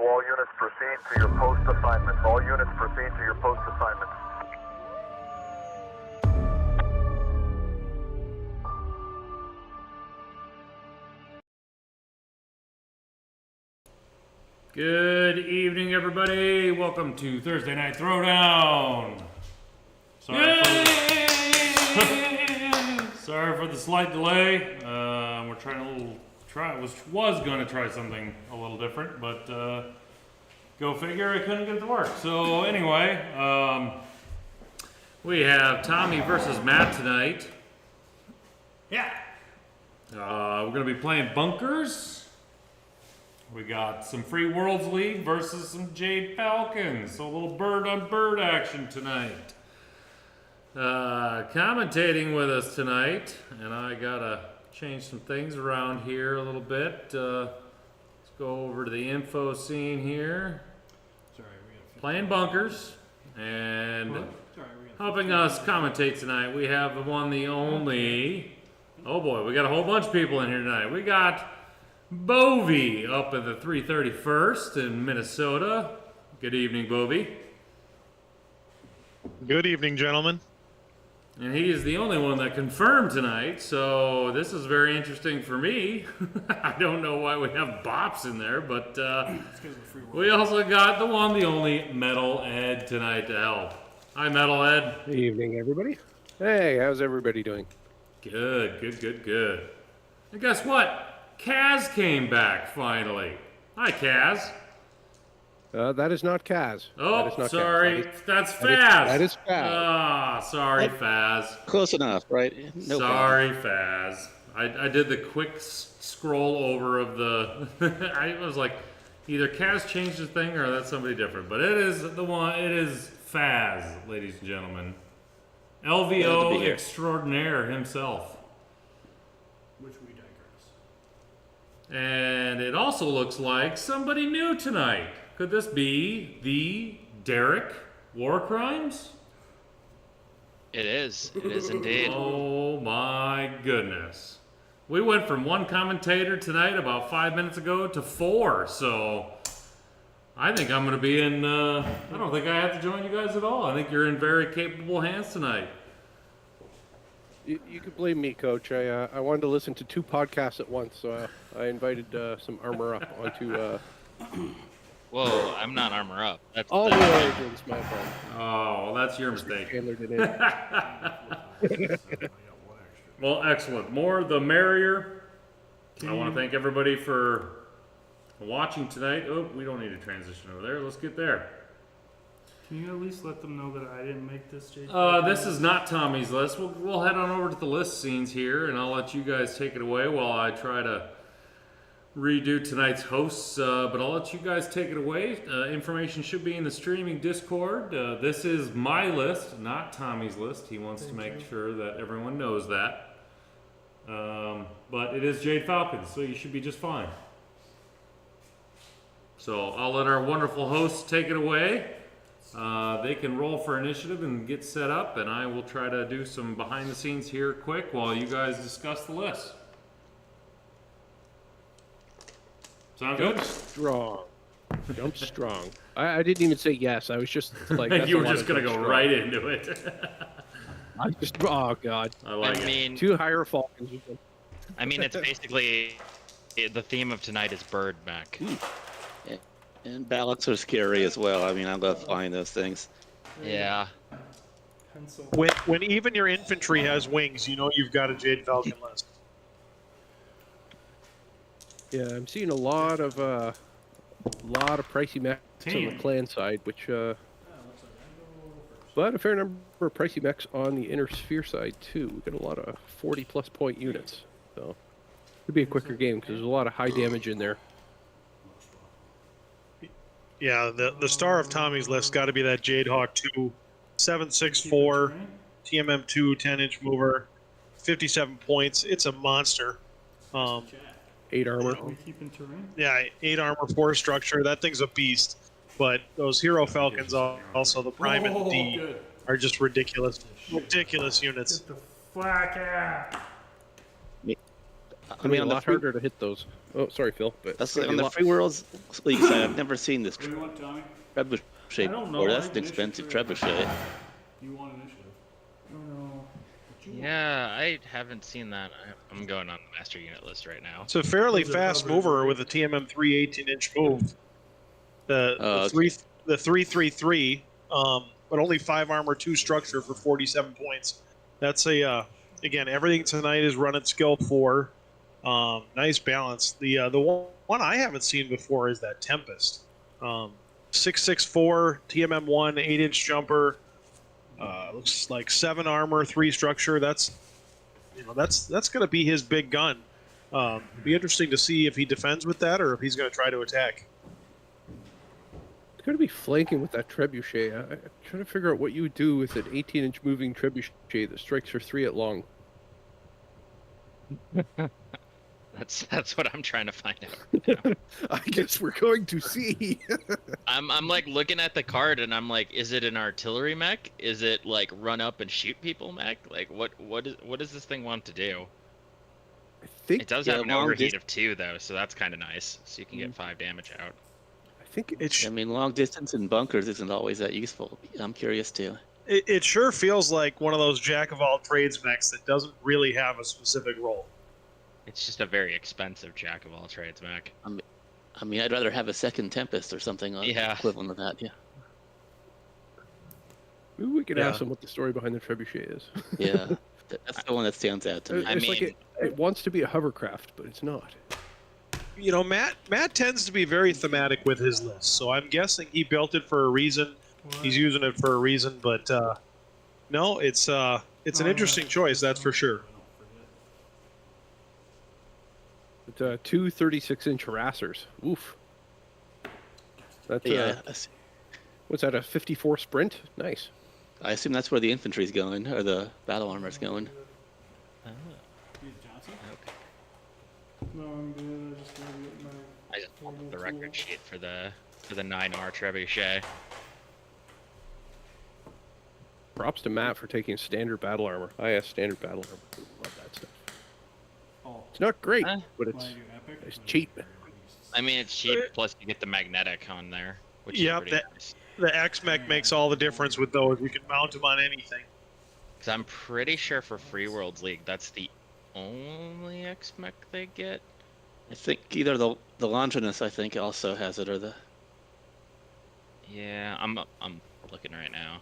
all units proceed to your post assignments. All units proceed to your post assignments. Good evening, everybody. Welcome to Thursday Night Throwdown. Sorry for the slight delay. We're trying was going to try something a little different, but go figure, I couldn't get it to work. So anyway, we have Tommy versus Matt tonight. Yeah. We're going to be playing bunkers. We got some Free Worlds League versus some Jade Falcons. So a little bird-on-bird action tonight. Commentating with us tonight, and I gotta change some things around here a little bit. Let's go over to the info scene here. Playing bunkers, and helping us commentate tonight, we have the one, the only. Oh boy, we got a whole bunch of people in here tonight. We got Bovey up at the 331st in Minnesota. Good evening, Bovey. Good evening, gentlemen. And he is the only one that confirmed tonight, so this is very interesting for me. I don't know why we have bops in there, but we also got the one, the only Metal Ed tonight to help. Hi, Metal Ed. Good evening, everybody. Hey, how's everybody doing? Good. And guess what? Kaz came back finally. Hi, Kaz. That is not Kaz. Oh, that is not sorry. Kaz. That's Faz. That is Faz. Ah, sorry, Faz. Close enough, right? No Sorry, Faz. I did the quick scroll over of the... I was like, either Kaz changed the thing or that's somebody different. But it is the one. It is Faz, ladies and gentlemen. LVO extraordinaire himself. Which we digress. And it also looks like somebody new tonight. Could this be the Derek War Crimes? It is indeed. Oh my goodness. We went from one commentator tonight about 5 minutes ago to 4, so I think I'm going to be in, I don't think I have to join you guys at all. I think you're in very capable hands tonight. You could blame me, Coach. I wanted to listen to 2 podcasts at once, so I invited some Armor Up onto... Whoa, I'm not Armor Up. That's all the agents, my fault. Oh, well, that's your mistake. Chandler did it. Well, excellent. More the merrier. I want to thank everybody for watching tonight. Oh, we don't need to transition over there. Let's get there. Can you at least let them know that I didn't make this, Jade? This is not Tommy's list. We'll head on over to the list scenes here, and I'll let you guys take it away while I try to redo tonight's hosts. But I'll let you guys take it away. Information should be in the streaming Discord. This is my list, not Tommy's list. He wants to make sure that everyone knows that. But it is Jade Falcons, so you should be just fine. So I'll let our wonderful hosts take it away. They can roll for initiative and get set up, and I will try to do some behind the scenes here quick while you guys discuss the list. Sound good? Jump strong. I didn't even say yes. I was just like... that's You were a lot just of going to jump go strong. right into it. Oh, God. I like it. mean, 2 higher Falcons. it's basically the theme of tonight is bird mech. And ballots are scary as well. I mean, I love flying those things. Yeah. Pencil. When even your infantry has wings, you know you've got a Jade Falcon list. Yeah, I'm seeing a lot of pricey mechs on the clan side, which but a fair number of pricey mechs on the inner sphere side too. We got a lot of 40+ point units, so it'd be a quicker game because there's a lot of high damage in there. Yeah, the star of Tommy's list got to be that Jade Hawk 2, 764, TMM2, 10-inch mover, 57 points. It's a monster. 8 armor. We keep in terrain? Yeah, 8 armor, 4 structure. That thing's a beast. But those Hero Falcons, also the Prime and D, are just ridiculous. Ridiculous units. Get the flack out. It's gonna be a lot harder to hit those. Oh, sorry, Phil. But That's it's gonna on be a the lot- Free Worlds League side. I've never seen this What do you want, Tommy? trebuchet I don't know, before. I That's an think expensive initiative. trebuchet. You want initiative? I don't know. What you want? Yeah, I haven't seen that. I'm going on the master unit list right now. It's a fairly Those are fast coverage, mover right? with a TMM3 18-inch move. The Okay. 333, but only 5 armor, 2 structure for 47 points. That's a again, everything tonight is run at skill 4. Nice balance. The one I haven't seen before is that Tempest. 664 TMM1 8-inch jumper. Looks like 7 armor, 3 structure. That's going to be his big gun. It'll be interesting to see if he defends with that or if he's going to try to attack. It's gonna be flanking with that trebuchet. I'm trying to figure out what you would do with an 18-inch moving trebuchet that strikes for 3 at long. That's what I'm trying to find out. I guess we're going to see. I'm like looking at the card and I'm like, is it an artillery mech? Is it like run up and shoot people mech? Like what does this thing want to do? I think It does Yeah, have an long overheat dis- of 2 though, so that's kind of nice. So you can get 5 damage out. I think It I mean, long distance in bunkers isn't always that useful. I'm curious too. it sure feels like one of those jack of all trades mechs that doesn't really have a specific role. It's just a very expensive jack of all trades mech. I mean, I'd rather have a second Tempest or something on Yeah. equivalent of that. Yeah. maybe we could Yeah. ask them what the story behind the trebuchet is. Yeah. That's the one that stands out to me. I It's like mean- it wants to be a hovercraft, but it's not. You know, Matt tends to be very thematic with his list, so I'm guessing he built it for a reason. He's using it for a reason, but no, it's an interesting choice, that's for sure. But 2 36-inch harassers. Oof. That's Yeah. what's that? A 54 sprint? Nice. I assume that's where the infantry's going, or the battle armor's going. You Johnson? Okay. No, I'm good. I just gotta get my. I just pulled up the record sheet for the 9R trebuchet. Props to Matt for taking standard battle armor. IS standard battle armor. Love that stuff. Oh, It's not great, Huh? but when it's I do epic. it's when cheap. I do I mean, it's cheap. Plus, you get the magnetic on there, which Yep, is pretty nice. The X-Mech makes all the difference with those. You can mount them on anything. Because I'm pretty sure for Free Worlds League, that's the only X mech they get. I think either the Longinus, I think, also has it, or the. Yeah, I'm looking right now.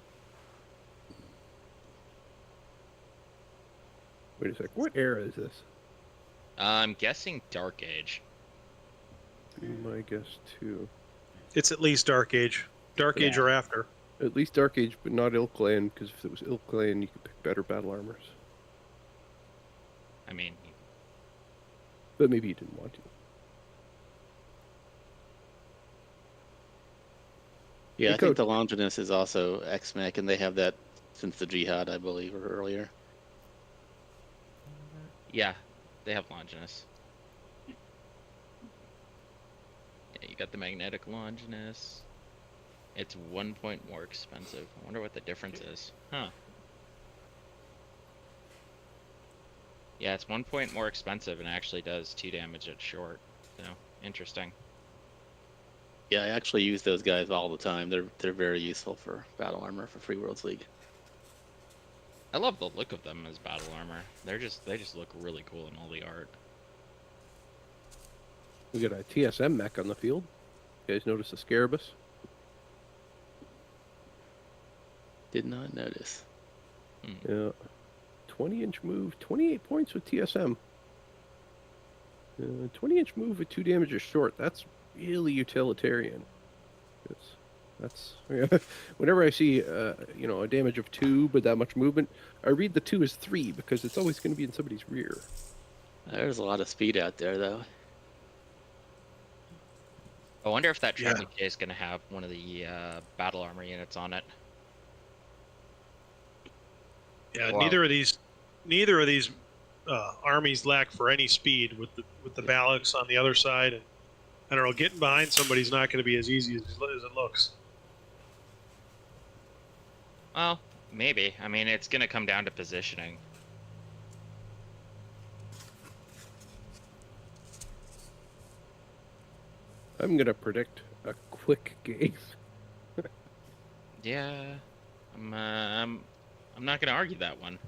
Wait a sec. What era is this? I'm guessing Dark Age. My guess too. It's at least Dark Age. Dark Age Yeah. or after. At least Dark Age, but not Ilk Land, because if it was Ilk Land, you could pick better battle armors. I mean, But maybe you didn't want to. Yeah, Hey, I think Coach. the Longinus is also X-Mech, and they have that since the Jihad, I believe, or earlier. yeah, they have Longinus. Yeah, you got the magnetic Longinus. It's 1 point more expensive. I wonder what the difference is. Huh. Yeah, it's 1 point more expensive and actually does 2 damage at short. So, interesting. Yeah, I actually use those guys all the time. They're very useful for battle armor for Free Worlds League. I love the look of them as battle armor. They just look really cool in all the art. We got a TSM mech on the field. You guys notice the Scarabus? Did not notice. Yeah. 20-inch move, 28 points with TSM. 20-inch move with 2 damages short. That's really utilitarian. That's yeah. Whenever I see a damage of 2 but that much movement, I read the 2 as 3 because it's always going to be in somebody's rear. There's a lot of speed out there, though. I wonder if that Yeah. trebuchet is going to have one of the battle armor units on it. Yeah, Wow. neither of these armies lack for any speed with the Balax on the other side. And I don't know, getting behind somebody's not going to be as easy as it looks. Well, maybe. I mean, it's going to come down to positioning. I'm gonna predict a quick game. Yeah, I'm not gonna argue that one.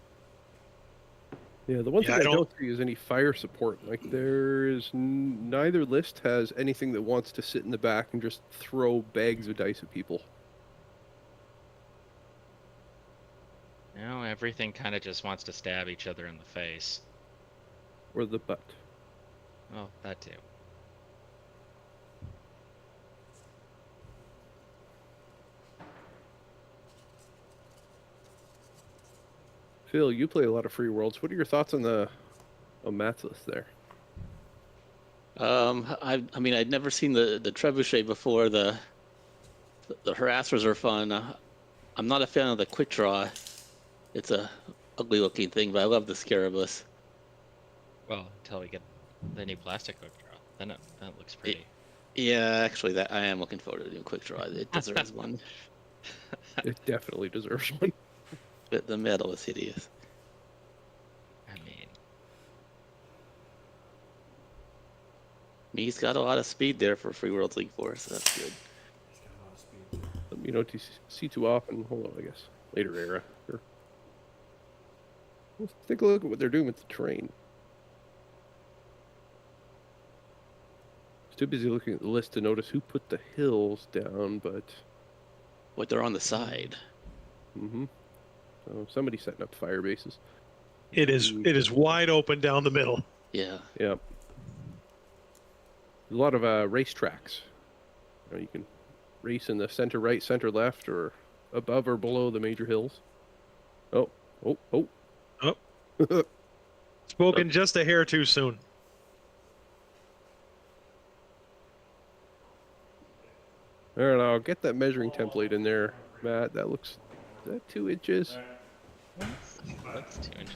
Yeah, the one Yeah, thing I I don't- don't see is any fire support. Like, there's neither list has anything that wants to sit in the back and just throw bags of dice at people. You know, everything kind of just wants to stab each other in the face. Or the butt. Oh, that too. Phil, you play a lot of free worlds. What are your thoughts on Matt's list there? I mean, I'd never seen the trebuchet before. The harassers are fun. I'm not a fan of the quick draw. It's a ugly looking thing, but I love the Scarabus. Well, until we get the new plastic hook draw, then that looks pretty. Yeah, actually, that I am looking forward to doing quick draw. It deserves one. It definitely deserves one. But the metal is hideous. I mean, He's got a lot of speed there for Free Worlds League 4, so that's good. You know, to see too often. Hold on, I guess. Later era. Sure. Let's take a look at what they're doing with the terrain. Too busy looking at the list to notice who put the hills down, but What they're on the side. so somebody's setting up fire bases. It is wide open down the middle. Yeah. Yeah. There's a lot of race tracks. You can race in the center right, center left, or above or below the major hills. Oh. Spoken just a hair too soon. There, I'll get that measuring template in there, Matt. That looks, is that 2 inches? that's 2 inches.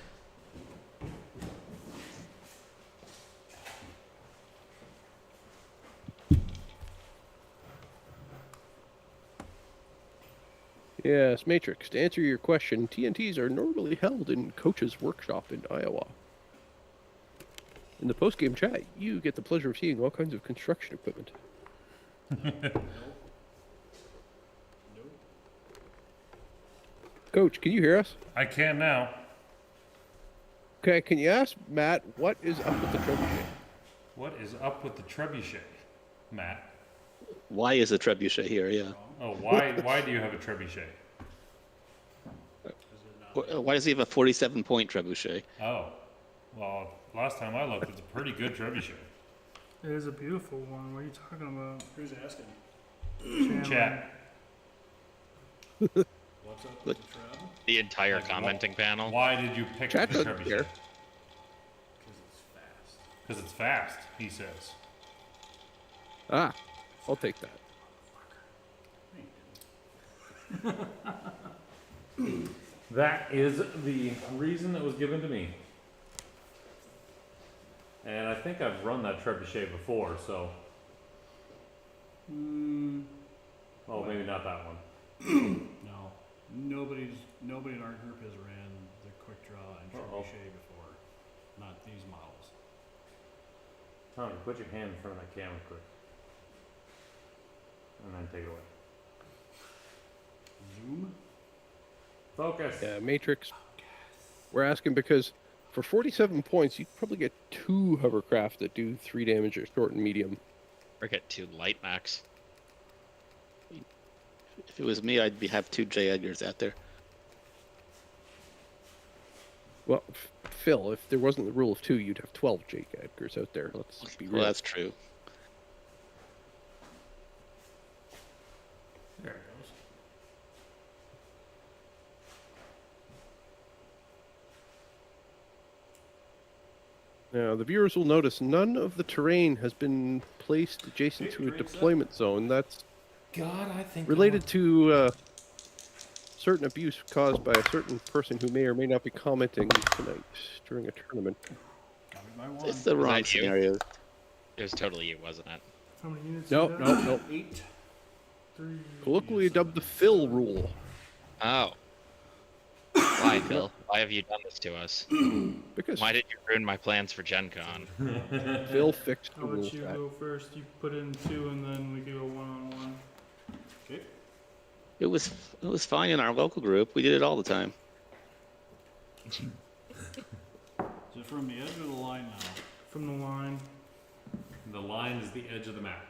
Yes, Matrix. To answer your question, TNTs are normally held in Coach's workshop in Iowa. In the post-game chat, you get the pleasure of seeing all kinds of construction equipment. Coach, can you hear us? I can now. Okay, can you ask Matt what is up with the trebuchet? What is up with the trebuchet, Matt? Why is a trebuchet here? Yeah. Oh, why do you have a trebuchet? Why does he have a 47-point trebuchet? Oh, well, last time I looked, it's a pretty good trebuchet. It is a beautiful one. What are you talking about? Who's asking? Chandler. Chat. What's up with the trap? The entire Like, commenting panel. Why did you pick Chat the doesn't trebuchet? care. Because it's fast. Because it's fast, he says. Ah, I'll take that. That is the reason that was given to me. And I think I've run that trebuchet before, so. Oh, maybe not that one. No. Nobody in our group has ran the quick draw and Uh-oh. trebuchet before. Not these models. Tommy, put your hand in front of that camera quick. And then take it away. Zoom? Focus. Yeah, Matrix. We're asking because for 47 points, you'd probably get 2 hovercraft that do 3 damage at short and medium. Or get 2 light max. If it was me, I'd have 2 J. Edgars out there. Well, Phil, if there wasn't the rule of 2, you'd have 12 Jake Edgars out there. Let's be Well, real. that's true. There it goes. Now, the viewers will notice none of the terrain has been placed adjacent to a deployment zone. That's God, I think. related to certain abuse caused by a certain person who may or may not be commenting tonight during a tournament. Got me by one. It's the Was wrong that you? scenario. It was totally you, wasn't it? How many units? No, you got? no, no. 8. 3. Colloquially dubbed the Phil rule. Oh. Why, Phil? Why have you done this to us? Because Why did you ruin my plans for Gen Con? Phil fixed the I'll rules. let you That go first. You put in 2, and then we can go 1-on-1. Okay. It was fine in our local group. We did it all the time. Is it from the edge of the line now? From the line. The line is the edge of the map.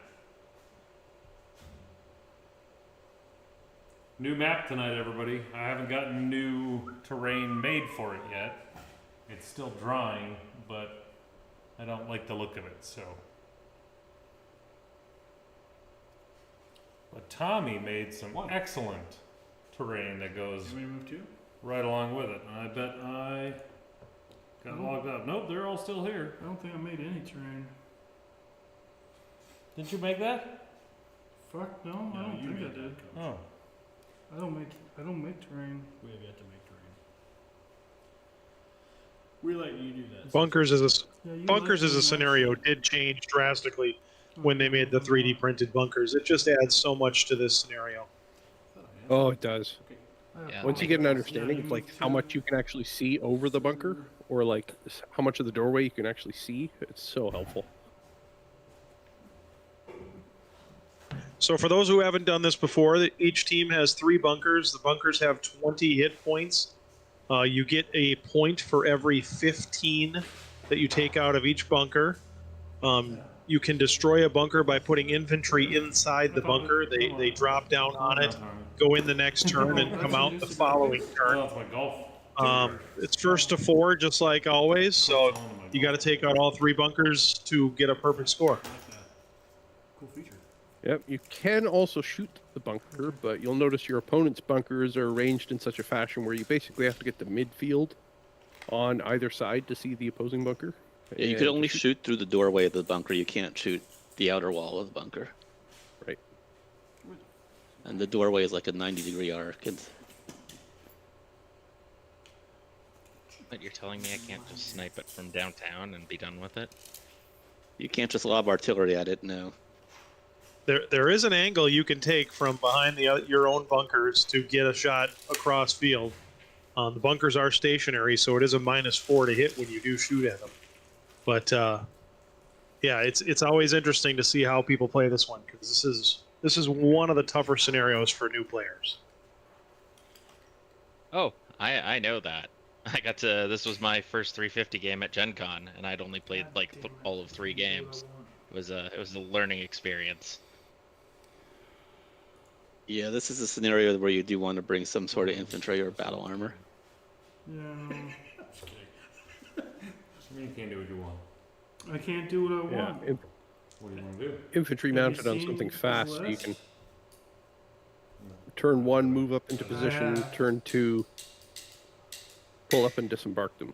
New map tonight, everybody. I haven't gotten new terrain made for it yet. It's still drawing, but I don't like the look of it, so. But Tommy made some excellent terrain that goes You want me to move too? right along with it. And I bet I got logged out. Nope, they're all still here. I don't think I made any terrain. Didn't you make that? Fuck no, I No, don't you think I made did. that, Coach. Oh. I don't make terrain. We have yet to make terrain. We let you do that. Bunkers is a Yeah, you bunkers like as a doing that scenario shit. did change drastically when they made the 3D printed bunkers. It just adds so much to this scenario. Oh, it does. Yeah. Once you get an Yeah, understanding you of like move how to- much you can actually see over the bunker, or like how much of the doorway you can actually see, it's so helpful. So for those who haven't done this before, each team has 3 bunkers. The bunkers have 20 hit points. You get a point for every 15 that you take out of each bunker. You can destroy a bunker by putting infantry inside the bunker. They drop down on it, go in the next turn, and come out the following turn. Oh, it's my golf. It's first to 4, just like always. So you got to take out all 3 bunkers to get a perfect score. I like that. Cool feature. Yep, you can also shoot the bunker, but you'll notice your opponent's bunkers are arranged in such a fashion where you basically have to get to midfield on either side to see the opposing bunker. Yeah, you And could to only shoot through the doorway of the bunker. You can't shoot the outer wall of the bunker. Right. And the doorway is like a 90-degree arc. But you're telling me I can't just snipe it from downtown and be done with it? You can't just lob artillery at it, no. There is an angle you can take from behind your own bunkers to get a shot across field. The bunkers are stationary, so it is a -4 to hit when you do shoot at them. But yeah, it's always interesting to see how people play this one, because this is one of the tougher scenarios for new players. Oh, I know that. This was my first 350 game at Gen Con, and I'd only played like all of 3 games. It was a learning experience. Yeah, this is a scenario where you do want to bring some sort of infantry or battle armor. Yeah, Just kidding. I mean, you can't do what you want. I can't do what I Yeah, want. What do you want to do? infantry Have you mounted on seen something this fast, so you list? can turn 1, move up into position, have. turn 2, pull up and disembark them.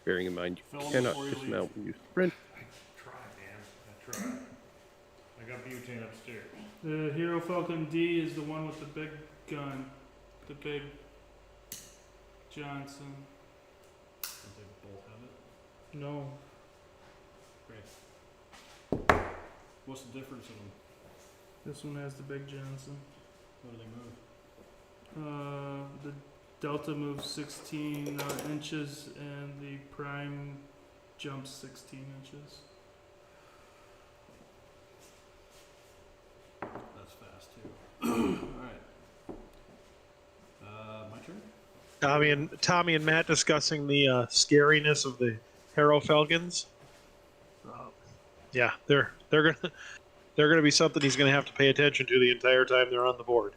Bearing in mind, Fill you 'em cannot before you leave. dismount when you sprint. Try, man. I try. I got butane upstairs. The Hero Falcon D is the one with the big gun. The big Johnson. Don't they both have it? No. Great. What's the difference in them? This one has the big Johnson. What do they move? The Delta moves 16 inches and the Prime jumps 16 inches. That's fast too. Alright. My turn? Tommy and Matt discussing the scariness of the Hero Falcons. Yeah, they're gonna be something he's gonna have to pay attention to the entire time they're on the board.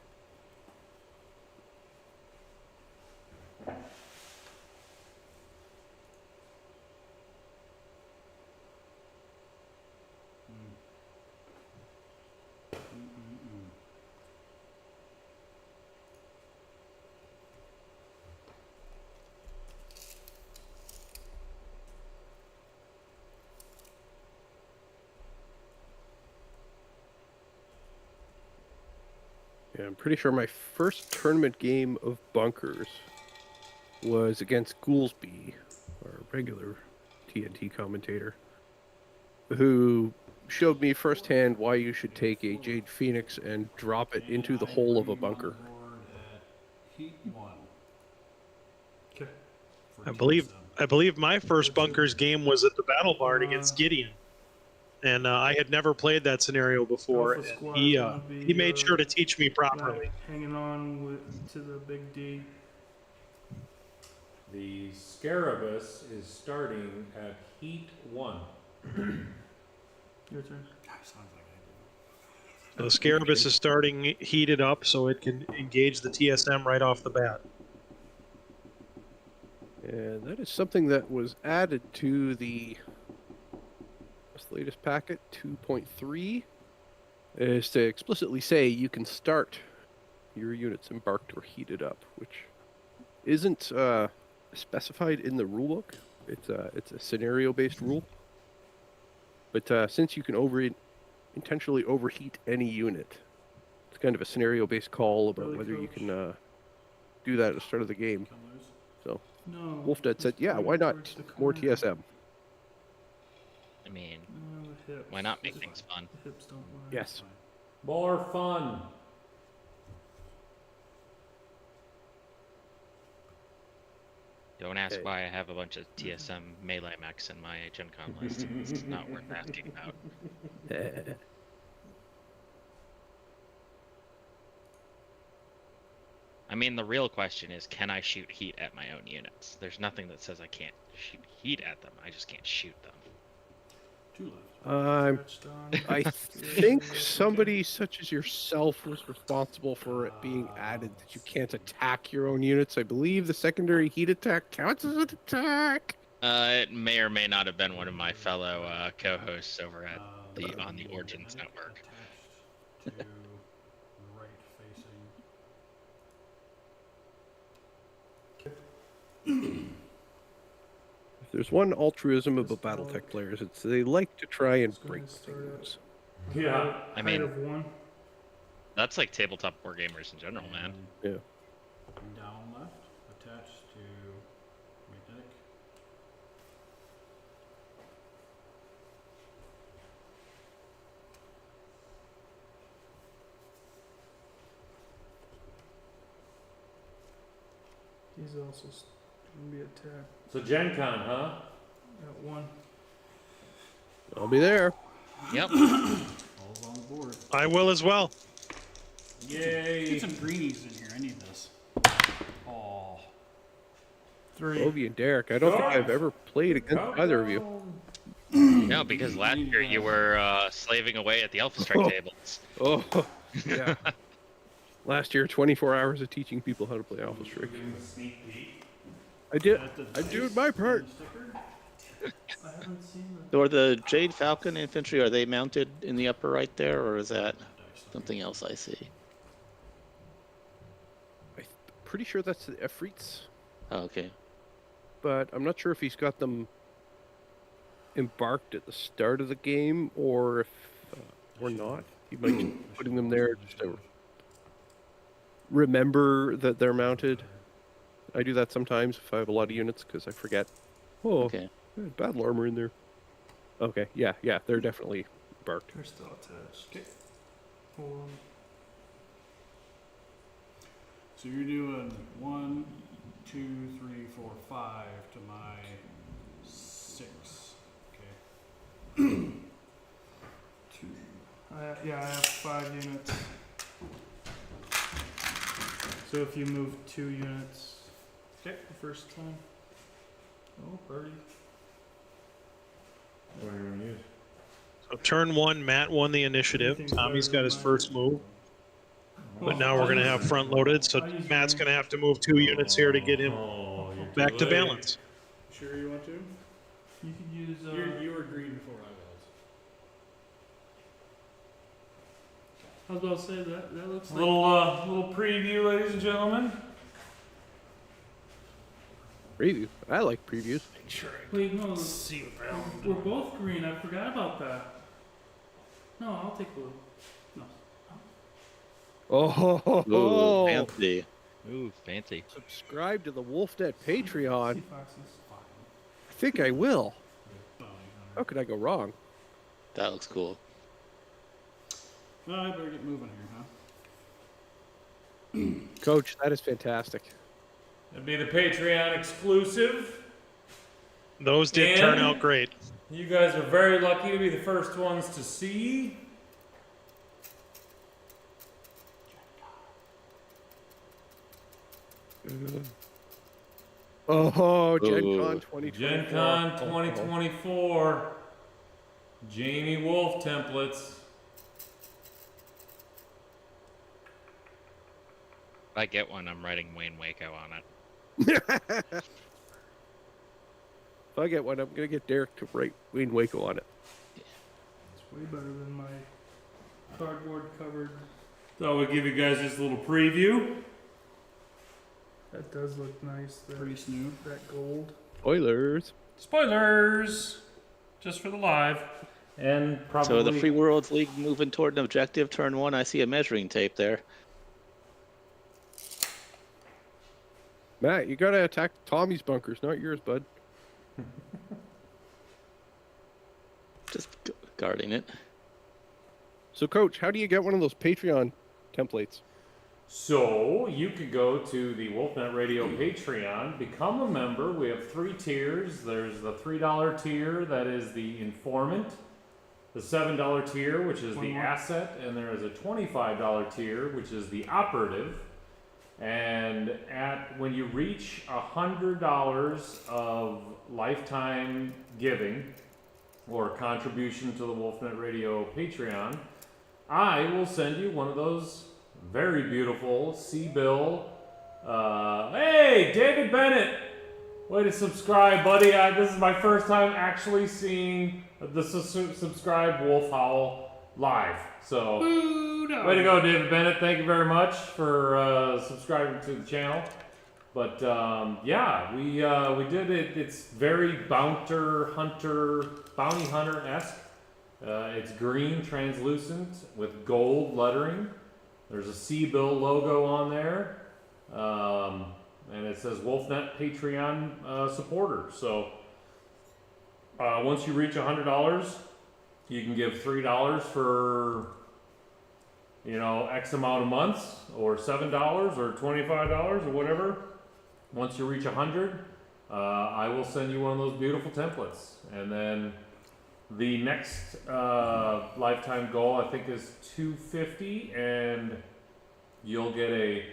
Yeah, I'm pretty sure my first tournament game of bunkers was against Goolsby, our regular TNT commentator, who showed me firsthand why you should take a Jade Phoenix and drop it into the hole of a bunker. Board Heat 1. Okay. For I believe my first bunkers game was at the Battle Barn against Gideon, and I had never played that scenario before. Alpha And squad's he gonna be, he made sure to teach me Matt properly. hanging on to the big D. The Scarabus is starting at Heat 1. Your turn. God, sounds like I do. The Scarabus is starting heated up, so it can engage the TSM right off the bat. And that is something that was added to the latest packet 2.3, is to explicitly say you can start your units embarked or heated up, which isn't specified in the rulebook. It's a scenario-based rule. But since you can intentionally overheat any unit, it's kind of a scenario-based call about Really, whether you Coach? can do that at the start of the game. Come loose. So No. Wolfnet said, just "Yeah, point why it not towards the more corner. TSM?" I mean, The hips. why not make things fun? The hips don't lie. Yes. More fun. Don't ask Okay. why I have a bunch of TSM melee mechs in my Gen Con list. It's not worth asking about. I mean, the real question is, can I shoot heat at my own units? There's nothing that says I can't shoot heat at them. I just can't shoot them. 2 left. Stretched on. I think somebody such as yourself was responsible for it being added that you can't attack your own units. I believe the secondary heat attack counts as an attack. It may or may not have been one of my fellow co-hosts over at on the Origins Network. Attached to right facing. If there's one altruism about Battletech players, it's they like to try and It's gonna break start things. Yeah. I Height mean- of 1. That's like tabletop war gamers in general, man. Yeah. And down left. Attached to right deck. He's also gonna be attacked So Gen Con, huh? at 1. I'll be there. Yep. All's on the board. I will as well. Yay. Get some greenies in here. I need this. Oh. 3. Ovi and Derek, I don't think I've ever played against either of you. No, because last year you were slaving away at the Alpha Strike tables. Oh, yeah. Last year, 24 hours of teaching people how to play Alpha Strike. I did. I'm doing my part. I haven't seen Or the Jade Falcon infantry, are they mounted in the upper right there, or is that something else I see? I'm pretty sure that's the Efreets, Oh, okay. but I'm not sure if he's got them embarked at the start of the game or if or not. He might be putting them there just to remember that they're mounted. I do that sometimes if I have a lot of units because I forget. Oh, Okay. I had battle armor in there. Okay, yeah, they're definitely embarked. They're still attached. Okay. Hold on. So you're doing 1, 2, 3, 4, 5 to my 6. Okay. 2. Yeah, I have 5 units. So if you move 2 units, Okay. the first time. Oh, party. What are you gonna use? So turn 1, Matt won the initiative. Tommy's got his first move. But now we're going to have front loaded, so Matt's going to have to move 2 units here to get him Oh, you're too back to late. balance. Sure you want to? You could use. You were green before I was. I was about to say that looks like. Little preview, ladies and gentlemen. Preview. I like previews. Wait, no, See what the hell I'm we're doing. both green. I forgot about that. No, I'll take blue. No. Oh, Fancy. Ooh, fancy. subscribe to the Wolfnet Patreon. Sea foxes. I think I will. Bounty How hunter. could I go wrong? That looks cool. Well, I better get moving here, huh? Coach, that is fantastic. It'd be the Patreon exclusive. Those did turn out great. You guys are very lucky to be the first ones to see. Oh, Gen Ooh. Con 2024. Gen Con 2024. Jamie Wolf templates. If I get one, I'm writing Wayne Waco on it. If I get one, I'm going to get Derek to write Wayne Waco on it. It's way better than my cardboard covered. Thought we'd give you guys just a little preview. That does look nice. Pretty smooth. That gold. Spoilers. Spoilers! Just for the live. And probably... So the Free Worlds League moving toward an objective. Turn 1, I see a measuring tape there. Matt, you got to attack Tommy's bunkers, not yours, bud. Just guarding it. So, Coach, how do you get one of those Patreon templates? So, you could go to the Wolfnet Radio Patreon, become a member. We have 3 tiers. There's the $3 tier, that is the informant. The $7 tier, which is the asset. And there is a $25 tier, which is the operative. And when you reach $100 of lifetime giving or contribution to the Wolfnet Radio Patreon, I will send you one of those very beautiful C-bill. Hey, David Bennett! Way to subscribe, buddy. This is my first time actually seeing the subscribe Wolf Howl live. So, way to go, David Bennett. Thank you very much for subscribing to the channel. But yeah, we did it. It's very bounty hunter-esque. It's green, translucent with gold lettering. There's a C-bill logo on there, and it says Wolfnet Patreon supporter. So once you reach $100, you can give $3 for X amount of months, or $7 or $25 or whatever. Once you reach 100, I will send you one of those beautiful templates. And then the next lifetime goal, I think, is $250, and you'll get a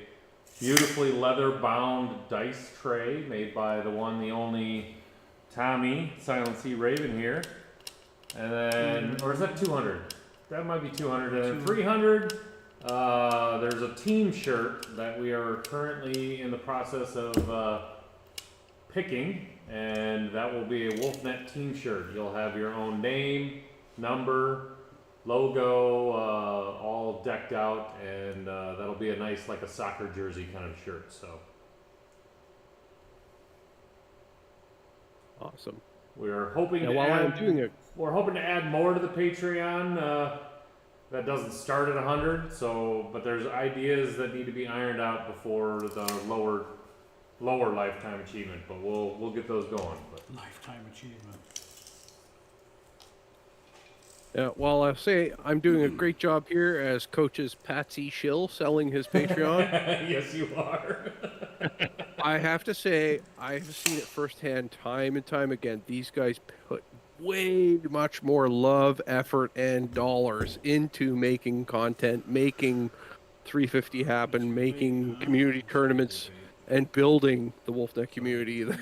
beautifully leather-bound dice tray made by the one, the only Tommy, Silent Sea Raven here. And then, or is that 200? That might be 200. And then 300, there's a team shirt that we are currently in the process of picking, and that will be a Wolfnet team shirt. You'll have your own name, number, logo, all decked out, and that'll be a nice, like a soccer jersey kind of shirt. So Awesome. we're hoping Now, to while add, I'm doing it, we're hoping to add more to the Patreon. That doesn't start at 100, so but there's ideas that need to be ironed out before the lower lifetime achievement. But we'll get those going. But Lifetime achievement. while I say I'm doing a great job here as Coach's Patsy Shill selling his Patreon, yes, you are. I have to say I've seen it firsthand time and time again. These guys put way much more love, effort, and dollars into making content, making 350 happen, making community tournaments, and building the Wolfnet community. the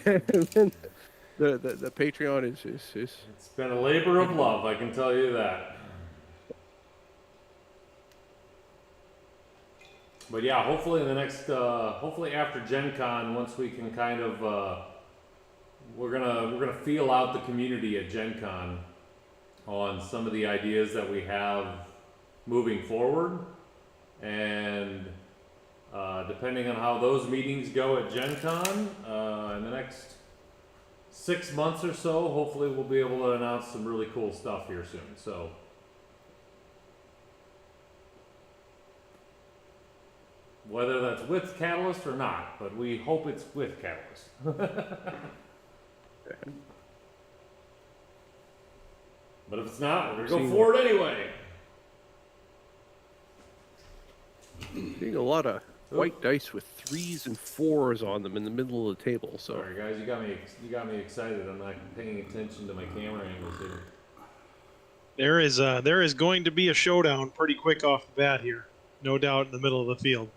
Patreon is It's been a labor of love, I can tell you that. But yeah, hopefully in the next, hopefully after Gen Con, once we can kind of, we're gonna feel out the community at Gen Con on some of the ideas that we have moving forward, and depending on how those meetings go at Gen Con, in the next 6 months or so, hopefully we'll be able to announce some really cool stuff here soon. So whether that's with Catalyst or not, but we hope it's with Catalyst. But if it's not, we're gonna go for it anyway. seeing a lot of white dice with 3s and 4s on them in the middle of the table. So Sorry guys, you got me excited. I'm not paying attention to my camera angles here. There is going to be a showdown pretty quick off the bat here, no doubt in the middle of the field.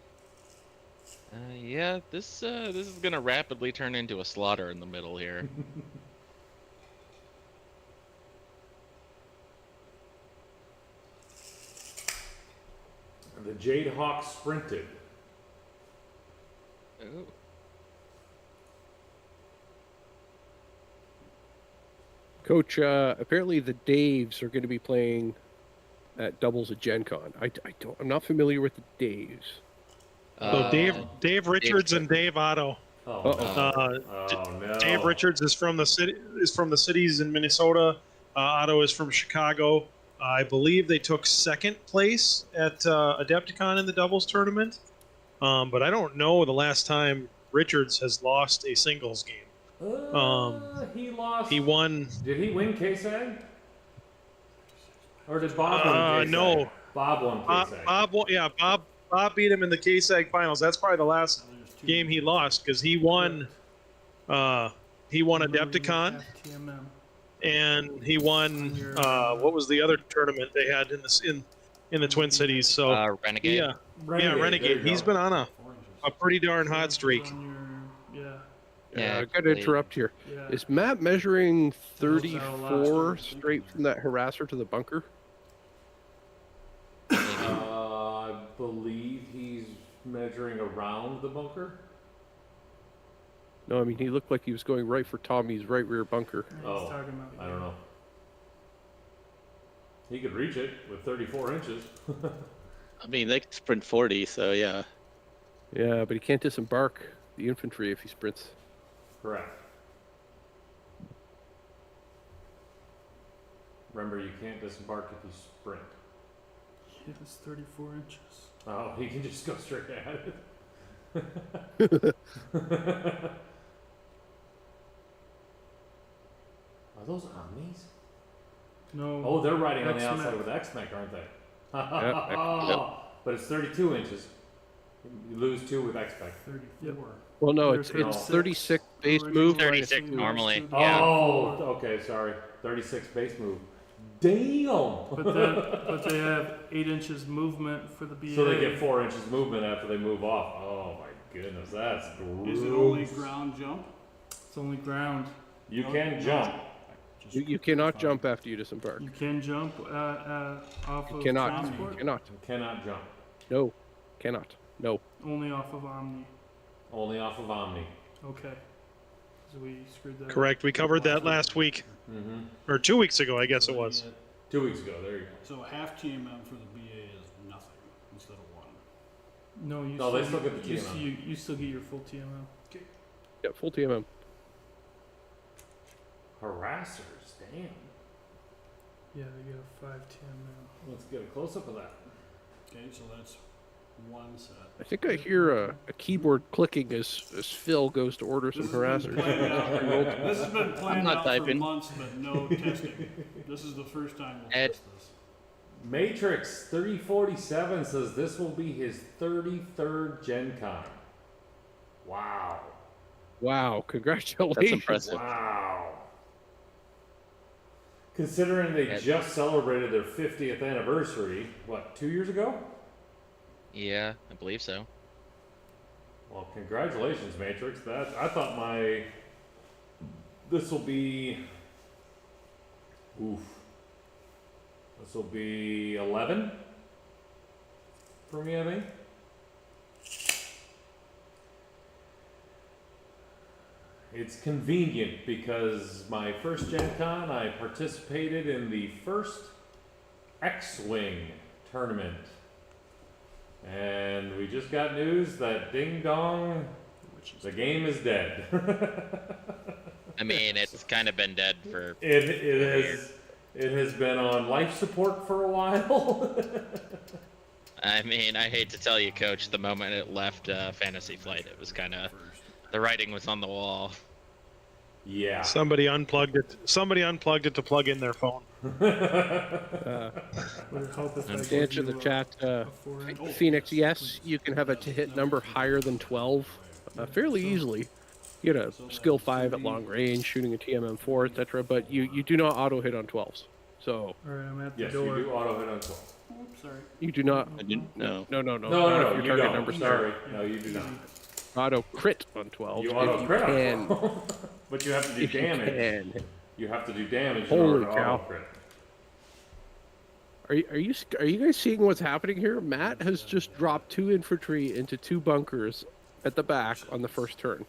Yeah, this is gonna rapidly turn into a slaughter in the middle here. The Jade Hawk sprinted. Ooh. Coach, apparently the Daves are going to be playing at doubles at Gen Con. I'm not familiar with the Daves. So Dave Richards and Dave Otto. Oh, no. Dave Richards is from the cities in Minnesota. Otto is from Chicago. I believe they took second place at Adepticon in the doubles tournament. But I don't know the last time Richards has lost a singles game. He lost. He won. Did he win KSAG? Or did Bob win KSAG? No. Bob won KSAG. Bob beat him in the KSAG finals. That's probably the last game he lost because he won. He won Adepticon, TMM. and he won. What was the other tournament they had in the Twin Cities? So Renegade. yeah, Renegade. Renegade. He's been on a pretty darn hot streak. I got to interrupt here. Yeah. Is Matt measuring 34 straight from that harasser to the bunker? I believe he's measuring around the bunker. No, I mean, he looked like he was going right for Tommy's right rear bunker. Oh, I don't know. He could reach it with 34 inches. I mean, they can sprint 40, so yeah. Yeah, but he can't disembark the infantry if he sprints. Correct. Remember, you can't disembark if you sprint. Yeah, it's 34 inches. Oh, he can just go straight at it. Are those Omnis? No. Oh, they're riding on the X-Mech. outside with X-Mech, aren't they? Yep. But it's 32 inches. You lose 2 with X-Mech. 34. Well, no, They're it's 36. 36 base move. 36 normally. Oh, Yeah. Oh, okay, sorry. 36 base move. Damn! But they have 8 inches movement for the BA. So they get 4 inches movement after they move off. Oh my goodness, that's gross. Is it only ground jump? It's only ground. You No, can no. jump. Just You cannot fine. jump after you disembark. You can jump off You of cannot. transport. You cannot. You cannot jump. No. Cannot. No. Only off of Omni. Only off of Omni. Okay. So we screwed that. Correct. We covered that last week, Mm-hmm. or 2 weeks ago, I guess it was. 2 weeks ago, there you go. So half TMM for the BA is nothing instead of 1. No, you No, still, they still get the you, TMM. you still get your full TMM. Yeah, full TMM. Harassers, damn. Yeah, they get a 5 TMM. Let's get a close up of that. Okay, so that's 1 set. I think I hear a keyboard clicking as Phil goes to order some harassers. This has been planned not out typing. for months, but no testing. This is the first time we'll Ed. test this. Matrix 3047 says this will be his 33rd Gen Con. Wow. Wow, congratulations. That's impressive. Wow. Considering they Ed. just celebrated their 50th anniversary, what, 2 years ago? Yeah, I believe so. Well, congratulations, Matrix. That I thought this will be. Oof. This will be 11 for me, I think. It's convenient because my first Gen Con, I participated in the first X-Wing tournament. And we just got news that ding dong, the game is dead. I mean, it's kind of been dead for. It has been on life support for a while. I mean, I hate to tell you, Coach, the moment it left Fantasy Flight, it was kind of. The writing was on the wall. Yeah. Somebody unplugged it. Somebody unplugged it to plug in their phone. Would it help if I To gave answer the you chat, a 4-inch? Phoenix, yes, you can have a to-hit number higher than 12 fairly easily. You get a skill 5 at long range, shooting a TMM4, etc. But you do not auto-hit on 12s. So All right, I'm at the Yes, door. you do auto hit on 12. Oops, sorry. you do not. I didn't know. No. No, not no, if your you target don't. number's Sorry. No, you do not. auto crit on 12. You if auto you crit on can. 12. But you have to do If you damage. can. You have to do damage Holy in order to cow. auto crit. Are you guys seeing what's happening here? Matt has just dropped 2 infantry into 2 bunkers at the back on the first turn.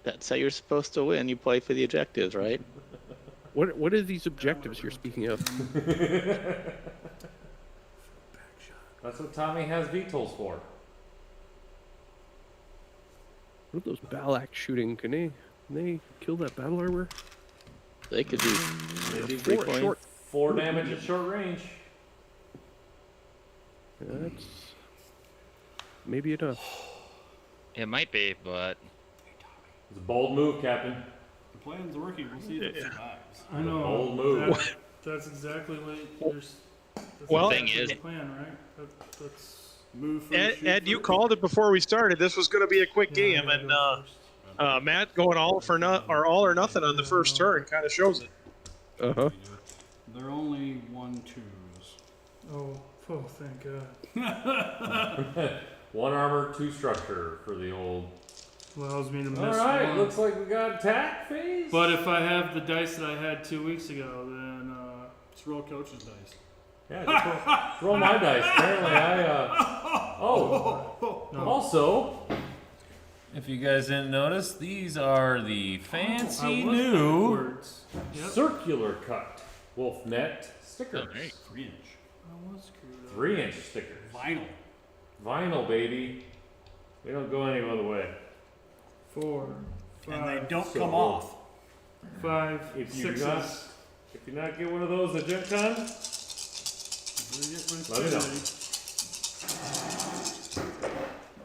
That's how you're supposed to win. You play for the objectives, right? What are these objectives you're speaking of? That's what Tommy has VTOLs for. What are those Balak shooting? Can they kill that battle armor? They could do Maybe 3 4 points. short. 4 damage at short range. That's maybe enough. It might be, but It's a bold move, Captain. The plan's working. We'll see if it survives. I know. bold move. That's exactly what you're. That's Well- exactly Thing is- the plan, right? That's. Move first, Ed, shoot Ed, you first. called it before we started. This was going to be a quick Yeah, I game, gotta and go first. Matt going all or nothing on the first turn kind of shows it. Uh-huh. They're only 1-2s. Oh, thank God. 1 armor, 2 structure for the old. Allows me to miss Alright, one. looks like we got attack phase. But if I have the dice that I had 2 weeks ago, then Just roll coach's dice. Yeah, just roll my dice. Apparently, Also, if you guys didn't notice, these are the I fancy was new backwards. Yep. circular cut Wolfnet stickers. Oh, great. 3-inch. I was screwed up. 3-inch stickers. Vinyl. Vinyl, baby. They don't go any other way. 4, 5, And they don't So come old. off. 5, If you 6s. do not, if you not get one of those at Gen Con, let me know.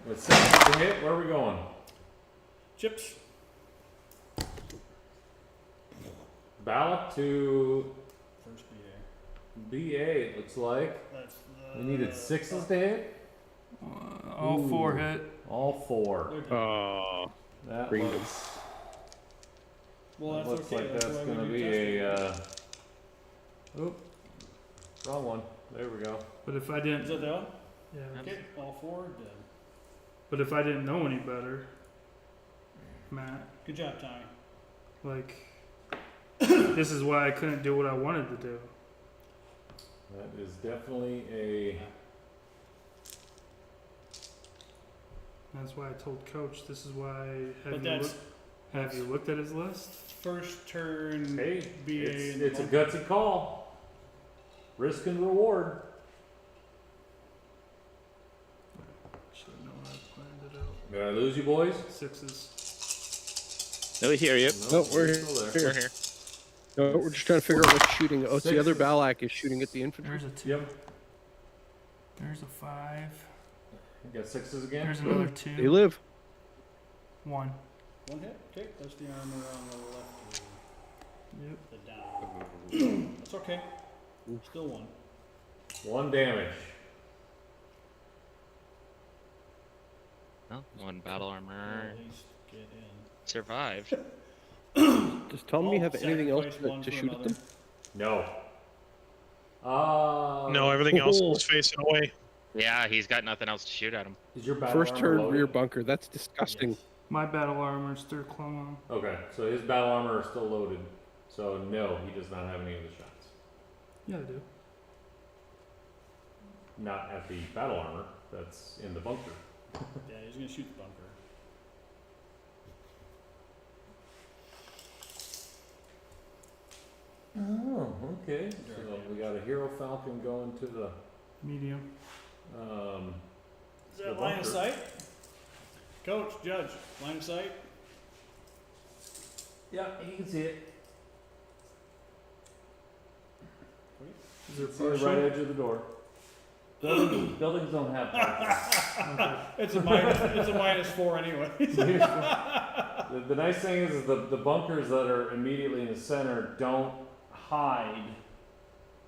With 6 to hit, where are we going? Chips. Ballot to First BA. BA, it looks like. That's the. We needed 6s to hit. All 4 hit. All 4. They're dead. Oh, That Green looks, Well, that that's looks okay. like that's why we gonna do be testing. Oop. Wrong one. There we go. But if I Is didn't, that the one? yeah. Okay, all 4 dead. But if I didn't know any better, Matt, Good job, Tommy. like, this is why I couldn't do what I wanted to do. That is definitely a. That's why I told Coach. This is why. But that's Have you looked at his list? first turn. Hey, BA in the it's a bunker. gutsy call. Risk and reward. Should have known I planned it out. Did I lose you, boys? 6s. No, we hear you. No, we're you're still there. We're here. no, we're just trying to figure out what's shooting. Oh, it's the other Sixes. Balak is shooting at the infantry. There's a 2. Yep. There's a 5. You got 6s again? There's another They 2. live. 1. 1 hit. Okay, that's the armor on the left. Yep. The down. That's okay. Still 1. 1 damage. well, 1 battle armor At least get in. survived. Does Tommy Oh, have anything else sacrifice one to for shoot at another. them? No. No, everything else is facing away. Yeah, he's got nothing else to shoot at him. Is your battle First armor turn loaded? rear bunker. That's disgusting. Yes. My battle armor is still clung on. Okay, so his battle armor is still loaded. So no, he does not have any of the shots. Yeah, I do. Not at the battle armor that's in the bunker. Yeah, he's gonna shoot the bunker. Oh, okay. So we got a hero falcon going to the Medium. Is The that line of bunker. sight? Coach, judge, line of sight? Yeah, you can see it. Is it See the right partial? edge of the door. Buildings don't have partials. It's a -4 anyway. The nice thing is the bunkers that are immediately in the center don't hide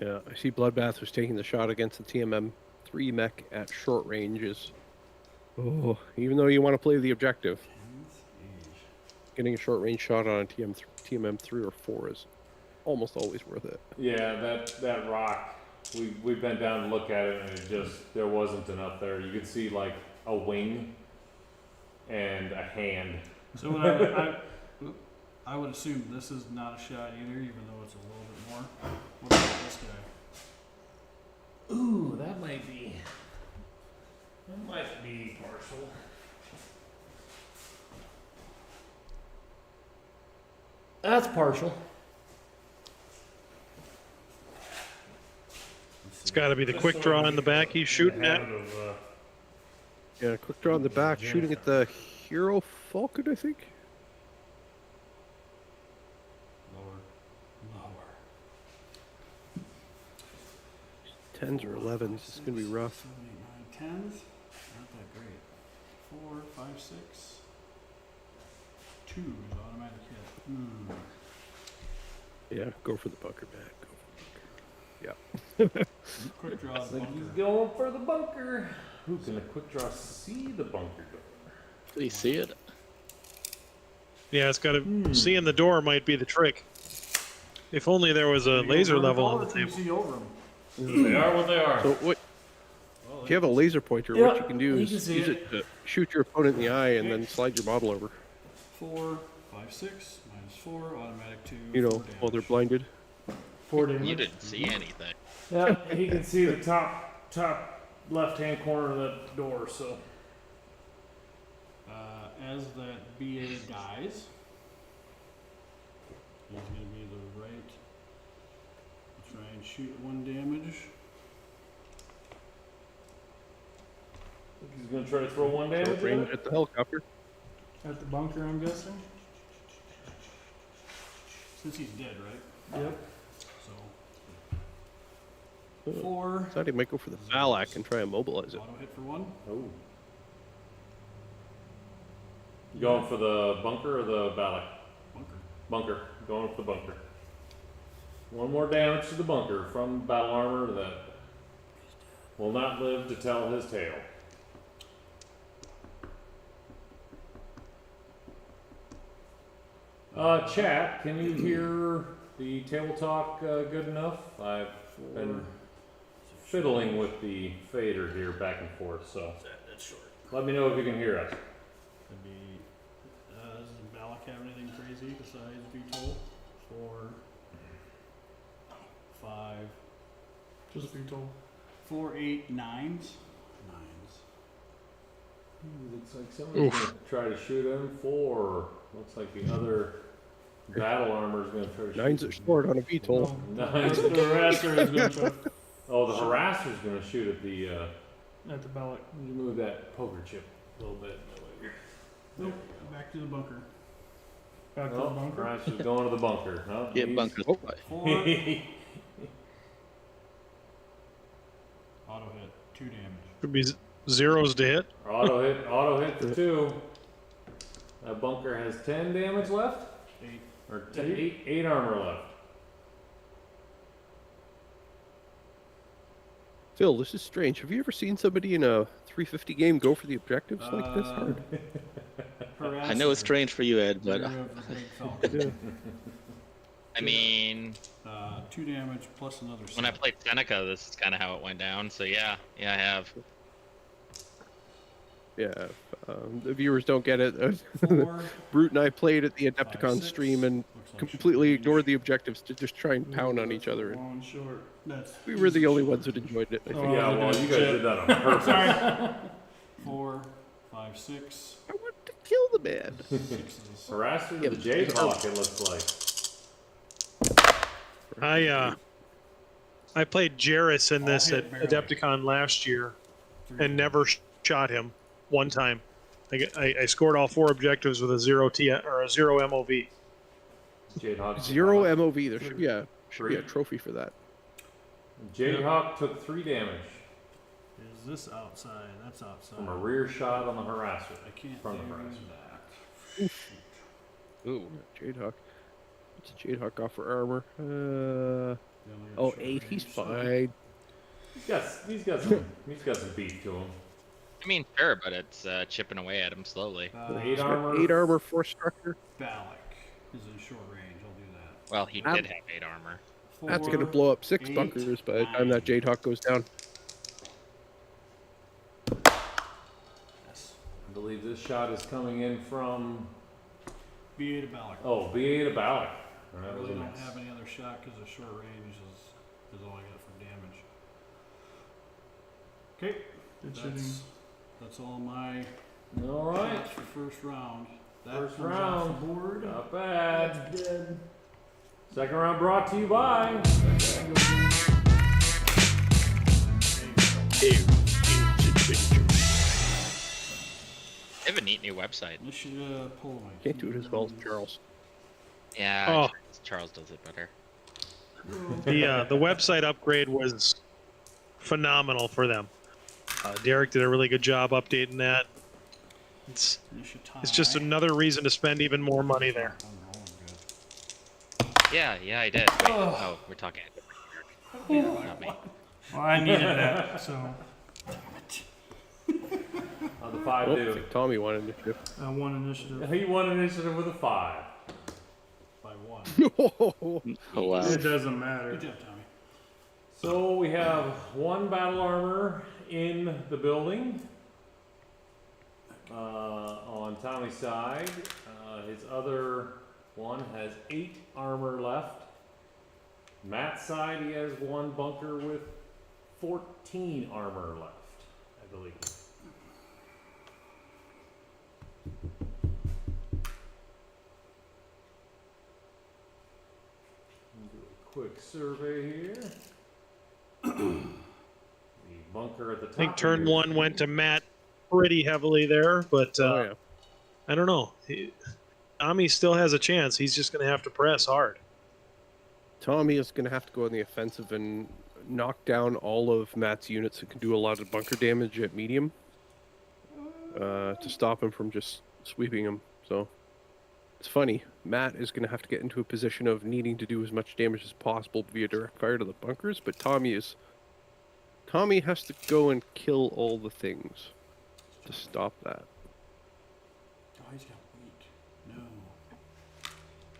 Yeah, I see Bloodbath was taking the shot against the TMM-3 mech at short ranges. Oh, even though you want to play the objective, getting a short range shot on a TMM-3 or 4 is almost always worth it. Yeah, that rock, we bent down to look at it, and it just, there wasn't enough there. You could see like a wing and a hand. So I would assume this is not a shot either, even though it's a little bit more. What about this guy? Ooh, that might be partial. That's partial. It's got to be the quick draw in the back he's shooting at. Yeah, quick draw in the back, shooting at the Hero Falcon, I think. Lower. 10s or 11s, it's going to be rough. 7, 8, 9, 10s. Not that great. 4, 5, 6. 2 is automatic hit. Yeah, go for the bunker back. Go for the bunker. Yeah. Quick draw the Like he's bunker. going for the bunker. Who can a quick draw see the bunker door? Do you see it? Yeah, it's got to seeing the door might be the trick. If only there was a laser level on the You table. see over him. They are what they are. So what? Well, If you have a laser pointer, Yeah, what you can do you is can see use it to shoot your opponent in the eye and then slide your model over. 4, 5, 6, -4, automatic 2. You know, 4 while they're damage. blinded. 4 damage. You didn't see anything. Yeah, he can see the top left-hand corner of that door. So As that BA dies, he's going to be the right. Try and shoot 1 damage. he's gonna try to throw 1 damage Short range at the helicopter. At the bunker, I'm guessing. Since he's dead, right? Yep. So 4. I thought he might go for the Balak and try and mobilize it. Auto hit for 1. Oh. You going for the bunker or the Balak? Bunker. Bunker. Going for the bunker. 1 more damage to the bunker from battle armor that will not live to tell his tale. Chat, can you hear the table talk good enough? I've been fiddling with the fader here back and forth, so That's short. let me know if you can hear us. Could be. Does Balak have anything crazy besides VTOL? 4, 5, Just be told. 4, 8, 9s. Looks like somebody's gonna try to shoot him. 4. Looks like the other battle armor's gonna try to shoot 9s are short on a VTOL. No, 9s. the harasser is going to Oh, the harasser's gonna shoot at the. at the ballot. You move that poker chip a little bit. Nope. Back to the bunker. Back to the Oh, bunker. harasser's going to the bunker. Oh, Get he's- bunkers. 4. Auto hit. 2 damage. Could be zeros to hit. Auto hit for 2. That bunker has 10 damage left, 8. or 8 armor left. Phil, this is strange. Have you ever seen somebody in a 350 game go for the objectives like this hard? I know it's strange for you, Ed, but Leader of the big Falcon. I mean, 2 damage plus another. when I 7. played Seneca, this is kind of how it went down. So yeah, I have. Yeah, the viewers don't get it. 4. Brute and I played at the Adepticon 6. stream and Looks like completely short ignored the objectives to just try and pound on each other. And 1 short. That's. we were the only ones that enjoyed it. I think. Oh, Yeah, well, you guys did that on purpose. Sorry. 4, 5, 6. I wanted to kill the man. 6s. Harasser Yeah, the but- Jade Hawk, it looks like. I played Jarrus in this All at hit barely. Adepticon last year 3. and never shot him 1 time. I scored all 4 objectives with a 0 T or a 0 MOV. Jade Hawk. 0 MOV. There should be a 3. trophy for that. Jade Hawk took 3 damage Is this outside? That's outside. from a rear shot on the harasser. I can't From the do harasser. that. Ooh, Jade Hawk. Jadehawk offer armor? They only got Oh, short 8. He's range, so- fine. He's got some beef to him. I mean, sure, but it's chipping away at him slowly. 8 armor. 8 armor, 4 structure. Balak is in short range. I'll do that. Well, he did have 8 armor. That's going to 4, blow up 6 8, bunkers by the time that 9. Jadehawk goes down. Yes. I believe this shot is coming in from. B8 to Balak. Oh, B8 to Battletech. I That was really a don't miss. have any other shot because the short range is all I got for damage. Okay, Good shooting. that's all my All right. shots for first round. That First comes off round. the board. Not bad. That's dead. Second round brought to you by. They have a neat new website. I should pull my. Can't do it as well as Charles. Yeah, Oh. Charles does it better. The website upgrade was phenomenal for them. Derek did a really good job updating that. It's just another reason to spend even more money there. Yeah, I did. Wait, oh, we're talking. Not me. Well, I needed that, so On the 5 Oh, I do. think Tommy won initiative. I won initiative. He won initiative with a 5. By 1. Oh wow. It doesn't matter. Good job, Tommy. So we have 1 battle armor in the building. On Tommy's side, his other one has 8 armor left. Matt's side, he has 1 bunker with 14 armor left, I believe. Do a quick survey here. The bunker at the top. I think turn here. 1 went to Matt pretty heavily there, but Oh, yeah. I don't know. Tommy still has a chance. He's just going to have to press hard. Tommy is going to have to go on the offensive and knock down all of Matt's units that can do a lot of bunker damage at medium to stop him from just sweeping him. So it's funny. Matt is going to have to get into a position of needing to do as much damage as possible via direct fire to the bunkers, but Tommy has to go and kill all the things to stop that. Oh, he's got weak. No.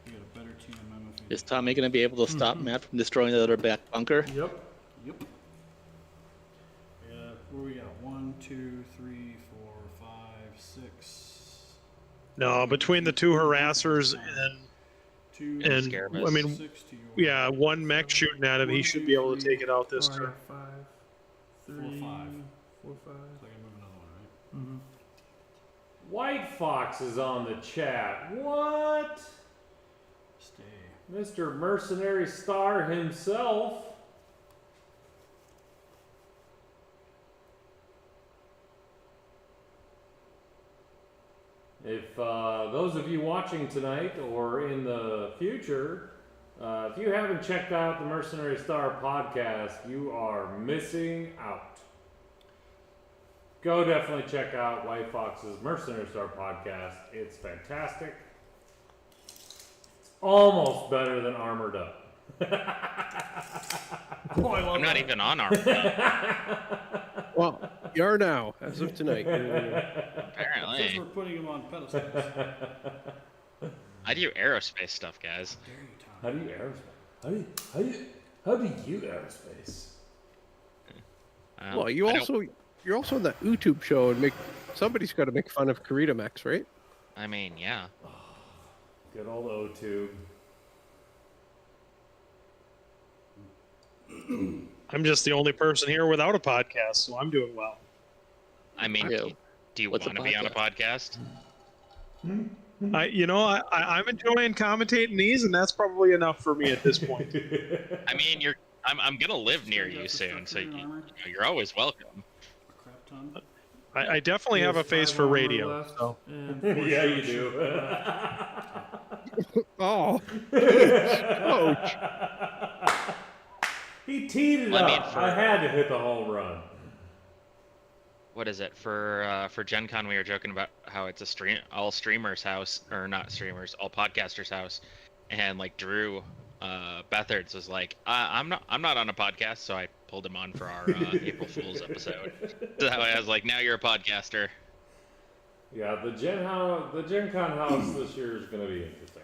You got a better TMM if you Is Tommy going to be able to stop Matt from destroying the other back bunker? Yep. Yep. Where we got? 1, 2, 3, 4, 5, 6. No, between the 2 harassers 2, and Scarabus. I mean, 6 to yours. yeah, 1 mech shooting at him, he should be able to take it out this Oh, I turn. got 5, 3, 4, 5. 4, 5. So I can move another one, right? Mm-hmm. White Fox is on the chat. What? Stay. Mr. Mercenary Star himself. If those of you watching tonight or in the future, if you haven't checked out the Mercenary Star podcast, you are missing out. Go definitely check out White Fox's Mercenary Star podcast. It's fantastic. It's almost better than Armored Up. Oh, I love I'm not that. even on armor. Well, you are now, as of tonight. Because Apparently. we're putting him on pedestals. I do aerospace stuff, guys. Dare you, Tom. How do you aerospace? How do you aerospace? Well, I don't- you're also on that YouTube show and somebody's got to make fun of Karita Max, right? I mean, yeah. Good old O-tube. I'm just the only person here without a podcast, so I'm doing well. I mean, Yeah. do you What's want a to be on a podcast? I'm enjoying commentating these, and that's probably enough for me at this point. I mean, I'm gonna live near you soon, so you're always welcome. A crap ton. I definitely have a face for radio. So. Yeah, you do. Oh, coach. He teed it Well, I mean, up. for- I had to hit the home run. What is it for Gen Con? We were joking about how it's all streamers' house, or not streamers, all podcasters' house, and like Drew Bethards was like, I'm not on a podcast, so I pulled him on for our April Fool's episode. So that way I was like, now you're a podcaster. Yeah, the Gen Con house this year is going to be interesting.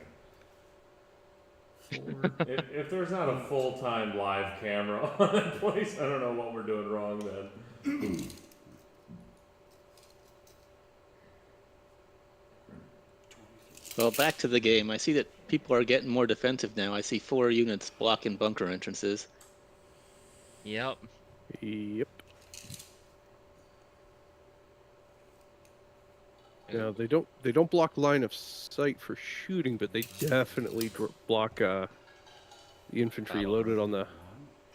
If there's not a full-time live camera on that place, I don't know what we're doing wrong then. Well, back to the game. I see that people are getting more defensive now. I see 4 units blocking bunker entrances. Yep. Yep. Now they don't block line of sight for shooting, but they definitely block the infantry Battle loaded on the,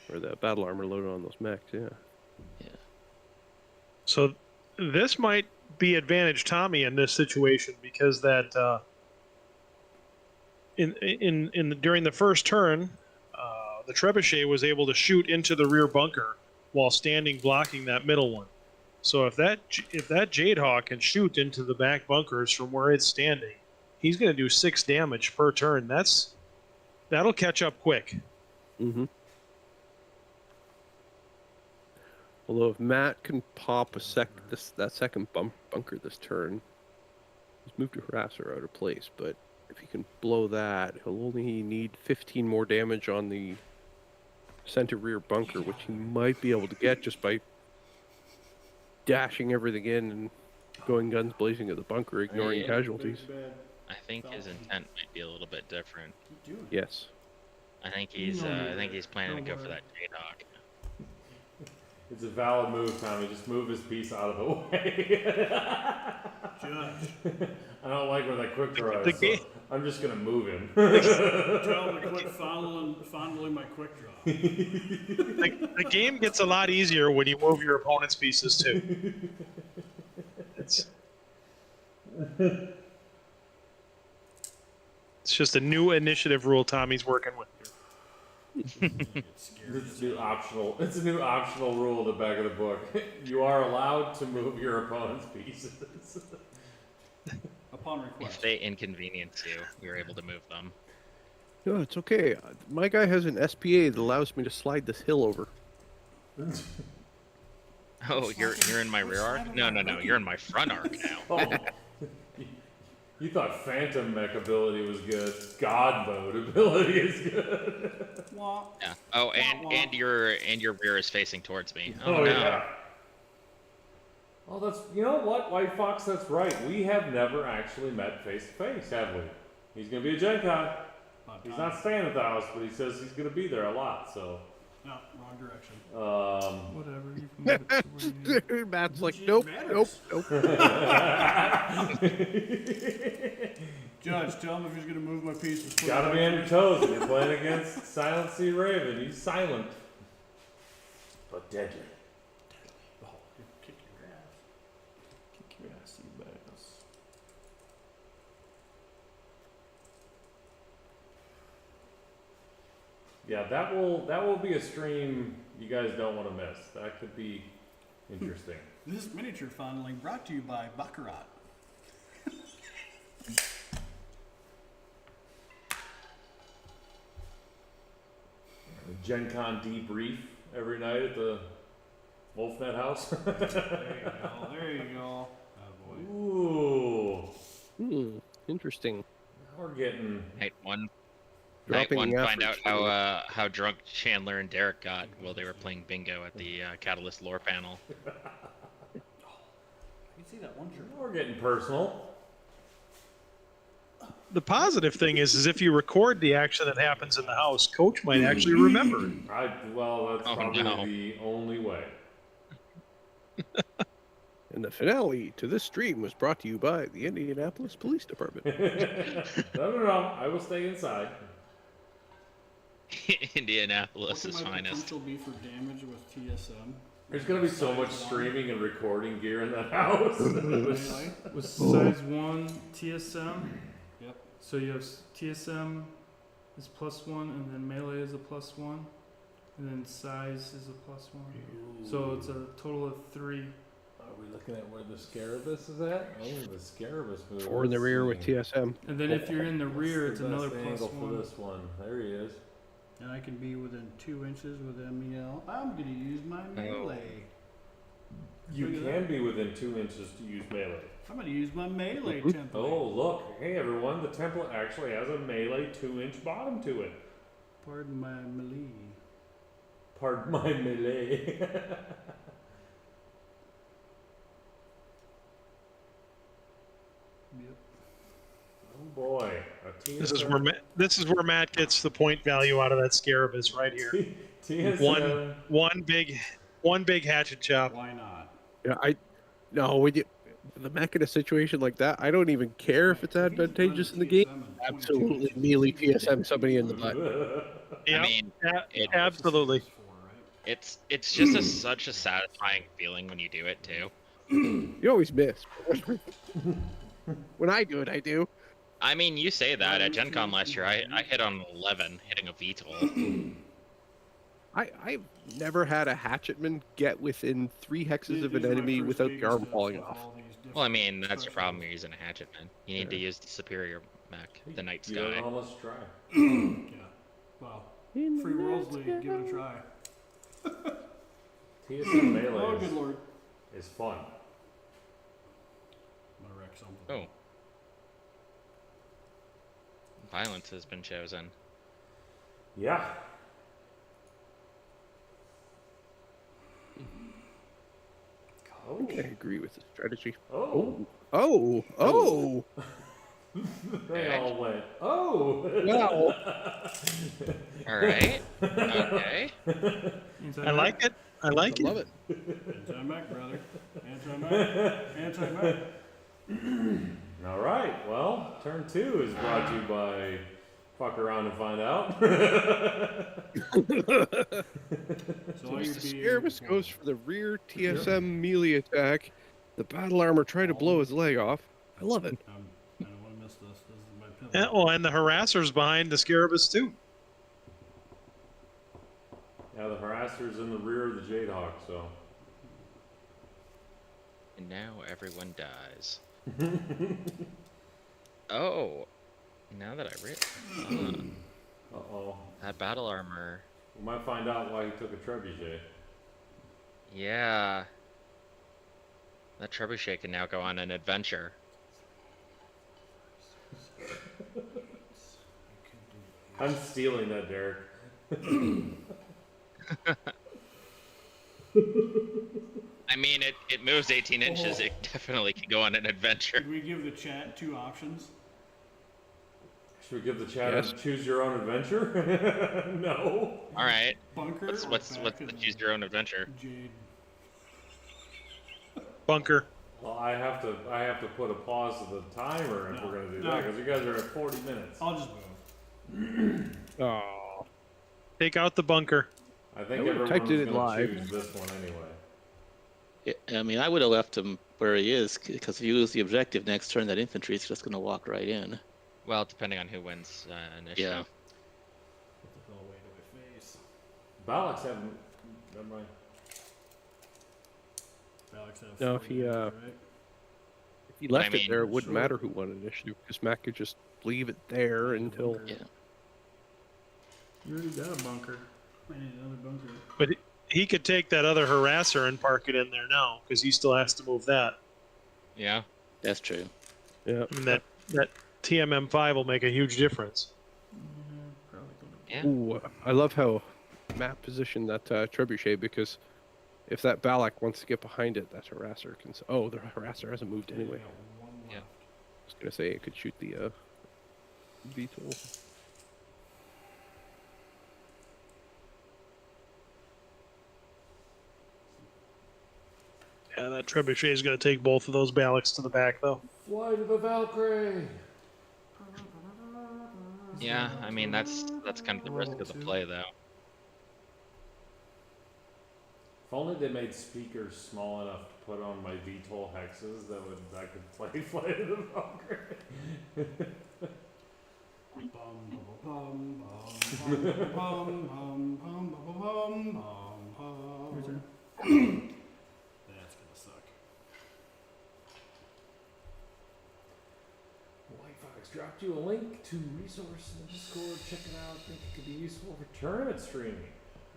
or the battle armor loaded on those mechs. Yeah. So this might be advantage Tommy in this situation because that during the first turn, the trebuchet was able to shoot into the rear bunker while standing blocking that middle one. So if that Jade Hawk can shoot into the back bunkers from where it's standing, he's going to do 6 damage per turn. That'll catch up quick. Mm-hmm. Although if Matt can pop that second bunker this turn, he's moved a harasser out of place. But if he can blow that, he'll only need 15 more damage on the center rear bunker, which he might be able to get just by dashing everything in and going guns blazing at the bunker, ignoring casualties. I think his intent might be a little bit different. Yes. I think he's planning to go for that Jade Hawk. It's a valid move, Tommy. Just move his piece out of the way. Judge, I don't like where that quick draw The is, game- so I'm just gonna move him. tell him to quit fondling my quick draw. The game gets a lot easier when you move your opponent's pieces too. It's just a new initiative rule Tommy's working with. It's a new optional rule in the back of the book. You are allowed to move your opponent's pieces. Upon If request. they inconvenience you, you're able to move them. No, it's okay. My guy has an SPA that allows me to slide this hill over. Oh, you're in my rear arc? No, you're in my front arc now. Oh. You thought Phantom Mech ability was good. God mode ability is good. Wah. Yeah. Oh, and your rear is facing towards me. Oh, Oh no. yeah. Oh, that's, you know what, White Fox, that's right. We have never actually met face to face, have we? He's gonna be a Gen Con. He's not staying at the house, but he says he's gonna be there a lot. So. No, wrong direction. Whatever. You can move it to where you need. Matt's like, It nope. Judge, tell him if he's gonna move my pieces. Gotta be on your toes when you're playing against Silent Sea Raven. He's silent, but deadly. Oh, he'll kick your ass. Kick your ass, you bass. Yeah, that will be a stream you guys don't want to miss. That could be interesting. This miniature fondling brought to you by Baccarat. Gen Con debrief every night at the Wolfnet house. There you go. There you go. Oh boy. Ooh, Interesting. now we're getting. Night one Dropping the find out effort. how drunk Chandler and Derek got while they were playing bingo at the Catalyst lore panel. I can see that one shirt. We're getting personal. The positive thing is if you record the action that happens in the house, Coach might actually remember it. Well, that's Oh, probably no. the only way. And the finale to this stream was brought to you by the Indianapolis Police Department. No. I will stay inside. Indianapolis What is might finest. potential be for damage with TSM? There's gonna be so much streaming and recording gear in that house. Melee. With size 1 TSM, Yep. so you have TSM is +1, and then melee is a +1, and then size is a +1. So it's a total of 3. we looking at where the Scarabus is at? Oh, the Scarabus move. 4 in the Let's rear with see. TSM. And then if you're in the rear, What's it's the another best plus angle for 1. this one. There he is. And I can be within 2 inches with MEL. I'm gonna use my melee. You Look at can be within 2 inches to use melee. I'm gonna use my melee template. Oh, look. Hey, everyone. The template actually has a melee 2-inch bottom to it. Pardon my melee. Pardon my melee. Yep. Oh boy. A TSM. This is where Matt gets the point value out of that Scarabus right here. TSM. One big hatchet chop. Why not? Yeah, no, when you the mech in a situation like that, I don't even care if it's advantageous in the game. Absolutely melee TSM somebody in the butt. Yeah, I mean, absolutely. it's just such a satisfying feeling when you do it too. You always miss. When I do it, I do. I mean, you say that at Gen Con last year, I hit on 11 hitting a VTOL. I've never had a hatchetman get within 3 hexes of an enemy without the arm falling off. Well, I mean, that's your problem. You're using a hatchetman. You need to use the superior mech, the Night You gotta Sky. almost try. Yeah. Well, Free Worlds League, give it a try. TSM melee Oh, good lord. is fun. I'm gonna wreck something. Oh. Violence has been chosen. Yeah. Oh. I agree with the strategy. Oh. Oh! They all went, oh! Wow! Alright. Okay. I like it. I like I it. love it. Anti-mech, brother. Anti-mech. Anti-mech. All right, well, turn 2 is brought to you by Fuck Around and Find Out. So all The you're Scarabus goes for the rear TSM melee attack. The battle armor try to blow his leg off. I love it. I don't want to miss this. This is my pivot. Yeah, well, and the harasser's behind the Scarabus too. Yeah, the harasser's in the rear of the Jade Hawk, so. And now everyone dies. Oh. Now that I Uh-oh. that battle armor. We might find out why he took a trebuchet. Yeah. That trebuchet can now go on an adventure. I'm stealing that, Derek. I mean, it moves 18 inches. It definitely can go on an adventure. Should we give the chat 2 options? Should we give the chat Yes. a choose your own adventure? No. All right. Bunker What's or the choose your own adventure? Jade. Bunker. Well, I have to put a pause to the timer if No, we're gonna do no. that, because you guys are at 40 minutes. I'll just move. Oh. Take out the bunker. I think I would've everyone's typed it in gonna live. choose this one anyway. I mean, I would have left him where he is, because if you lose the objective next turn, that infantry is just going to walk right in. Well, depending on who wins initially. Yeah. What the hell way do I face? Ballots haven't. Never mind. Alex have No, 40 if he, minutes, right? If he left I mean, it there, it wouldn't sure. matter who won initiative, because Mac could just leave it there until... Yeah. You already got a bunker. I need another bunker. But he could take that other harasser and park it in there now, because he still has to move that. Yeah. That's true. Yeah. I mean, that TMM5 will make a huge difference. Probably Yeah. Ooh, I love how Matt positioned that trebuchet, because if that Balak wants to get behind it, that harasser can... Oh, the harasser hasn't moved anyway. One Yeah. left. I was going to say it could shoot the VTOL. Yeah, that trebuchet is going to take both of those Ballaks to the back, though. Fly to the Valkyrie. Yeah. I mean, that's kind of the risk of the play, though. If only they made speakers small enough to put on my VTOL hexes, I could play Fly to the Valkyrie. Bum, bum, bum, bum, bum, bum, bum, bum, bum, bum, bum. That's gonna suck. dropped you a link to resource in the Discord. Check it out. I think it could be useful for tournament streaming.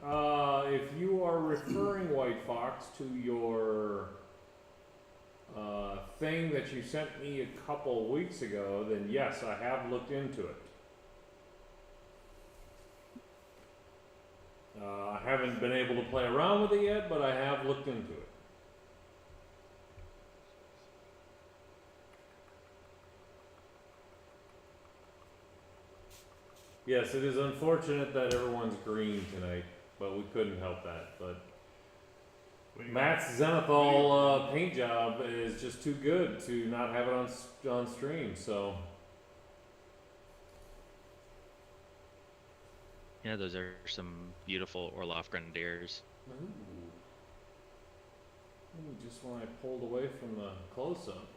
If you are referring White Fox to your thing that you sent me a couple weeks ago, then yes, I have looked into it. I haven't been able to play around with it yet, but I have looked into it. Yes, it is unfortunate that everyone's green tonight, but we couldn't help that. But Matt's Zenithal paint job is just too good to not have it on stream, so... Yeah, those are some beautiful Orloff Grenadiers. Ooh. Ooh, just when I pulled away from the close-up.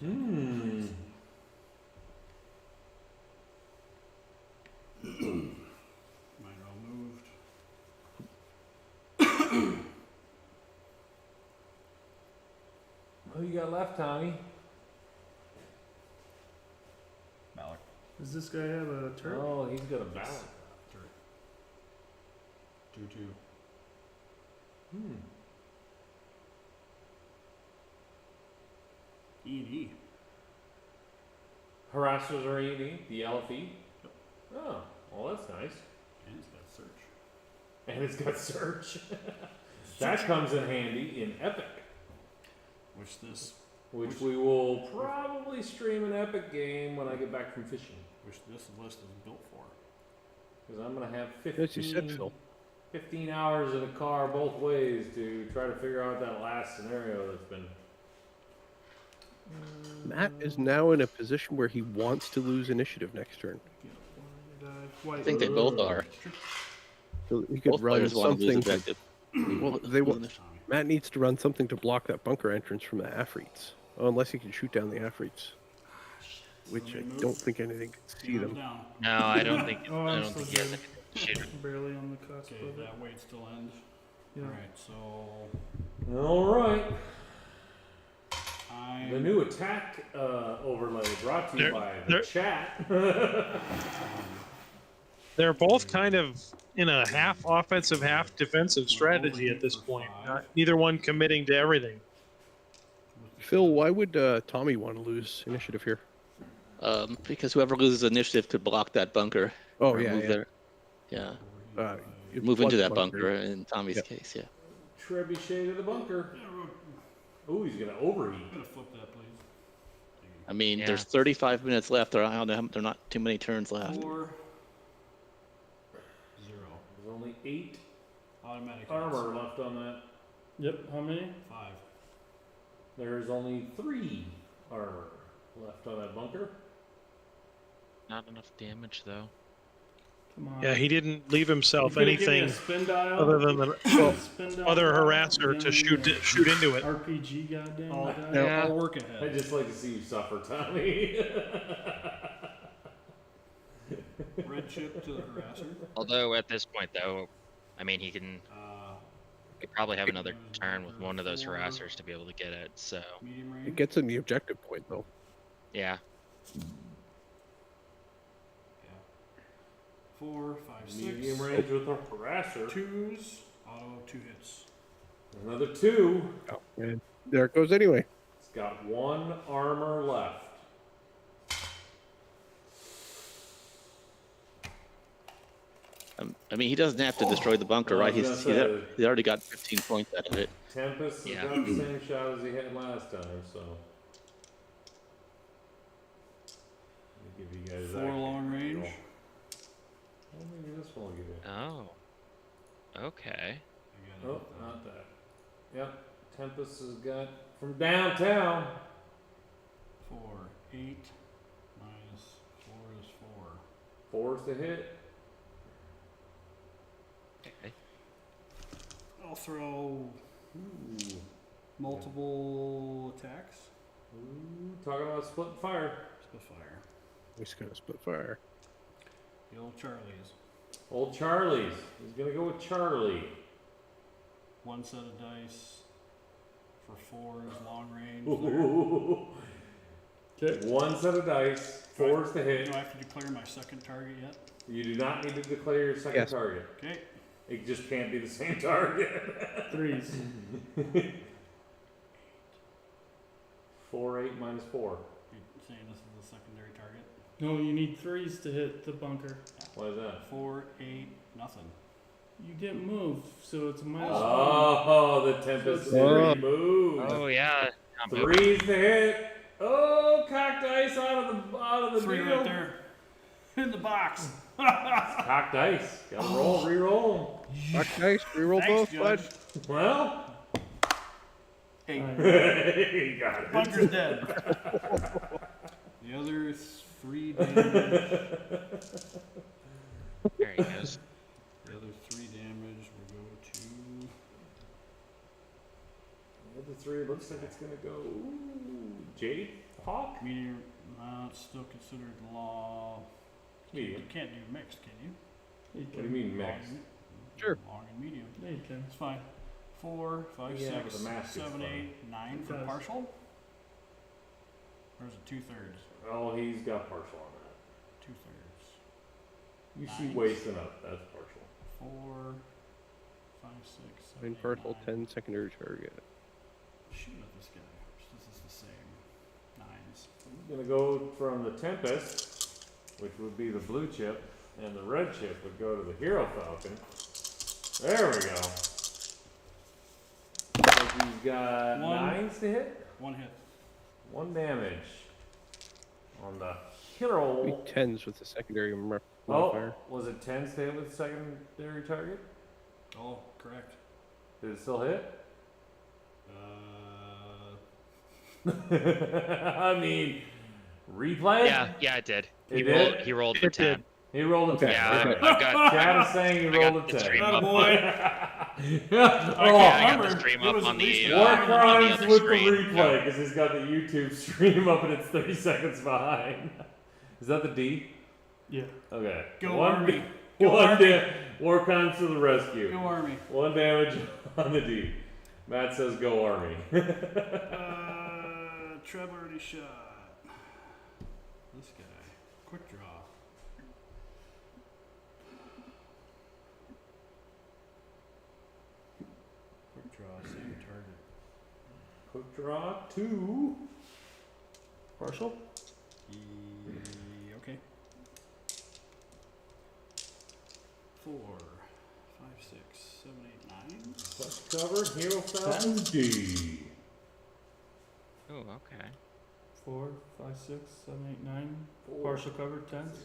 Hmm. Mine are all moved. Who you got left, Tommy? Malik. Does this guy have a turret? Oh, he's got a ballot. Turret. 2-2. Hmm. E&E. Harassers are E&E, the LFE. Oh, well that's nice. And it's got search. And it's got search. That comes in handy in Epic, which we will probably stream an Epic game when I get back from fishing. Which this list is built for. Because I'm going to have As you said, Phil. 15 hours in the car both ways to try to figure out that last scenario that's been... Matt is now in a position where he wants to lose initiative next turn. I think they both are. So he could Both run players want to lose something. objective. Well, Matt needs to run something to block that bunker entrance from the Afrits. Oh, unless he can shoot down the Afrits, which I don't think anything can see them. Down. No, I don't think. Oh, I I'm don't still think he has good. a shooter. Barely on the cusp Okay, of it. that weight still end. Yeah. Alright, so All right. I The new attack overlay brought to you There- by the there- chat. They're both kind of in a half offensive, half defensive strategy at this point. Neither one committing to everything. Phil, why would Tommy want to lose initiative here? Because whoever loses initiative could block that bunker. Oh or yeah, move yeah. there. Yeah, You'd move into flood that the bunker in Tommy's Yeah. case. Yeah. Trebuchet to the bunker. Ooh, he's gonna I'm overheat. gonna flip that, please. I mean, Yeah. there's 35 minutes left. There are not too many turns left. 4 0. There's only 8 Automatic armor left on that. Yep, how many? 5. There's only 3 armor left on that bunker. Not enough damage though. Come on. Yeah, he didn't leave himself You gonna give me a anything spin dial? other than the Spin dial other ball? harasser to shoot into it. RPG, goddamn. I'll, die. Yeah. I'll work I'd ahead. just like to see you suffer, Tommy. Red chip to the harasser. Although at this point though, I mean he can could probably have another turn with one of those harassers to be able to get it. So Medium range. It gets in the objective point though. yeah, Yeah. 4, 5, 6. Medium range with a harasser. 2s. Auto 2 hits. Another 2. Oh, and there it goes anyway. It's got 1 armor left. I mean, he doesn't have to destroy the bunker, right? I was He's gonna say- he's already got 15 points out of it. Tempest has Yeah. got the same shot as he had last time, so. Let me give you guys 4 that. long range. Well, maybe this one will give you. oh, okay. I got Oh, it. not that. Yep, Tempest has got from downtown. 4, 8. Minus 4 is 4. 4's the hit. Okay. I'll throw Ooh. multiple attacks. Ooh, talking about splitting fire. Spitfire. He's gonna split fire. The old Charlies. Old Charlie's. He's gonna go with Charlie. 1 set of dice for 4 is long range. Ooh. Okay. One set of dice, 4's to Do hit. I have to declare my second target yet? You do not need to declare your second Yes. target. Okay. It just can't be the same target. 3s. 4, 8 minus 4. You saying this is the secondary target? No, you need 3s to hit the bunker. What is that? 4, 8, nothing. You didn't move, so it's a minus Oh, the Tempest is Oh. removed. Oh yeah. Not moving. 3's to hit. Oh, cocked dice out of the 3 deal. right there. In the box. Cocked dice. Gotta roll, re-roll. Rock dice, reroll Thanks, both, bud. Judge. Well, 8. you got it. Bunker's dead. The other 3 damage. There he goes. The other 3 damage will go to. The other 3 looks like it's gonna go. Ooh, Jade? Hawk? Meteor. It's still considered law. Medium. You can't do mixed, can you? You What do you mean mixed? Sure. Long and medium. Yeah, you can. It's fine. 4, 5, Yeah, but 6, the mask is 7, fun. 8, 9 for It does. partial? Or is it 2/3? Oh, he's got partial on that. 2/3. You see Nines. wasting up. That's partial. 4, 5, 6, 7, Nine 8, partial, 9. 10 secondary target. Shoot at this guy. This is the same. 9s. I'm gonna go from the Tempest, which would be the blue chip, and the red chip would go to the Hero Falcon. There we go. So he's got 9's to hit. 1 hit. 1 damage on the Hero. Maybe 10s with the secondary Oh, modifier. was it 10's to hit with the secondary target? Oh, correct. Did it still hit? I mean, replay? Yeah, it did. It did? He rolled the It did. 10. He rolled a 10. Yeah, Perfect. I've got. Chad is saying he I got rolled a the 10. stream up. boy. Oh, I got remember. the stream It up was on at least the a War on the Crimes other with screen. the replay because he's got the YouTube stream up and it's 30 seconds behind. Is that the D? Yeah. Okay. Go One Army. da- Go one Army. da- War Crimes to the rescue. Go Army. 1 damage on the D. Matt says go Army. Trev already shot. This guy. Quick draw. Quick draw, same target. Quick draw 2. Partial? Okay. 4, 5, 6, 7, 8, 9. Clutch cover, Hero Falcon D. Oh, okay. 4, 5, 6, 7, 8, 9. 4, Partial cover, 10s.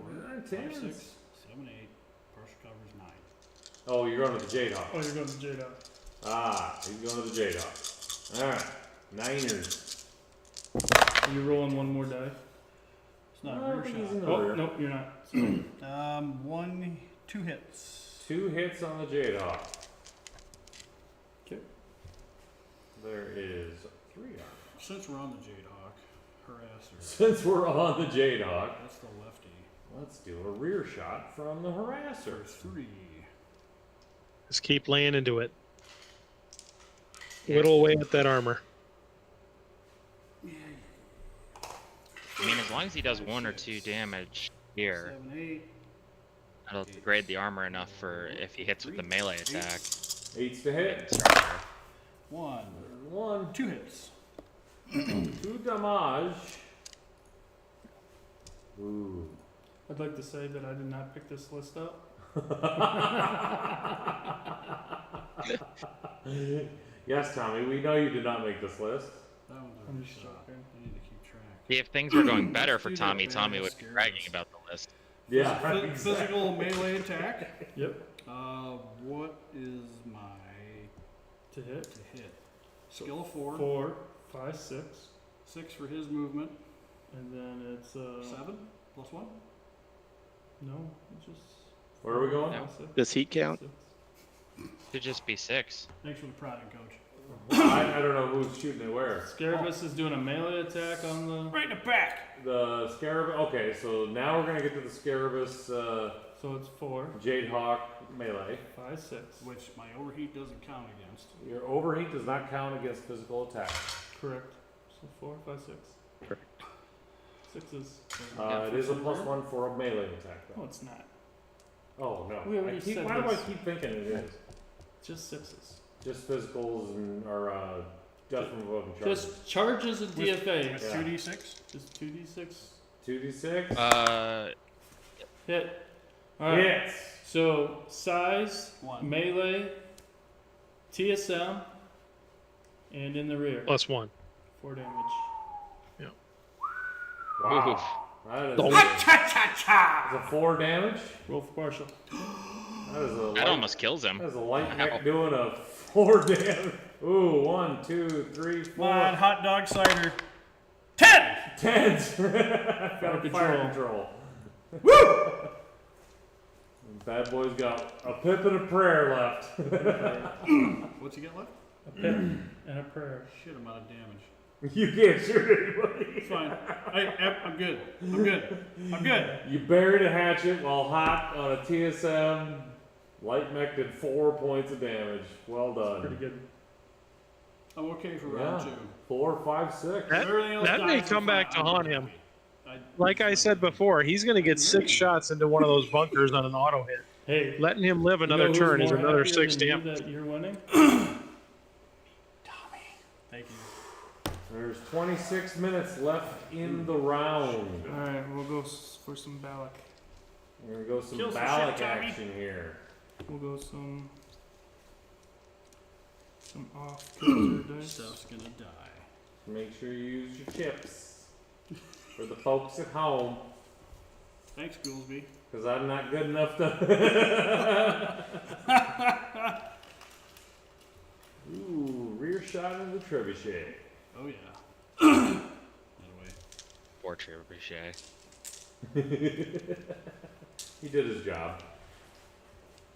4, 9, 5, 10s. 6, 7, 8. Partial cover's 9. Oh, you're going to the Jade Hawk. Oh, you're going to Jade out. Ah, he's going to the Jade Hawk. Alright. Niners. Are you rolling one more die? It's not I a rear think he's shot. in the Oh, rear. nope, you're not. 2 hits. 2 hits on the Jade Hawk. Okay. There is 3 on. Since we're on the Jade Hawk, harasser. Since we're on the Jade Hawk, That's the lefty. let's do a rear shot from the harasser. 3. Just keep laying into it. Whittle away at that armor. I mean, as long as he does 1 or 2 damage here, 7, 8. that'll degrade the armor enough for if he hits with the melee attack. 8's to hit. Structure. 1. 1, 2 hits. 2 damage. Ooh. I'd like to say that I did not pick this list up. Yes, Tommy, we know you did not make this list. That one's a I'm rear just shot. joking. I need to keep track. See, if things were going better for Do that Tommy, bad Tommy would be scares. bragging about the list. Yeah, Physical melee attack. Yep. What is my To hit. to hit? Skill of 4. 4, 5, 6. 6 for his movement. And then it's 7 plus 1. No, it's just. Where are we going? 5, 6, Does heat count? 6. Should just be 6. Thanks for the prodding, coach. I don't know who's shooting it where. Scarabus is doing a melee attack on the. Right in the back. The Scarab. Okay, so now we're gonna get to the Scarabus. So so it's 4, Jade Hawk melee. 5, 6. Which my overheat doesn't count against. Your overheat does not count against physical attack. Correct. So 4, 5, 6. Correct. 6s. It is a +1 for a melee attack, No, though. it's not. Oh, no. We already said Why do I this. keep thinking it is? Just 6s. Just physicals or death from above and charges. Just charges and With- DFA. With Yeah. 2d6? Just 2d6. 2d6. Hit. Alright. Yes. So size, 1. melee, TSM, and in the rear. +1. 4 damage. Wow. That is Oh. that's a 4 damage. Roll for partial. That is a That light, almost kills him. that is a light Ow. mech doing a 4 damage. Ooh, 1, 2, 3, 4. Come on, hot dog cider. 10! 10s. Got a fire control. control. Woo! Bad boy's got a pip and a prayer left. What's he got left? A pit and a prayer. Shit amount of damage. You can't shoot anybody. It's fine. I'm good. I'm good. I'm good. You buried a hatchet while hot on a TSM. Light mech did 4 points of damage. Well done. Pretty good. I'm okay for round Yeah. 2. 4, 5, 6. That- Everything else that may dies, come I'm back fine. to I'm haunt happy. him. Like I said before, he's going to get 6 shots into one of those bunkers on an auto hit. Hey, Letting him live you know another who's turn is more another happier 6 than you damage. that you're winning? Thank you. There's 26 minutes left in the round. Alright, we'll go for some Balak. We're gonna go some Kill some Battletech shit, Tommy. action here. We'll go some off kilter dice. Stuff's gonna die. Make sure you use your chips for the folks at home, Thanks, Goolsby. because I'm not good enough to. Ooh, rear shot of the trebuchet. Oh, yeah. That way. Poor Trebuchet. He did his job.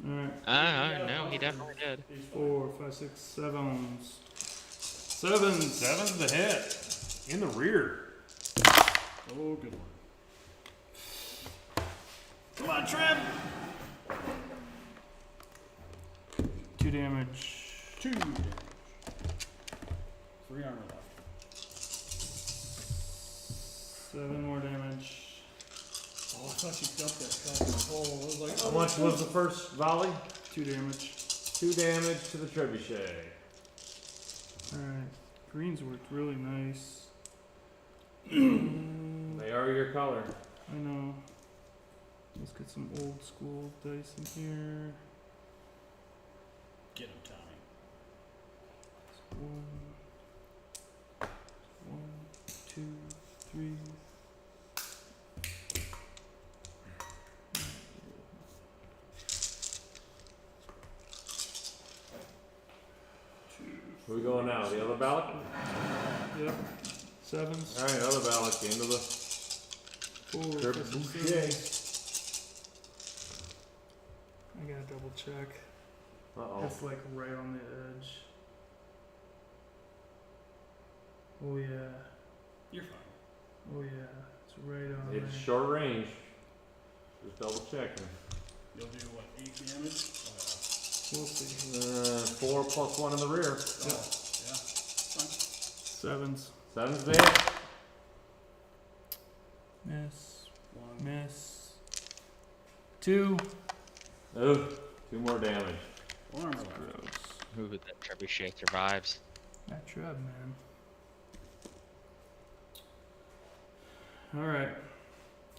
Alright. No, he definitely did. 4, 5, 6, 7s. 7s. 7's the hit. In the rear. Oh, good one. Come on, Trev! 2 damage. 2 damage. 3 armor left. 7 more damage. Oh, I thought you dumped that fucking hole. I was like, How much was the first volley? 2 damage. 2 damage to the trebuchet. Alright. Greens worked really nice. They are your color. I know. Let's get some old school dice in here. Get him, Tommy. 1, 2, 3. Where we going now? The other ballot? Yep. 7s. Alright, other ballot. Into the 4, 5, 6, trebuchet. 7s. I gotta double check. Uh-oh. It's like right on the edge. Oh yeah. You're fine. Oh yeah. It's right on It's there. short range. Just double checking. You'll do what, 8 damage? We'll see. 4 plus 1 in the rear. Oh, yeah. Fine. 7s. 7's the hit. Miss. 1. Miss. 2. Ooh, 2 more damage. Armor left. Gross. Ooh, that Trebuchet survives. That trub, man. Alright.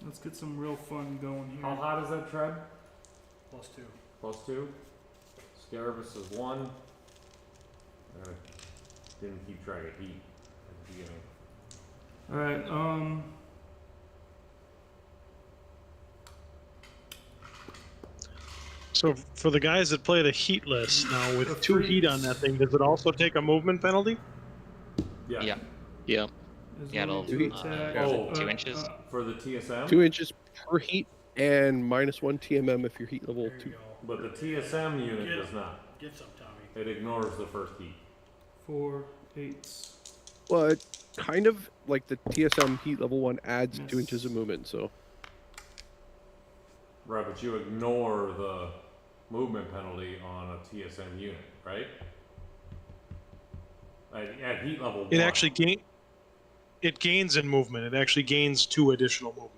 Let's get some real fun going How here. hot is that tread? +2. Plus 2. Scarabus is 1. Didn't keep track of heat at the beginning. Alright, So for the guys that play the heatless now with 2 heat on that thing, does it also take a movement penalty? Yeah. Yeah. Yeah. is Yeah, willing it'll, to attack. Oh, 2 inches. For the TSM? 2 inches per heat and -1 TMM if you're heat level There 2. you go. But the TSM unit Get does not. Get some, Tommy. It ignores the first heat. 4 8s. Well, it kind of like the TSM heat level 1 adds Yes. 2 inches of movement, so Right, but you ignore the movement penalty on a TSM unit, right? At heat level 1. It actually gains in movement. It actually gains 2 additional movement.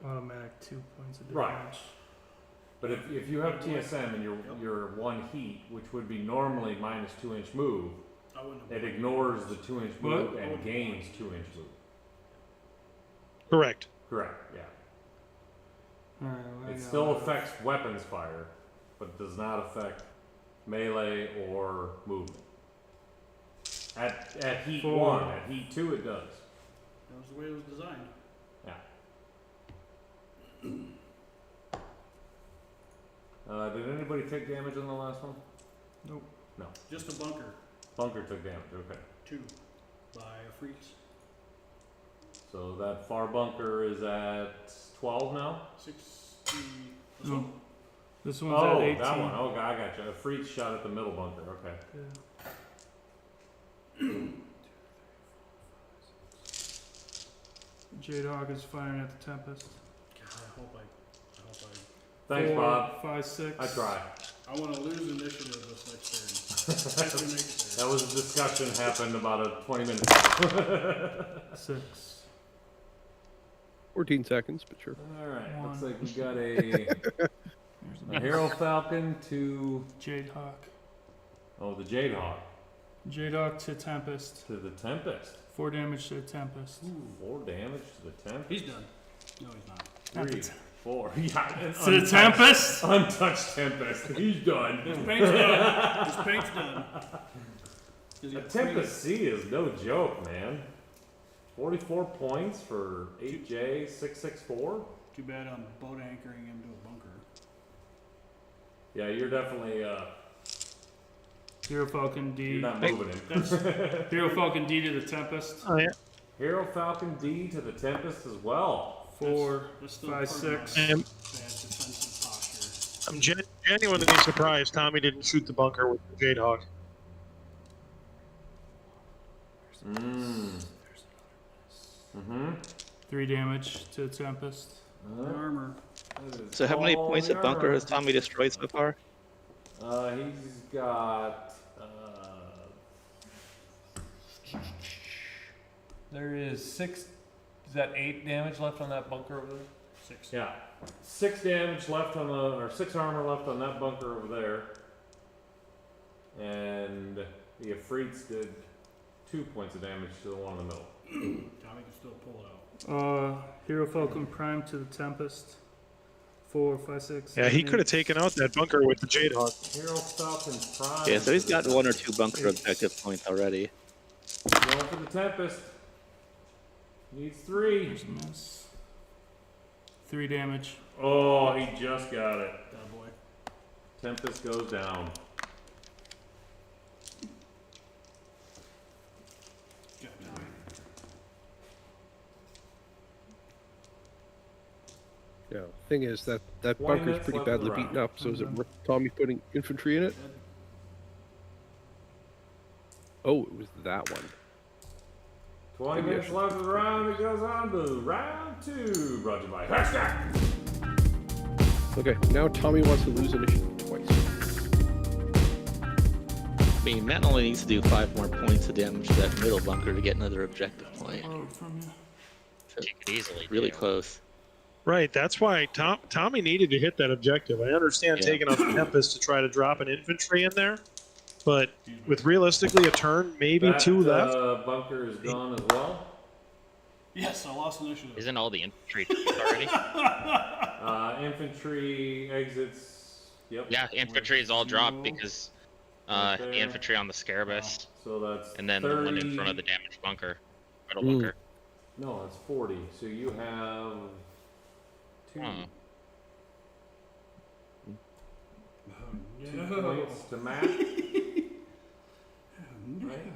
Automatic 2 points of damage. Right. But if you have TSM and you're 1 heat, which would be normally minus 2-inch move, I wouldn't have it played. ignores the 2-inch move What? and gains 2-inch move. Correct. Correct, yeah. Alright, well, I It got still one. affects weapons fire, but does not affect melee or movement. At heat 1, at heat 2 it does. That was the way it was designed. Yeah. Did anybody take damage on the last one? Nope. No. Just a bunker. Bunker took damage, okay. 2 by a freeze. So that far bunker is at 12 now? 60. This No. one? This one's Oh, at 18. that one. Oh, I got you. A freeze shot at the middle bunker, okay. Yeah. Jade Hawk is firing at the Tempest. God, I hope I. Thanks, 4, Bob. 5, 6. I try. I want to lose initiative this next turn. Just to make it there. That was a discussion happened about 20 minutes ago. 6. 14 seconds, but sure. Alright, looks 1. like we got There's a Hero Falcon to... Jade Hawk. Oh, the Jade Hawk. Jade Hawk to Tempest. To the Tempest. 4 damage to the Tempest. 4 damage to the Tempest. He's done. No, he's not. 3, 4. Yeah, an To the Tempest? untouched Tempest. He's done. His paint's done. His paint's done. 'Cause he The had 3 Tempest C is no joke, man. 44 points for 8J 664. Too bad I'm boat anchoring him to a bunker. Yeah, you're definitely Hero Falcon D. you're not moving him. That's Hero Falcon D to the Tempest. Oh yeah. Hero Falcon D to the Tempest as well. 4, that's still 5, part of 6. my I'm, bad defensive posture. I'm genuinely surprised Tommy didn't shoot the bunker with the Jade Hawk. Mm-hmm. 3 damage to the Tempest. Armor. So how many points of bunker has Tommy destroyed so far? He's got. There is 6. Is that 8 damage left on that bunker over there? 6. Yeah, 6 damage left on the, or 6 armor left on that bunker over there. And the Ifrits did 2 points of damage to the one in the middle. Tommy can still pull it out. Hero Falcon Prime to the Tempest. 4, 5, 6. Yeah, he could have taken out that bunker with the Jade Hawk. Hero Falcon Prime. Yeah, so he's got 1 or 2 bunker objective points already. Going for the Tempest. Needs 3. There's a miss. 3 damage. Oh, he just got it. That boy. Tempest goes down. Got Tommy. Yeah. Thing is that 20 bunker's minutes pretty left of the badly beaten round. up. So is it worth Tommy putting infantry in it? Oh, it was that one. 20 Maybe I minutes should- left of the round. It goes on to round 2. Brought to you by Hashtag. Okay, now Tommy wants to lose initiative twice. I mean, Matt only needs to do 5 more points of damage to that middle bunker to get another objective point. Borrowed from you. You could easily Really do. close. Right, that's why Tommy needed to hit that objective. I understand Yeah. taking out the Tempest to try to drop an infantry in there, but with realistically a turn, maybe That 2 left. bunker is gone as well. Yes, I lost initiative. Isn't all the infantry already? Infantry exits. Yep. Yeah, infantry is all dropped No. because Right the there. infantry on the Scarabus, So that's and then 30. the one in front of the damaged bunker, middle Mm. bunker. No, it's 40. So you have 2. Oh. 2 points to Matt. Right?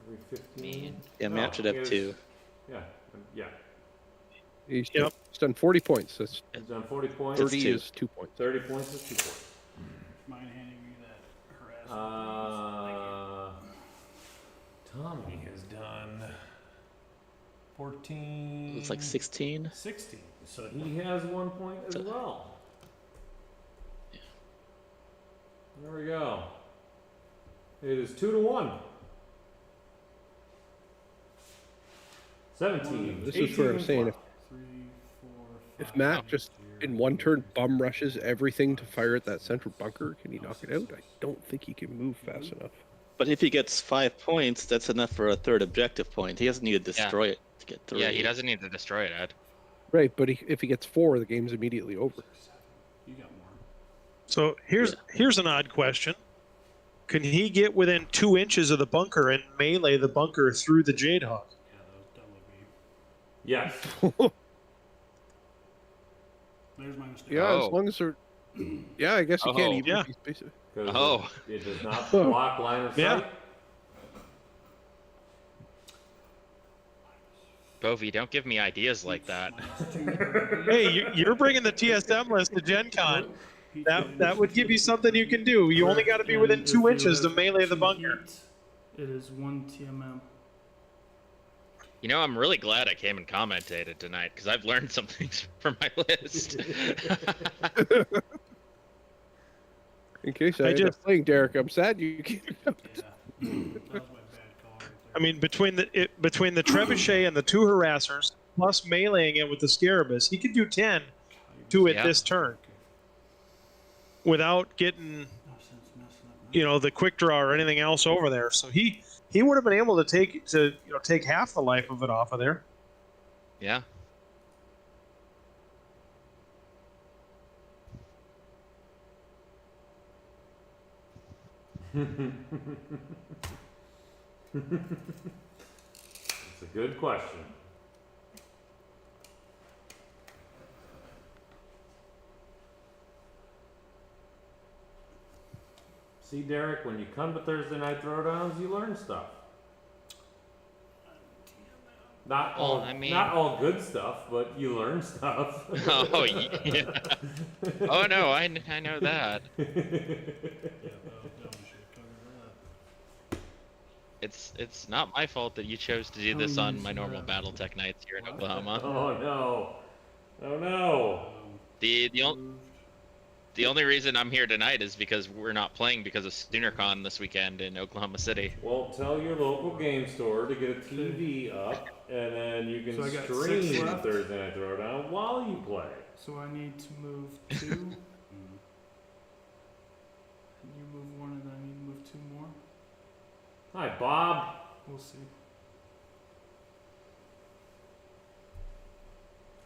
Every 15. Yeah, Matt should have he has- 2. Yeah, yeah. He's, Yep. he's done 40 points. That's He's done 40 points. 30 2. is 2 points. 30 points is 2 points. Mind handing me that harassment? Tommy has done 14. It's like 16. 16. So he has 1 point as well. There we go. It is 2-1. 17. This is where I'm saying if 3, 4, 5. Matt just in one turn bum rushes everything to fire at that central bunker, can he knock it out? I don't think he can move fast enough. But if he gets 5 points, that's enough for a third objective point. He doesn't need to destroy it to get 3. Yeah, he doesn't need to destroy it, Ed. Right, but if he gets 4, the game's immediately over. You got more. So here's an odd question. Can he get within 2 inches of the bunker and melee the bunker through the Jade Hawk? Yeah, that would be. Yes. There's my mistake. Yeah, Oh. as long as they're. Yeah, I guess you can Oh. even Yeah. if he's basically. 'Cause Oh. It does not block line of sight. Yeah. Bovey, don't give me ideas like that. Hey, you're bringing the TSM list to Gen Con. That would give you something you can do. You only got to be within And 2 if inches you to melee the have bunker. heat, it is 1 TMM. You know, I'm really glad I came and commentated tonight because I've learned some things from my list. In case I, I end up just- playing Derek, I'm sad you can't. Yeah. That was my bad call right there. I mean, between the trebuchet and the 2 harassers, plus meleeing it with the Scarabus, he could do 10 to it Yeah. this turn without getting, No sense messing up now. the quick draw or anything else over there. So he would have been able to take half the life of it off of there. Yeah. It's a good question. See, Derek, when you come to Thursday night throwdowns, you learn stuff. Not Well, all, I mean- not all good stuff, but you learn stuff. Oh, yeah. Oh, no, I know that. Yeah, that was should have covered that. It's not my fault that you chose to do this on my normal Battletech nights here in Oklahoma. Oh no! Oh no! The only reason I'm here tonight is because we're not playing because of SoonerCon this weekend in Oklahoma City. Well, tell your local game store to get a TV up, and then you can So I got 6 stream left. Thursday Night Throwdown while you play. So I need to move 2. You move 1 and I need to move 2 more. Hi, Bob. We'll see.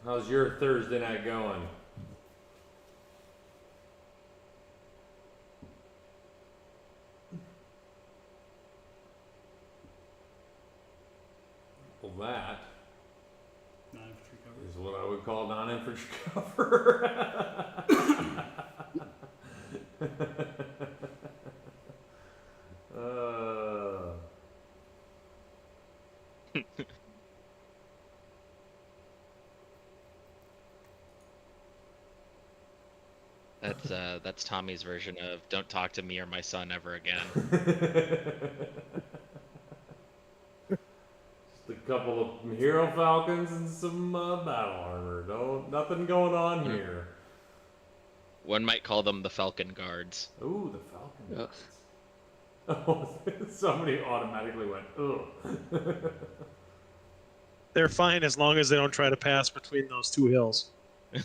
How's your Thursday night going? Well, that Non-infantry cover. is what I would call non-infantry cover. uh, That's Tommy's version of "Don't talk to me or my son ever again." Just a couple of hero falcons and some battle armor. Nothing going on here. One might call them the Falcon Guards. Ooh, the falcon. Ugh. Oh, somebody automatically went, ugh. They're fine as long as they don't try to pass between those 2 hills. I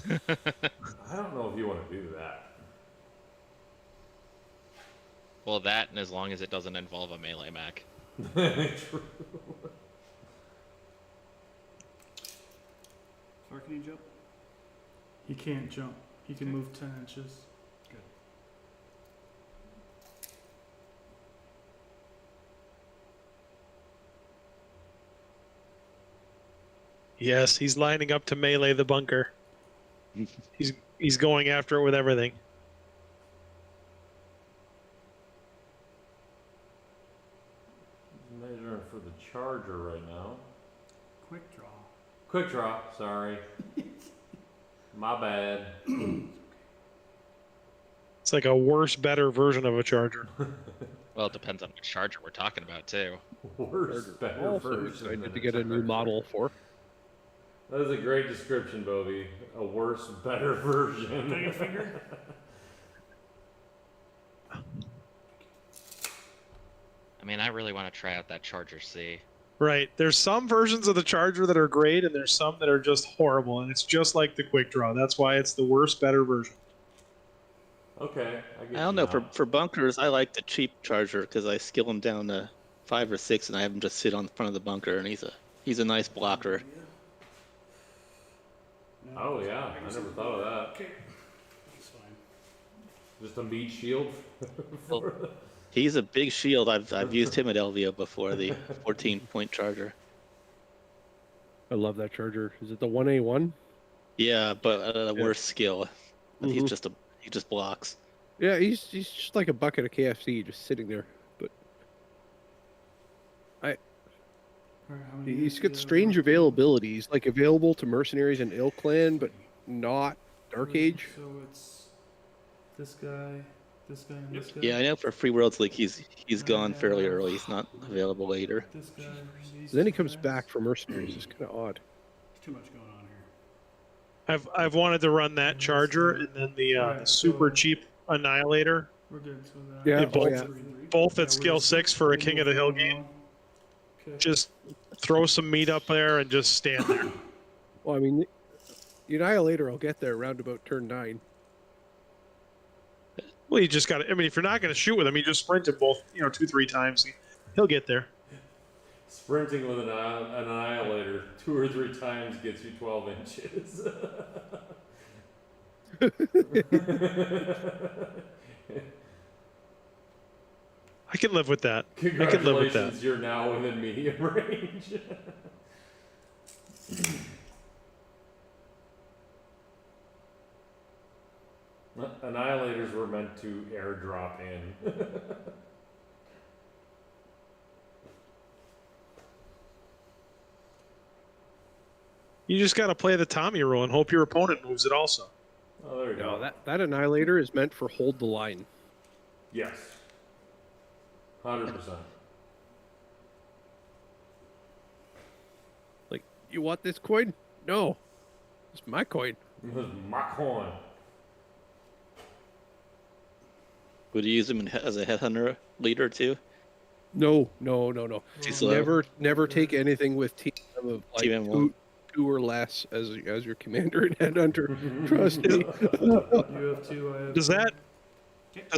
don't know if you want to do that. Well, that, and as long as it doesn't involve a melee mech. True. Far can you jump? He can't jump. He can move 10 inches. Good. Yes, he's lining up to melee the bunker. He's going after it with everything. Measuring for the charger right now. Quick draw. Quick draw, sorry. My bad. It's like a worse, better version of a charger. Well, it depends on which charger we're talking about too. Worse, better Also version excited than to a get a new charger. model for. That is a great description, Bobby. A worse, better version. Take a finger. I mean, I really want to try out that Charger C. Right. There's some versions of the Charger that are great, and there's some that are just horrible, and it's just like the Quick Draw. That's why it's the worst, better version. Okay, I don't know. For bunkers, I like the cheap Charger because I skill him down to 5 or 6, and I have him just sit on the front of the bunker, and he's a nice blocker. No, Oh yeah, I I can never see thought of that. Okay. That's fine. Just a meat shield. Well, he's a big shield. I've used him at LVO before, the 14-point Charger. I love that Charger. Is it the 1A1? Yeah, but at a worse skill. And Mhm. he just blocks. Yeah, he's just like a bucket of KFC just sitting there. But he's got strange availability. He's like available to mercenaries and Ill Clan, but not Dark Age. So it's this guy, this guy, and this guy. Yeah, I know for Free Worlds League he's gone fairly early. He's not available later. This guy. These Then he two comes guys. back for mercenaries. It's kind of odd. There's too much going on here. I've wanted to run that Charger and then the super cheap Annihilator, We're good. So that. Yeah, both- yeah. both Yeah, at skill 6 for a King of the Hill game. Okay. Just throw some meat up there and just stand there. Well, I mean, the Annihilator will get there around about turn 9. Well, you just got to. I mean, if you're not going to shoot with him, you just sprint him both, 2-3 times. He'll get there. Sprinting with an Annihilator 2 or 3 times gets you 12 inches. I can live with that. I can live with Congratulations, that. you're now within medium range. Annihilators were meant to airdrop in. You just got to play the Tommy rule and hope your opponent moves it also. Oh, there you No, go. that Annihilator is meant for hold the line. Yes. 100%. Like, you want this coin? No. It's my coin. This is my coin. Would you use him as a headhunter leader too? No. Too slow. Never take anything with TM of like TM1. two or less as your commander and headhunter. Trust me. You have 2. I have Does 2.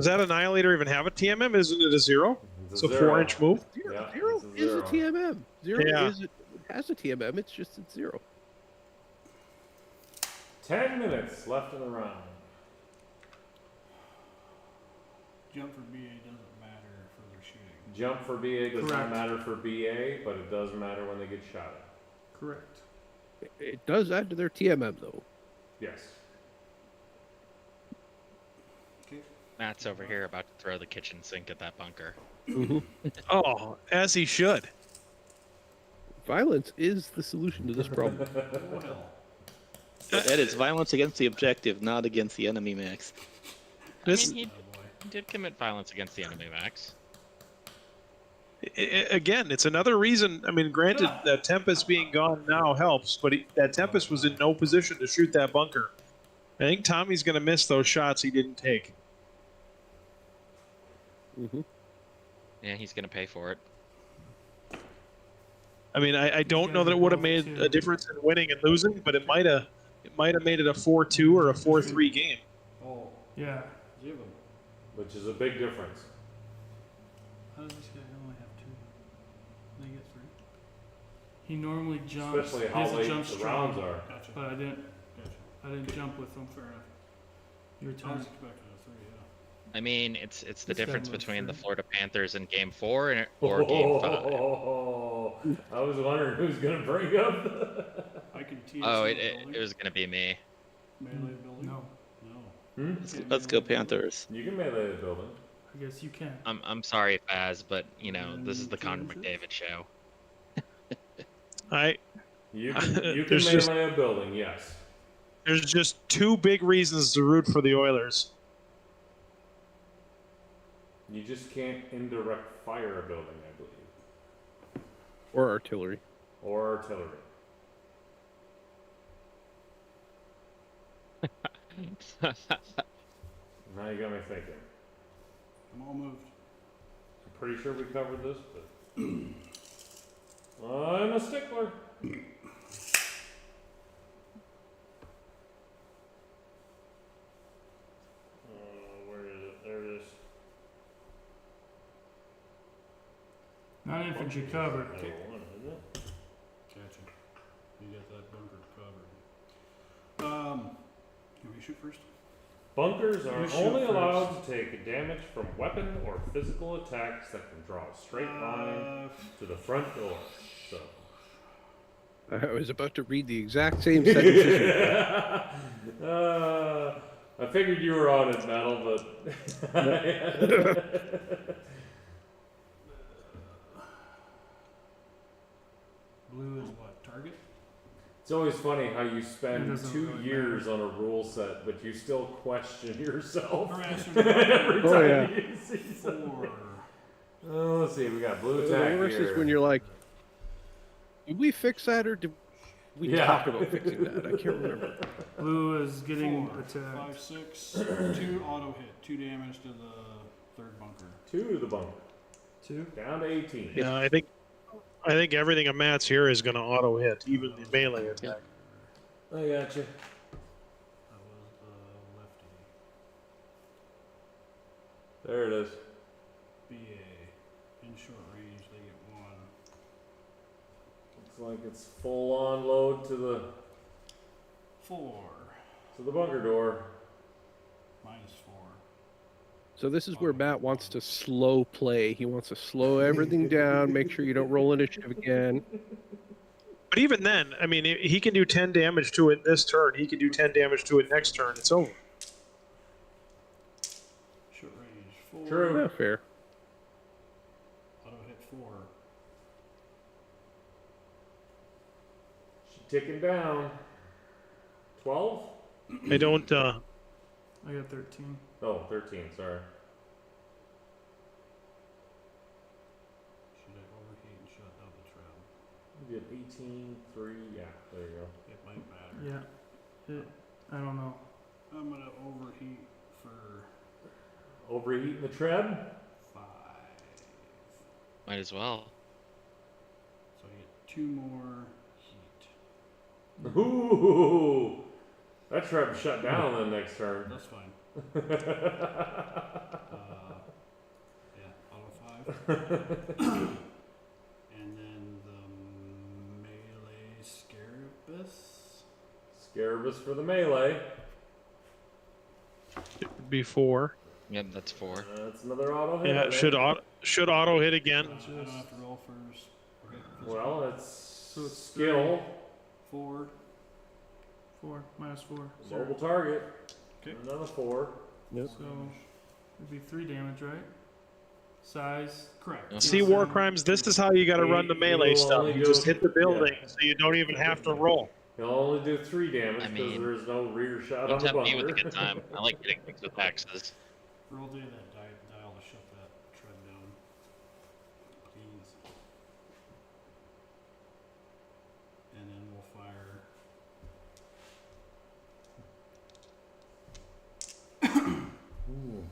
that Annihilator even have a TMM? Isn't it a 0? It's It's a a 4-inch move. Yeah, Zero it's a is a zero. TMM. Zero Yeah. is it has a TMM. It's just it's 0. 10 minutes left in the round. Jump for BA doesn't matter for their shooting. Jump for BA does not Correct. matter for BA, but it does matter when they get shot at. Correct. It does add to their TMM though. Yes. Matt's over here about to throw the kitchen sink at that bunker. Oh, as he should. Violence is the solution to this problem. Oh, hell. Ed, it's violence against the objective, not against the enemy, Max. This I mean, Oh, boy. he did commit violence against the enemy, Max. again, it's another reason. I mean, granted, that Tempest being gone now helps, but that Tempest was in no position to shoot that bunker. I think Tommy's going to miss those shots he didn't take. Yeah, he's gonna pay for it. I mean, I don't know that it would have made a difference in winning and losing, but it might have made it a 4-2 or a 4-3 game. Oh, Yeah. give him. Which is a big difference. How does this guy only have 2? They get 3? He normally jumps. Especially he how has a late jump the strong, rounds are. Gotcha. But I didn't Gotcha. jump with him. Fair enough. Your I was turn. expecting a 3, yeah. I mean, it's the This guy difference moves between the through. Florida Panthers in Game 4 or Game 5. I was wondering who's gonna bring up. I can TS Oh, the it building. was gonna be me. Melee ability? No, No. Let's go Panthers. You can melee the building. I guess you can. I'm sorry, Faz, but you know this is the Connor McDavid show. You can There's melee just- a building, yes. There's just 2 big reasons to root for the Oilers. You just can't indirect fire a building, I believe. Or artillery. Or artillery. Now you got me thinking. I'm all moved. I'm pretty sure we covered this, but I'm a stickler. Where is it? There it is. Non-infantry cover. Number one, isn't it? Gotcha. You got that bunker covered. Can we shoot first? Bunkers are You shoot only first. allowed to take damage from weapon or physical attacks that can draw a straight line to the front door. So. I was about to read the exact same sentence. as you. I figured you were on it, Metal, but Blue is what? Target? it's always funny how you It spend doesn't 2 really years on a rule set, but you still question yourself Harasser every Oh, time yeah. you see something. 4. Oh, let's see, we got blue The attack worst here. is when you're like, did we fix that or did we Yeah. talk about fixing that? I can't remember. Blue is getting 4, attacked. 5, 6, 2 auto hit, 2 damage to the third bunker. 2 to the bunker, 2. down to 18. Yeah, I think everything of Matt's here is going to auto hit, even the melee attack. I gotcha. That was the lefty. There it is. BA. In short range, they get 1. Looks like it's full on load to the 4. bunker door. -4. So this is where Matt wants to slow play. He wants to slow everything down, make sure you don't roll initiative again. But even then, I mean, he can do 10 damage to it this turn. He can do 10 damage to it next turn. It's over. Short range, 4. True. Yeah, fair. Auto hit 4. She's ticking down. 12? I don't. I got 13. Oh, 13, sorry. Should I overheat and shut down the trap? You did 18, 3, yeah, there you go. It might matter. Yeah. I don't know. I'm gonna overheat for Overheating the tread? 5. Might as well. So I get 2 more heat. Ooh! That tread shut down then next turn. That's fine. Yeah, auto 5. And then the melee Scarabus. Scarabus for the melee. Before. Yep, that's 4. That's another auto hit. Yeah, I it think. should auto hit again. I don't have to roll first. Okay, Well, it's So it's skill. 4. 4. -4. Mobile target. Okay. Another 4. Yep. So it'd be 3 damage, right? Size. Correct. Yep. See, War Crimes, this is how you got to run the melee You'll stuff. only You do- just hit the building, yeah. so you don't even have to roll. He'll only do 3 damage I because mean, there's no rear shot Don't on the tempt me with a bunker. good time. I like hitting things with axes. Roll day that dial to shut that tread down. Please. And then we'll fire. Ooh.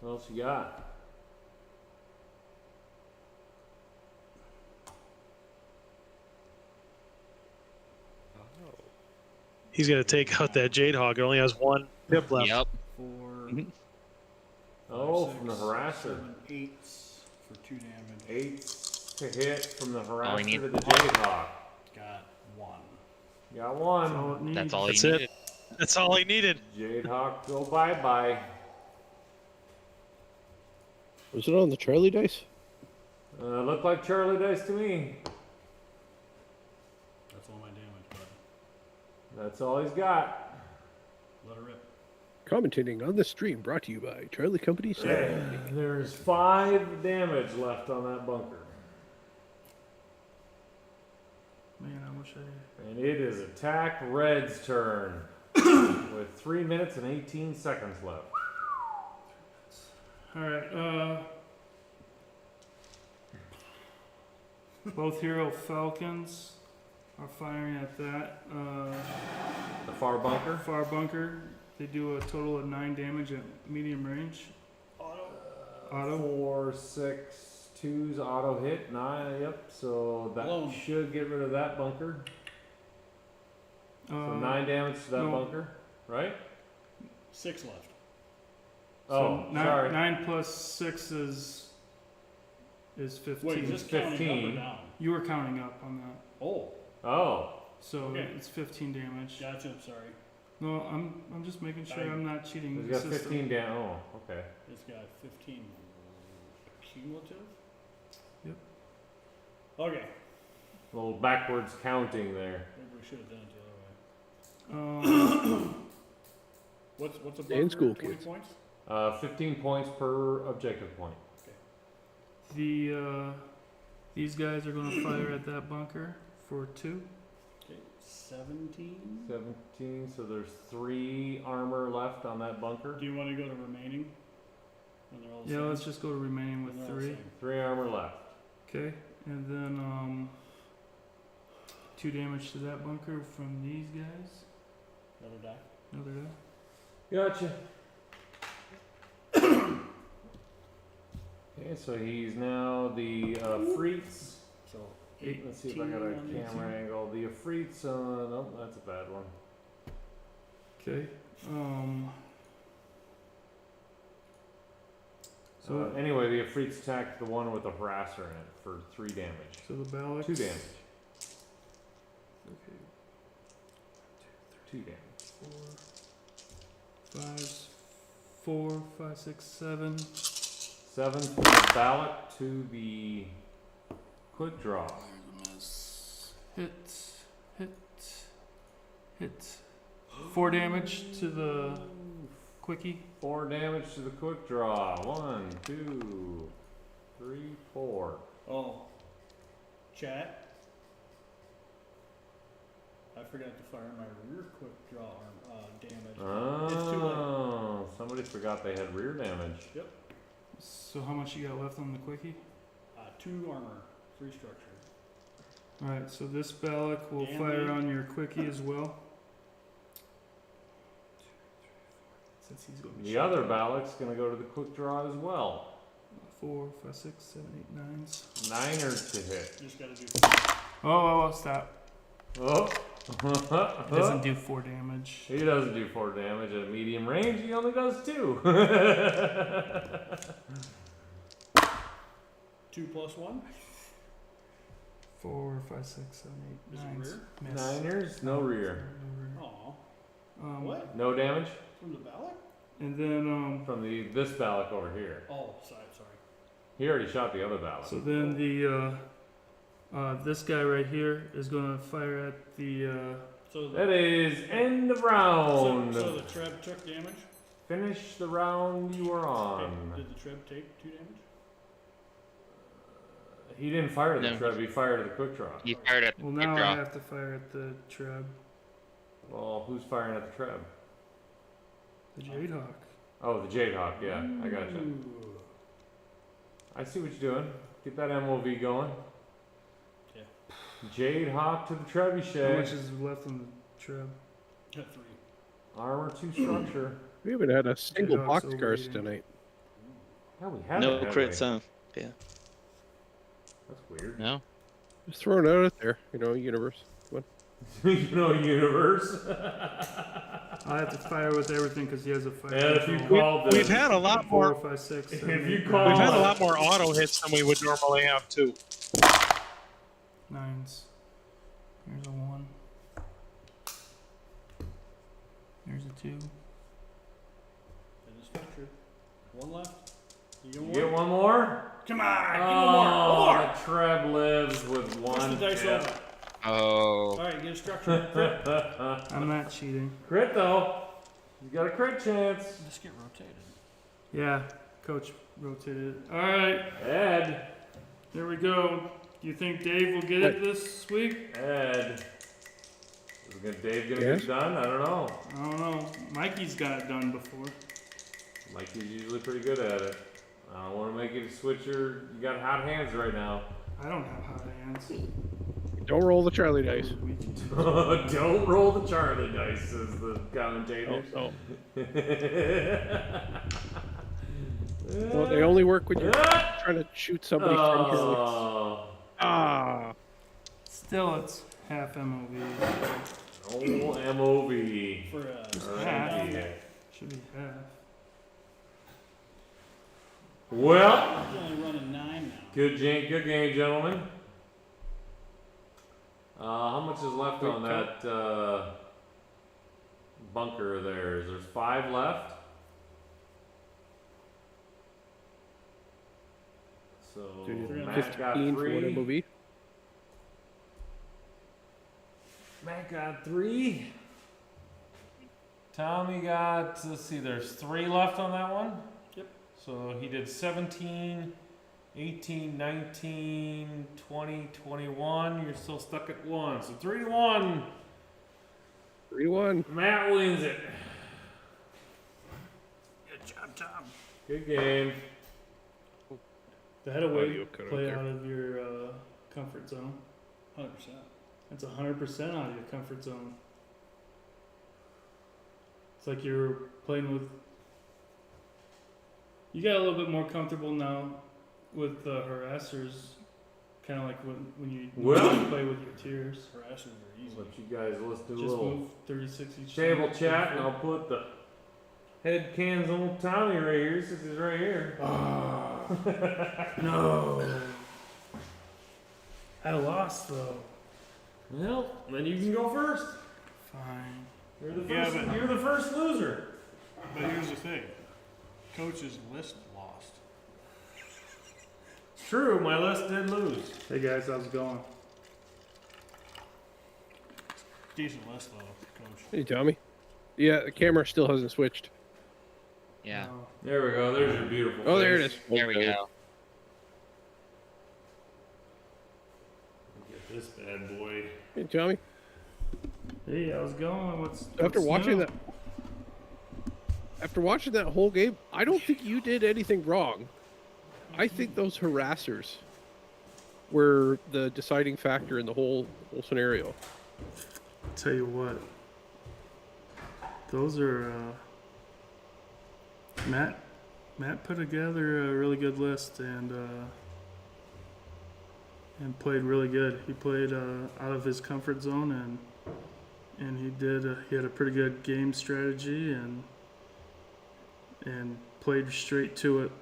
What else you got? He's going to take out that Jade Hog. It only has 1 pip left. Yep. 4. Oh, 5, from the 6, harasser. 7, 8s for 2 damage. 8 to hit from the All we harasser need- to the Jayhawk. Got 1. Got That's one. all it needs. That's all That's you it. needed. That's all he needed. Jayhawk, go bye-bye. Was it on the Charlie dice? Looked like Charlie dice to me. That's all my damage, bud. That's all he's got. Let her rip. Commentating on the stream brought to you by Charlie Company. There's 5 damage left on that bunker. Man, I wish I. And it is Attack Red's turn. With 3 minutes and 18 seconds left. Alright, both hero Falcons are firing at that The far bunker. far bunker. They do a total of 9 damage at medium range. Auto. 4, 6, 2's auto hit. 9. Yep. So that Blown. should get rid of that bunker. So 9 damage to that no. bunker, right? 6 left. Oh, So sorry. 9 plus 6 is 15. Wait, just counting up 15. or down? You were counting up on that. Oh, Oh, So Okay. it's 15 damage. gotcha. Sorry. No, I'm just making sure I- I'm not cheating he's the got system. 15 down. Oh, okay. It's got 15 cumulative. Yep. Okay. A little backwards counting there. Maybe we should have done it the other way. Um, What's a Stay in bunker? school, 20 kids. points? 15 points per objective point. these guys are going to fire at that bunker for 2. Okay. 17. 17. So there's 3 armor left on that bunker. Do you want to go to remaining? When they're all the Yeah, same? let's just go to remaining with When they're all the 3. same. 3 armor left. Okay, and then 2 damage to that bunker from these guys. Another die. Another die. Gotcha. Okay, so he's now the Freets. So Let's see if I got a 18 on camera 18. angle. The Freets, nope, that's a bad one. Okay. So anyway, the Freets attacked the one with the harasser in it for 3 damage. So the Ballots. 2 damage. Okay. 2 damage. 4, 5, 6, 7. 7 from the ballot to the quick draw. Hit. 4 damage to the quickie. 4 damage to the quick draw. 1, 2, 3, 4. Oh. Chat. I forgot to fire my rear quick draw damage. It's too late. Oh, somebody forgot they had rear damage. Yep. So how much you got left on the quickie? 2 armor, 3 structure. Alright, so this Balak will Damn fire it. on your quickie as well. Since he's going to The other Balak's going to go to the quick draw as well. 4, 5, 6, 7, 8, 9s. 9ers to hit. Just gotta do. Oh, stop. Oh. It doesn't do 4 damage. He doesn't do 4 damage at medium range. He only does 2. 2 plus 1. 4, 5, 6, 7, 8, Is it 9s. rear? Miss. 9ers, no rear. Aw. What? No damage From the ballot? And then, from this Balak over here. Oh, sorry. He already shot the other Balak. so then this guy right here is gonna fire at the, So That is end of round. So the Treb took damage? Finish the round you are on. Did the Treb take 2 damage? He didn't fire the No. Treb, he fired the quick draw. You fired at the well, quick now I draw. have to fire at the Treb, Well, who's firing at the Treb? the Jadehawk. Oh, the Jade Hawk, yeah, I gotcha. Ooh. I see what you're doing. Get that MOV going. Yeah. Jade Hawk to the How trebuchet. much is left on the Treb? Got 3. Armor 2 structure. We haven't had a single Jadehawk's box cars overeating. tonight. Yeah, we have No it, crits, haven't huh? we? That's weird. No? Just throwing it out there, universe. What? Universe. I have to fire with everything because he has a fire. And if you control. called We've the had a lot 4, more. 5, 6, If 7, you 8, call- We've had a Oh. lot more auto hits than we would normally have too. 9s. Here's a 1. Here's a 2. In the structure. 1 left. You You get get 1? one more? Come on! Give me Oh, one more! the Treb lives with Push one the dice hit. over. Oh. Alright, get a structure. Crit. I'm not cheating. Crit though. You got a crit chance. Just get rotated. Yeah, coach rotated. All right, Ed. there we go. Do you think Dave will get it this week? Ed. Is Dave gonna Yes? get done? I don't know. I don't know. Mikey's got it done before. Mikey's usually pretty good at it. I don't want to make you switch you got hot hands right now. I don't have hot hands. Don't roll the Charlie dice. Don't roll the Charlie dice, says the commentator. Oh. Well, they only work when you're trying to shoot somebody from Charlie. Oh. Ah. Still, it's half MOV. Oh, MOV. For Half. Should be half. Well, We're only running 9 now. good game, gentlemen. How much is left on that bunker of theirs? There's 5 left. So Matt got 15 for 3. one MOV. Matt got 3. Tommy got, let's see, there's 3 left on that one. Yep. So he did 17, 18, 19, 20, 21. You're still stuck at 1. So 3-1. 3-1. Matt wins it. Good job, Tom. Good game. That away Audio cut out play there. out of your comfort zone. 100%. That's 100% out of your comfort zone. It's like you're playing with. You got a little bit more comfortable now with harassers, kind of like when you Well- play with your tiers. Harassers are easy. Let you guys, let's do a Just little move 36 each table time. chat, and I'll put the head cans on Tommy right here, since he's right here. No. I lost though. Well, then you can go first. Fine. You're the Yeah, first. but- You're the first loser. But here's the thing. Coach's list lost. It's true. My list did lose. Hey guys, how's it going? Decent list though, Coach. Hey, Tommy. Yeah, the camera still hasn't switched. Yeah. There we go. There's your beautiful. Oh, there it face. is. There we go. Get this bad boy. Hey, Tommy. Hey, how's it going? After what's watching new? that, after watching that whole game, I don't think you did anything wrong. I think those harassers were the deciding factor in the whole scenario. Tell you what, those are Matt put together a really good list and played really good. He played out of his comfort zone and he had a pretty good game strategy and played straight to it.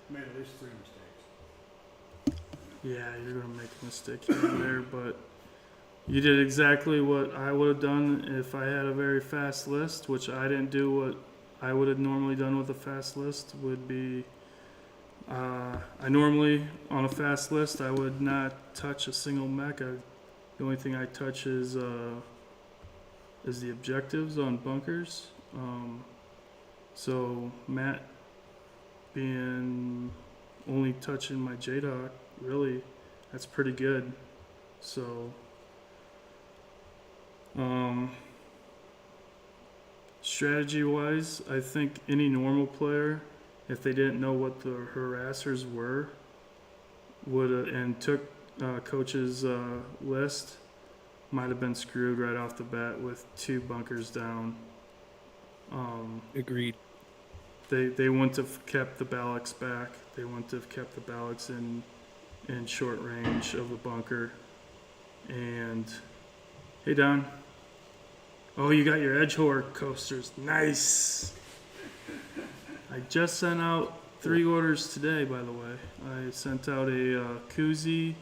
Made at least 3 mistakes. Yeah, you're gonna make a mistake here and there, but you did exactly what I would have done if I had a very fast list, which I didn't do. What I would have normally done with a fast list would be, I normally on a fast list I would not touch a single mech. The only thing I touch is the objectives on bunkers. So Matt being only touching my Jade, really, that's pretty good. So, strategy-wise, I think any normal player, if they didn't know what the harassers were, would and took coach's list, might have been screwed right off the bat with 2 bunkers down. Agreed. They wouldn't have kept the Balax back. They wouldn't have kept the Balax in short range of the bunker. And hey, Don. Oh, you got your Edge Horror coasters. Nice. I just sent out 3 orders today, by the way. I sent out a koozie,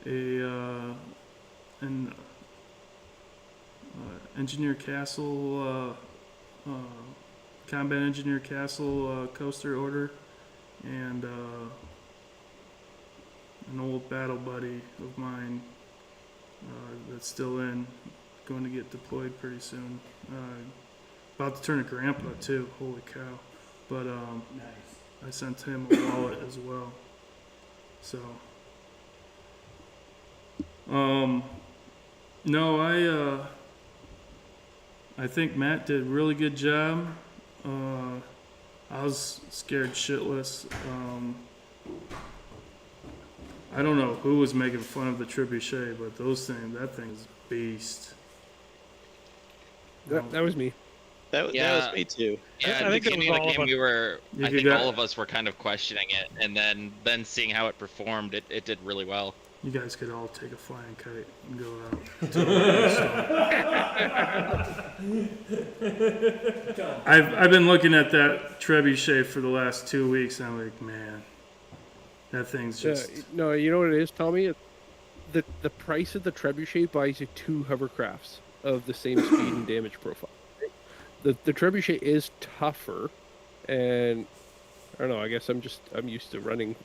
an Engineer Castle. Combat Engineer Castle coaster order, and an old battle buddy of mine that's still going to get deployed pretty soon. About to turn a grandpa too. Holy cow! But Nice. I sent him a wallet as well. So no, I think Matt did a really good job. I was scared shitless. I don't know who was making fun of the trebuchet, but that thing is beast. That was me. That was me too. Yeah, I at the think that was beginning of all the of game, us. I think all of us were kind of questioning it, and then seeing how it performed, it did really well. You guys could all take a flying kite and go out. I've been looking at that trebuchet for the last 2 weeks, and I'm like, man, that thing's just. No, you know what it is, Tommy? The price of the trebuchet buys you 2 hovercrafts of the same speed and damage profile. The trebuchet is tougher, and I don't know. I guess I'm used to running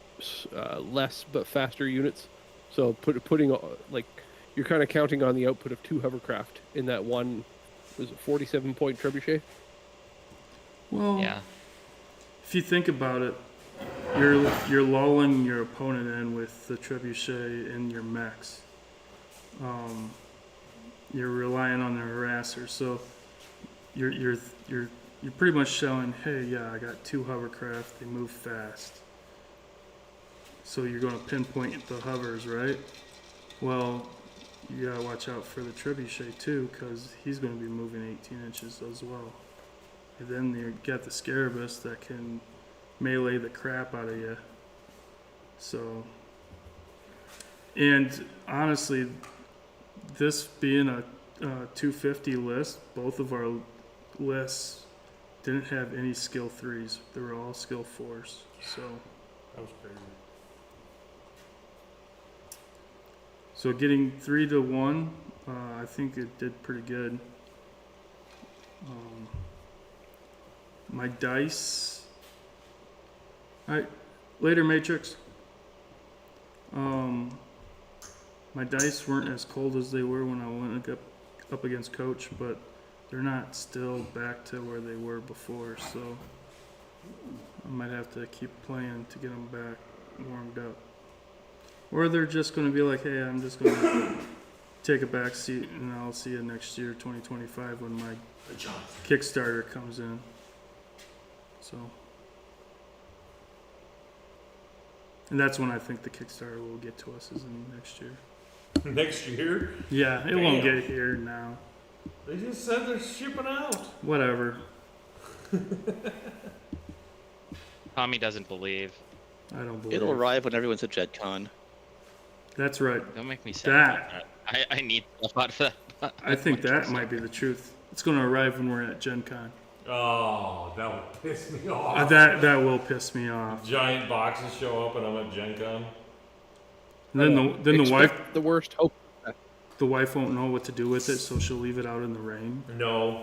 less but faster units. So putting like you're kind of counting on the output of 2 hovercraft in that one, was it 47-point trebuchet? Well, Yeah. if you think about it, you're lulling your opponent in with the trebuchet in your mechs. You're relying on the harasser, so you're pretty much showing, hey, yeah, I got 2 hovercraft, they move fast. So you're going to pinpoint the hovers, right? Well, you gotta watch out for the trebuchet too, because he's going to be moving 18 inches as well. And then you got the Scarabus that can melee the crap out of you. So, and honestly, this being a 250 list, both of our lists didn't have any skill 3s. They were all skill 4s. So That was crazy. So getting 3 to 1, I think it did pretty good. My dice. Alright, later Matrix. My dice weren't as cold as they were when I went up against Coach, but they're not still back to where they were before, so I might have to keep playing to get them back warmed up. Or they're just going to be like, hey, I'm just going to take a back seat and I'll see you next year, 2025, when my Kickstarter comes in. So, and that's when I think the Kickstarter will get to us, is in next year. Next year? Yeah, it won't get here now. They just said they're shipping out. Whatever. Tommy doesn't believe. I don't believe It'll arrive when everyone's at Gen Con. That's right. Don't make me sad about That. that. I need stuff out for that. I think that might be the truth. It's going to arrive when we're at Gen Con. Oh, that would piss me off. That will piss me off. Giant boxes show up and I'm at Gen Con. And then the wife The worst. Hope. the wife won't know what to do with it, so she'll leave it out in the rain. No.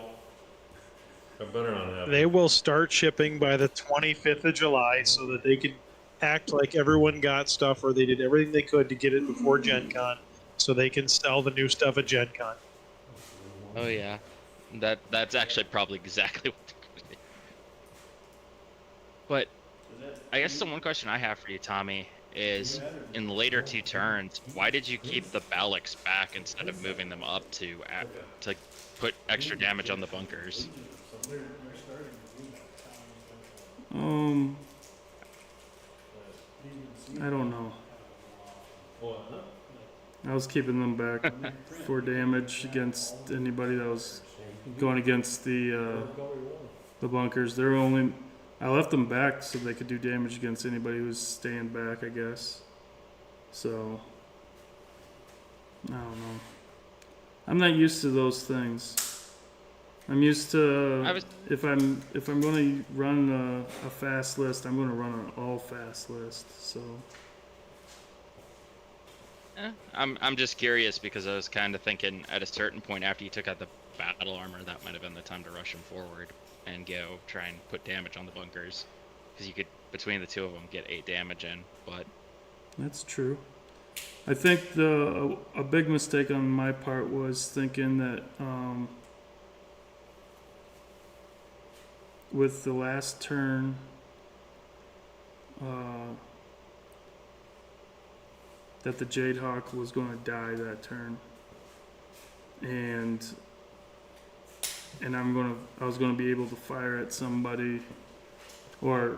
I better not have They will start shipping by the 25th of July so that they can act like everyone got stuff, or they did everything they could to get it before Gen Con so they can sell the new stuff at Gen Con. Oh yeah, that's actually probably exactly what they're gonna do. But I guess the one question I have for you, Tommy, is in the later 2 turns, why did you keep the Balix back instead of moving them up to put extra damage on the bunkers? I don't know. I was keeping them back for damage against anybody that was going against the bunkers. I left them back so they could do damage against anybody who was staying back, I guess. So I don't know. I'm not used to those things. I'm used to if I'm going to run a fast list, I'm going to run an all fast list. So I'm just curious because I was kind of thinking at a certain point after you took out the battle armor, that might have been the time to rush them forward and go try and put damage on the bunkers, because you could, between the 2 of them, get 8 damage in. But that's true. I think a big mistake on my part was thinking that with the last turn, that the Jade Hawk was going to die that turn, and I was going to be able to fire at somebody, or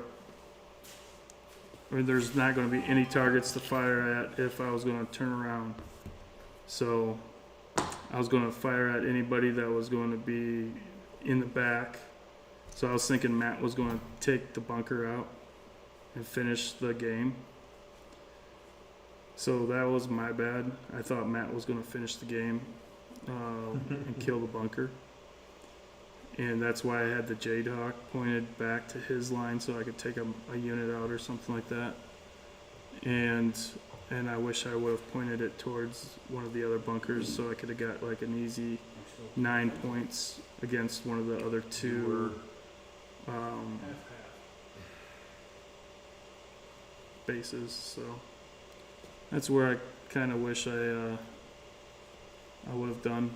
or there's not going to be any targets to fire at if I was going to turn around. So I was going to fire at anybody that was going to be in the back. So I was thinking Matt was going to take the bunker out and finish the game. So that was my bad. I thought Matt was going to finish the game and kill the bunker. And that's why I had the Jade Hawk pointed back to his line so I could take a unit out or something like that. And I wish I would have pointed it towards one of the other bunkers so I could have got like an easy 9 points against one of the other two bases. So that's where I kind of wish I would have done.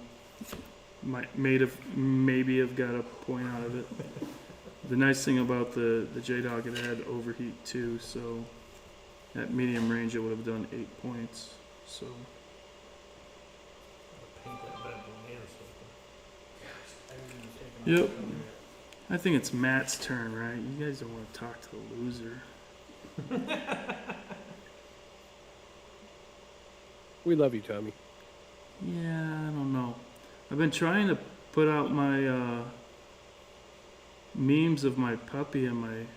Maybe have got a point out of it. The nice thing about the J-Dog, it had overheat too, so at medium range it would have done 8 points. So yep. I think it's Matt's turn, right? You guys don't want to talk to the loser. We love you, Tommy. Yeah, I don't know. I've been trying to put out my memes of my puppy and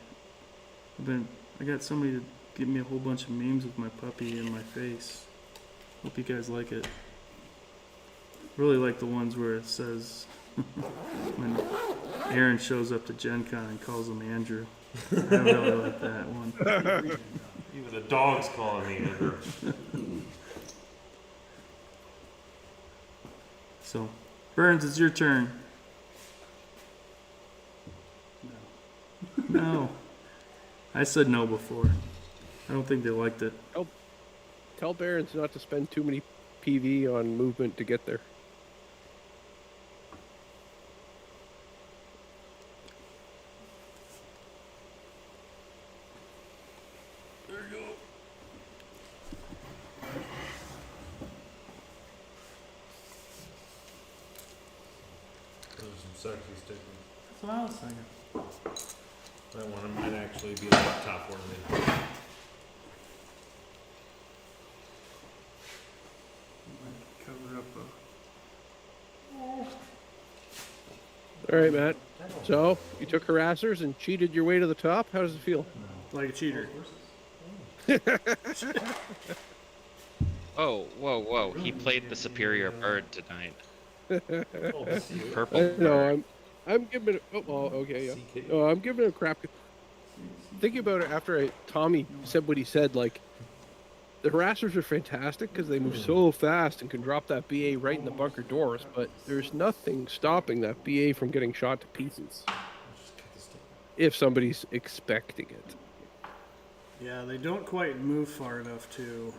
I got somebody to give me a whole bunch of memes of my puppy in my face. Hope you guys like it. Really like the ones where it says when Aaron shows up to Gen Con and calls him Andrew. I really like that one. Even the dog's calling me Andrew. So, Burns, it's your turn. No. I said no before. I don't think they liked it. Tell Barons not to spend too many PV on movement to get there. Sexy stickers. That's what I was thinking. That one might actually be the top one. Cover up All right, Matt. So, you took harassers and cheated your way to the top? How does it feel? like a cheater. Oh, whoa! He played the superior bird tonight. Purple bird. No, I'm giving it. Oh, well, okay, yeah. No, I'm giving it a crap. Thinking about it after Tommy said what he said, like the harassers are fantastic because they move so fast and can drop that BA right in the bunker doors. But there's nothing stopping that BA from getting shot to pieces if somebody's expecting it. Yeah, they don't quite move far enough to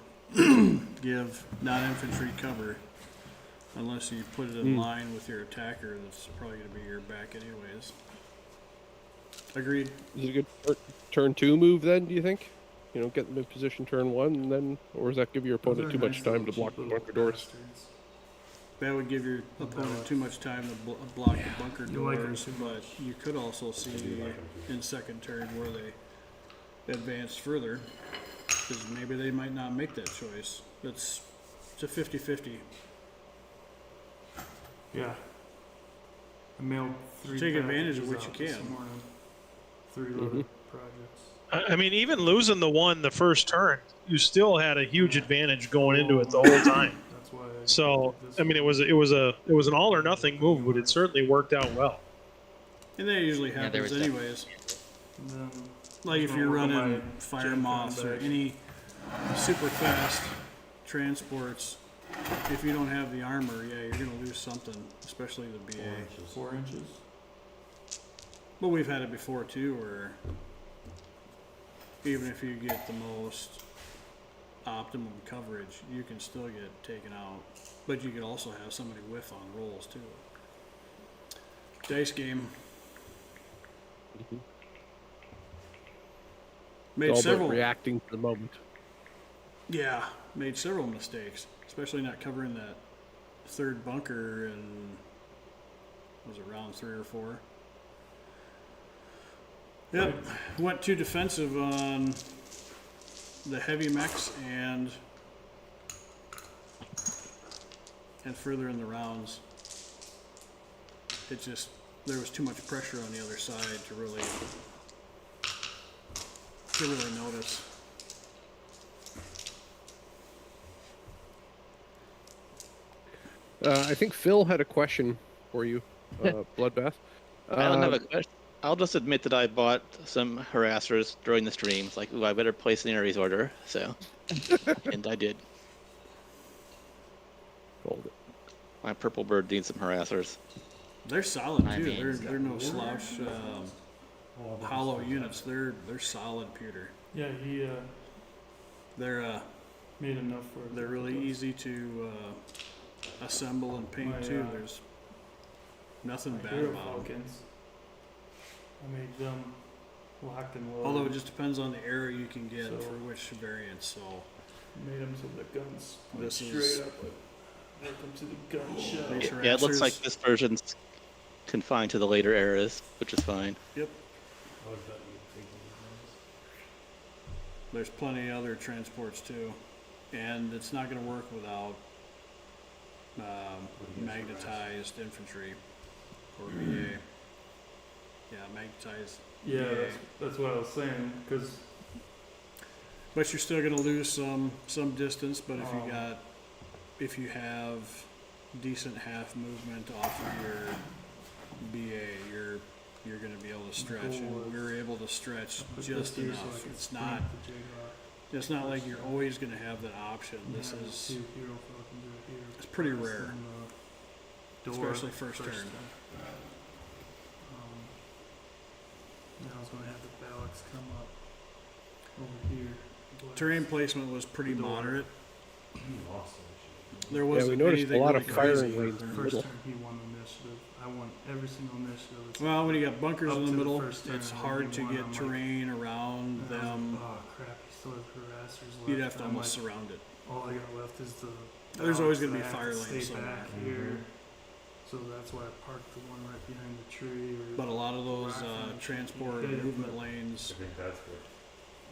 give non-infantry cover unless you put it in line with your attacker that's probably going to be your back anyways. Agreed. Is it a good turn 2 move then, do you think? You know, get them in position turn 1 and then, or does that give your opponent too much time to block the bunker doors? That would give your opponent too much time to block the bunker doors, but you could also see in second turn where they advance further, because maybe they might not make that choice. It's a 50-50. Yeah. I mailed 3 Take advantage of packages what you out can. this morning. 3 loaded projects. I mean, even losing the first turn, you still had a huge advantage going into it the whole time. That's why So, I mean, it was an all or nothing move, but it certainly worked out well. And that usually there happens was anyways. And then Like if Well, you're look at running my fire Gen moths or Con any super fast transports, if you don't have the armor, yeah, you're gonna lose something, especially the BA. 4 inches. But we've had it before too, where even if you get the most optimum coverage, you can still get taken out. But you could also have somebody whiff on rolls too. Dice game. Made It's all several. about reacting to the moment. Yeah, made several mistakes, especially not covering that third bunker in, was it round 3 or 4? Yep, went too defensive on the heavy mechs and further in the rounds, it just, there was too much pressure on the other side to really notice. I think Phil had a question for you, Bloodbath. I don't have a question. I'll just admit that I bought some harassers during the stream. It's like, ooh, I better place an Ares order. So, and I did. Called it. My purple bird needs some harassers. They're solid I too. mean, They're no slouch hollow units. They're solid pewter. Yeah, he They're made enough for it. they're really easy to assemble and paint too. There's nothing bad Hero about them. Falcons. I made them locked and loaded. Although it just depends on the arrow you can get So- for which variant. So Made them so the guns went This straight is- up. Welcome to the gun show. These Yeah, it looks harassers- like this version's confined to the later eras, which is fine. Yep. There's plenty of other transports too, and it's not going to work without magnetized infantry or VA. Yeah, magnetized. Yeah, VA. that's what I was saying. Because But you're still going to lose some distance. But Oh. if you have decent half movement off of your BA, you're going to be able to stretch, and we're able to stretch just enough. It's not like you're always going to have that option. This is it's pretty rare, especially first turn. Now I was going to have the Ballots come up over here. Terrain placement was pretty Door. moderate. There Yeah, wasn't we noticed a anything lot really of firing crazy. lanes in the First middle. turn, he won the initiative. I won every single initiative. It's Well, when you got bunkers Up in the to the middle, first turn, it's and hard then to you won. get I'm like- terrain around and I was like, them. oh crap, you still have harassers left. You'd have to And I'm almost like, surround it. all I got left is the. There's always ballots gonna be that I have fire to lanes stay somewhere. back here. So that's why I parked the one right behind the tree. Or But a lot of those Rock transport Yeah, and movement but- lanes I think that's what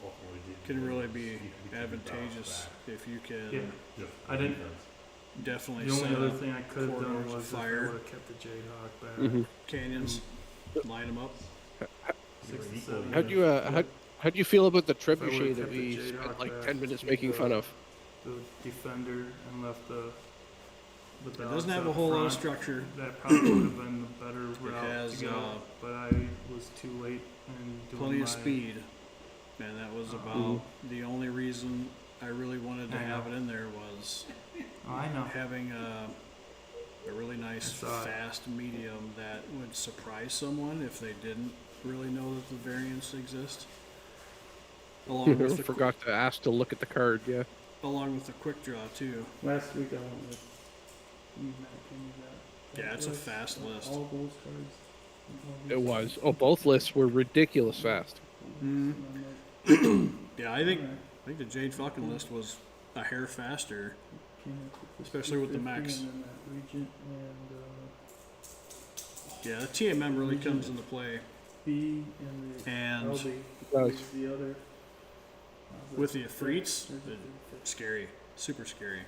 ultimately did. can really be You could keep your advantageous balance if you Yeah, can Just I didn't- defense. definitely the only set other up thing I could have done corridors of was if I fire. would have kept the Jade Hawk back. Mhm. canyons, line them up. 6 and 7. How'd you how'd you feel about the I would've trebuchet that kept the we Jade spent Hawk like back, 10 minutes keep making the- fun of? The defender and left the. It doesn't have a whole lot of structure. That probably would have been the better route has, to go, but I was too late in doing Plenty my, of speed, and that was about the only reason I really wanted to I have know. it in there was Oh, I know. having a really nice I saw it. fast medium that would surprise someone if they didn't really know that the variants exist. Along with the Forgot to ask to look at the card. Yeah. along with the quick draw too. Last week I went with. You Matt, can you that? Yeah, it's a fast list. All those cards. It was. Oh, both lists were ridiculous fast. Yeah, I think the Jade Falcon list was a hair faster. Especially with the max. Yeah, the TMM really comes into play, B and the and LD Does. is the other. with the Ifrits, scary, super scary.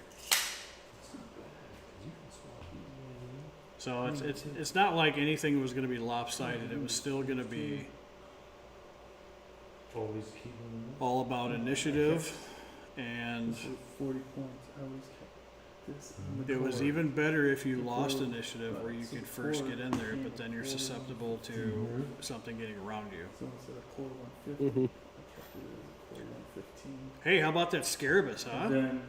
So it's not like anything was going to be lopsided. It was still going to be Always keep them in. all about initiative, and 40 points. I always kept this in the it was core. even better if you lost initiative, where you could first get in there, but then you're susceptible to something getting around you. So instead of core 150, Mhm. I kept it as a core 115. Hey, how about that Scarabus, huh? Then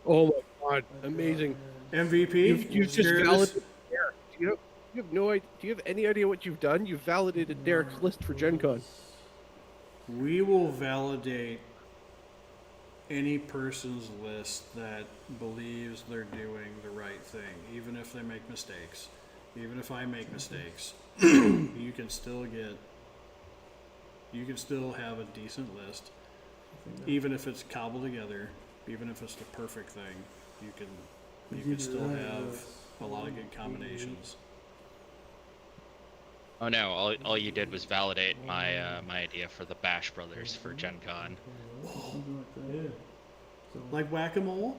Oh my god, amazing! MVP. You've just Scarabus? validated Derek. You have no idea. Do you have any idea what you've done? You've validated Derek's list for Gen Con. We will validate any person's list that believes they're doing the right thing, even if they make mistakes. Even if I make mistakes, you can still have a decent list, even if it's cobbled together, even if it's the perfect thing. You can still have a lot of good combinations. Oh no! All you did was validate my my idea for the Bash Brothers for Gen Con. Like whack-a-mole?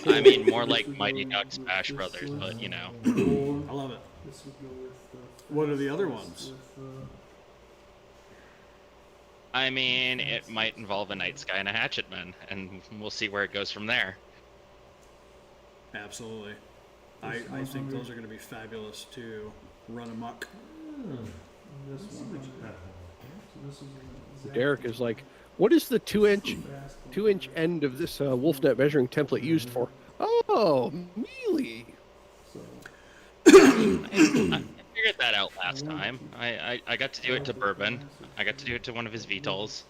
I mean, more like Mighty Ducks Bash Brothers, but you know. I love it. What are the other ones? I mean, it might involve a Night Sky and a Hatchetman, and we'll see where it goes from there. Absolutely. I think those are going to be fabulous to run amok. Derek is like, what is the 2-inch end of this Wolfnet measuring template used for? Oh, melee. I figured that out last time. I got to do it to Bourbon. I got to do it to one of his VTOLs.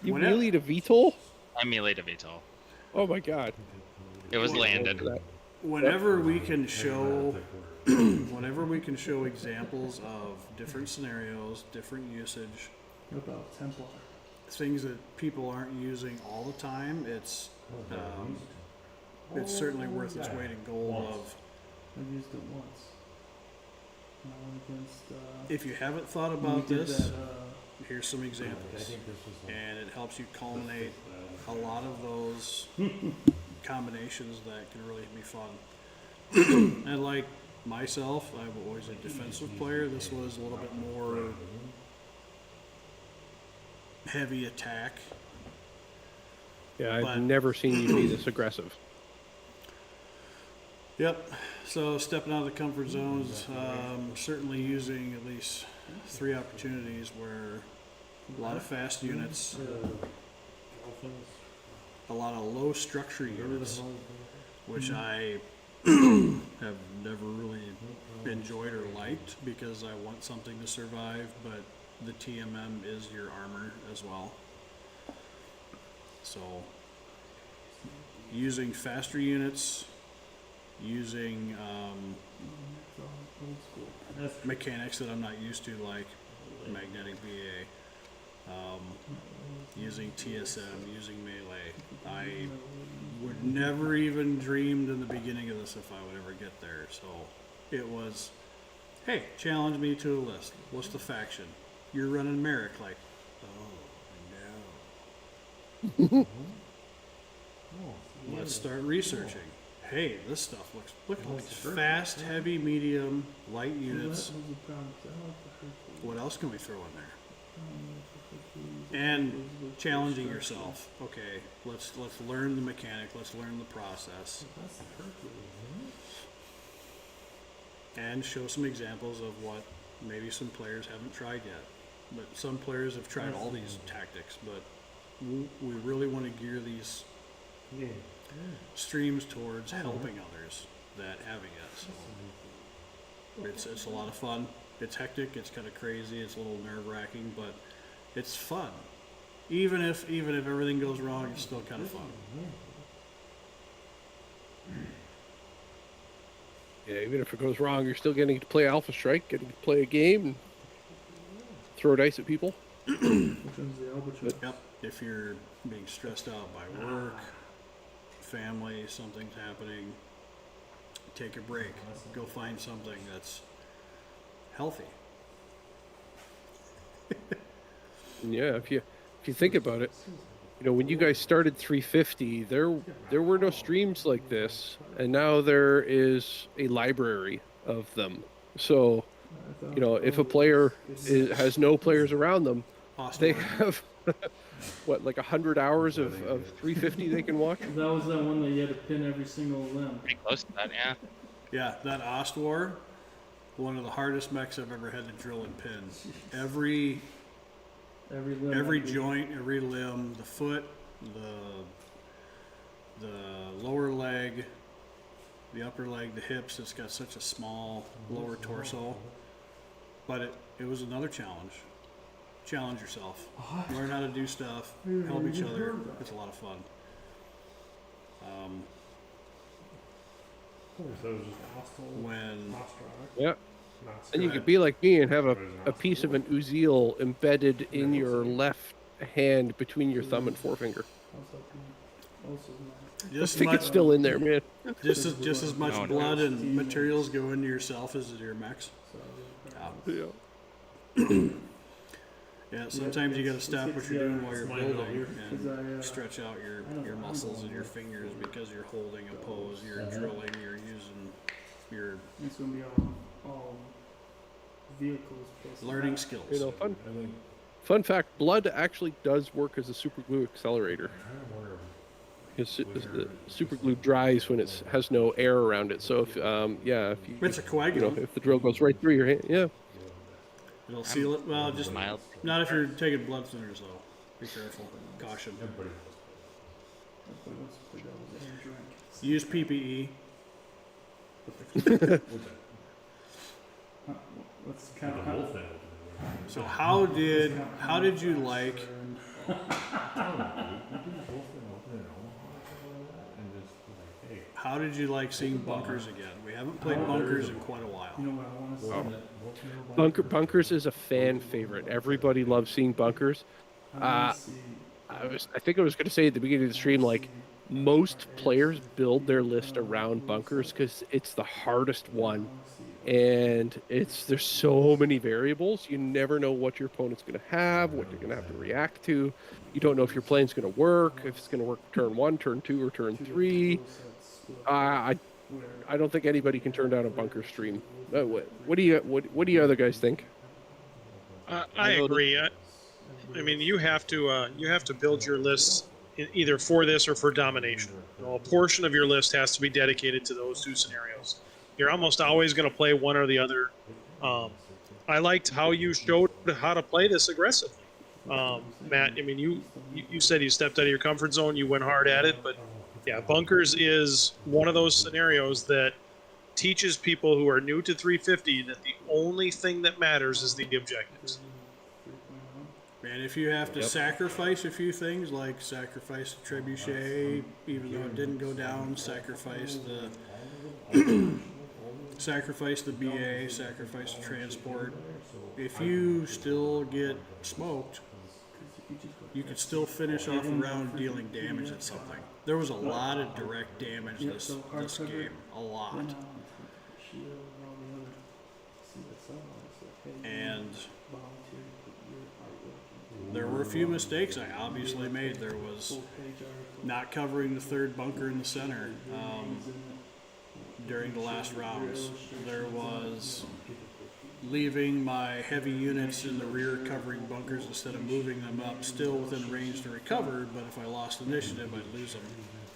You meleeed a VTOL? I meleeed a VTOL. Oh my god. It was landed. Whenever we can show examples of different scenarios, different usage, things that people aren't using all the time, it's certainly worth its weight in gold. I've used it once. If you haven't thought about this, here's some examples, and it helps you culminate a lot of those combinations that can really be fun. And like myself, I'm always a defensive player. This was a little bit more heavy attack. Yeah, I've But- never seen you be this aggressive. Yep. So stepping out of the comfort zones, certainly using at least 3 opportunities where a lot of fast units, a lot of low structure units, which I have never really enjoyed or liked because I want something to survive, but the TMM is your armor as well. So using faster units, using mechanics that I'm not used to, like magnetic BA, using TSM, using melee. I would never even dreamed in the beginning of this if I would ever get there. So it was, hey, challenge me to a list. What's the faction? You're running Merrick, like, oh no. Let's start researching. Hey, this stuff look at all these fast, heavy, medium, light units. What else can we throw in there? And challenging yourself. Okay, let's learn the mechanic, let's learn the process. And show some examples of what maybe some players haven't tried yet. But some players have tried all these tactics, but we really want to gear these streams towards helping others that haven't yet. So it's a lot of fun. It's hectic. It's kind of crazy. It's a little nerve-wracking, but it's fun. Even if everything goes wrong, it's still kind of fun. Yeah, even if it goes wrong, you're still getting to play Alpha Strike, getting to play a game, and throw dice at people. Yep. If you're being stressed out by work, family, something's happening, take a break. Go find something that's healthy. Yeah, if you think about it, you know, when you guys started 350, there were no streams like this, and now there is a library of them. So, you know, if a player has no players around them, they have what, like 100 hours of 350 they can watch. That was that one that you had to pin every single limb. Pretty close to that, yeah. Yeah, that Ost War, one of the hardest mechs I've ever had to drill and pin. Every Every limb. Every joint, every limb, the foot, the lower leg, the upper leg, the hips. It's got such a small lower torso, but it was another challenge. Challenge yourself. Learn how to do stuff. Help each other. It's a lot of fun. When Yeah. And you could be like me and have a piece of an Uziel embedded in your left hand between your thumb and forefinger. Just I think it's still in there, man. just as much Oh, no. blood and materials go into yourself as your mechs. Yeah. Yeah, sometimes you gotta stop what you're doing while you're building and stretch out your muscles and your fingers because you're holding a pose, you're drilling, you're using your It's gonna be all vehicles. Plus learning skills. You know, fun fact: blood actually does work as a super glue accelerator. Because the super glue dries when it has no air around it. So if if you It's a coagulant. if the drill goes right through your hand, yeah. It'll seal it. Well, just Mild. not if you're taking blood thinners though. Be careful. Caution. Use PPE. Let's count. So how did you like? How did you like seeing bunkers again? We haven't played bunkers in quite a while. You know what I want to see? Bunkers is a fan favorite. Everybody loves seeing bunkers. I think I was going to say at the beginning of the stream, like most players build their list around bunkers because it's the hardest one, and there's so many variables. You never know what your opponent's going to have, what you're going to have to react to. You don't know if your plan's going to work, if it's going to work turn 1, turn 2, or turn 3. I don't think anybody can turn down a bunker stream. What do you other guys think? I agree. I mean, you have to build your lists either for this or for domination. You know, a portion of your list has to be dedicated to those two scenarios. You're almost always going to play one or the other. I liked how you showed how to play this aggressively, Matt. I mean, you said you stepped out of your comfort zone, you went hard at it, but yeah, bunkers is one of those scenarios that teaches people who are new to 350 that the only thing that matters is the objectives. And if you have to sacrifice a few things, like sacrifice the trebuchet, even though it didn't go down, sacrifice the BA, sacrifice the transport. If you still get smoked, you could still finish off a round dealing damage at something. There was a lot of direct damage this game, a lot. And there were a few mistakes I obviously made. There was not covering the third bunker in the center during the last rounds. There was leaving my heavy units in the rear covering bunkers instead of moving them up, still within range to recover, but if I lost initiative, I'd lose them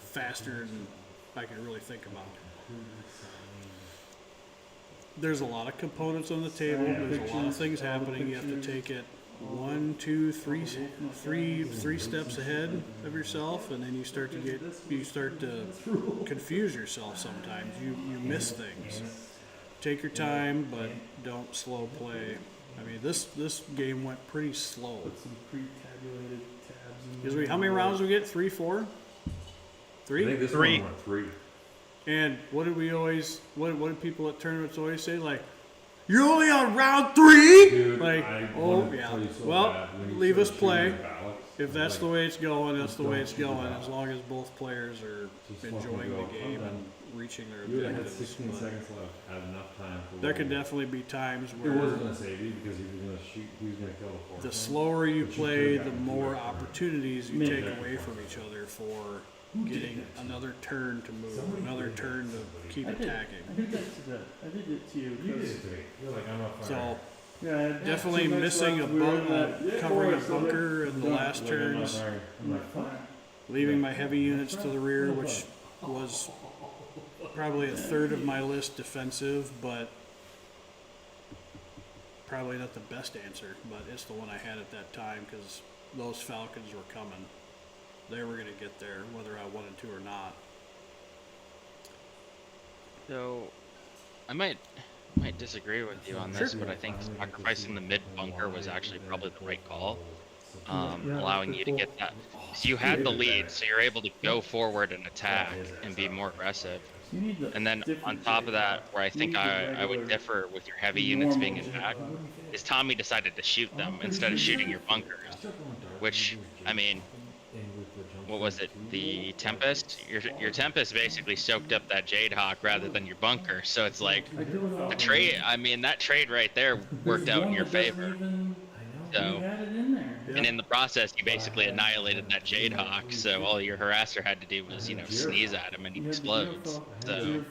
faster than I could really think about. There's a lot of components on the table. There's a lot of things happening. You have to take it 1, 2, 3 steps ahead of yourself, and then you start to confuse yourself sometimes. You miss things. Take your time, but don't slow play. I mean, this game went pretty slow. Put some pre-tabulated tabs in Because there. how many rounds we get? 3, 4? 3? I think this Three. one went 3. And what did we always? What did people at tournaments always say? Like, you're only on round 3. Dude, Like, I oh wanted to yeah. tell you so Well, bad when you leave us started shooting play. your ballots. If that's Like, the way it's going, that's the way it's just don't going. do that. As long as both players are Just enjoying fucking the go. game Okay. and reaching their You would have had objectives. 16 But seconds left. Had enough time for there one. could definitely be times It where wasn't going to save you because he was going to shoot. He was going to kill the fourth the one. slower you But you play, could've the gotten more through it. opportunities you Maybe. take away from each other for getting another turn to move, another turn to keep I did attacking. it to you. You did 'cause- it to me. You're like, I'm not firing. So Yeah, I had definitely too much missing a left. We were in bunk, that- yeah, covering a boys, so bunker in the done. last Like, I'm not turns, firing. I'm like, Fine. leaving my heavy units to the rear, which was probably a third of my list defensive, but probably not the best answer, but it's the one I had at that time because those Falcons were coming. They were going to get there whether I wanted to or not. So, I might disagree with you on this, but I think sacrificing the mid bunker was actually probably the right call, allowing you to get that. So you had the lead, so you're able to go forward and attack and be more aggressive. You need the And then on different top of shape. that, where I think You need the I would regular differ with your heavy units being normal in back, shape. is Tommy decided to shoot them instead of shooting your bunkers, which, I mean, what was it? The Tempest. Your Tempest basically soaked up that Jade Hawk rather than your bunker. So it's like the trade. I mean, that trade right there worked out in your favor. So, and in the process, you basically annihilated that Jade Hawk. So all your harasser had to do was, sneeze at him and he explodes. So,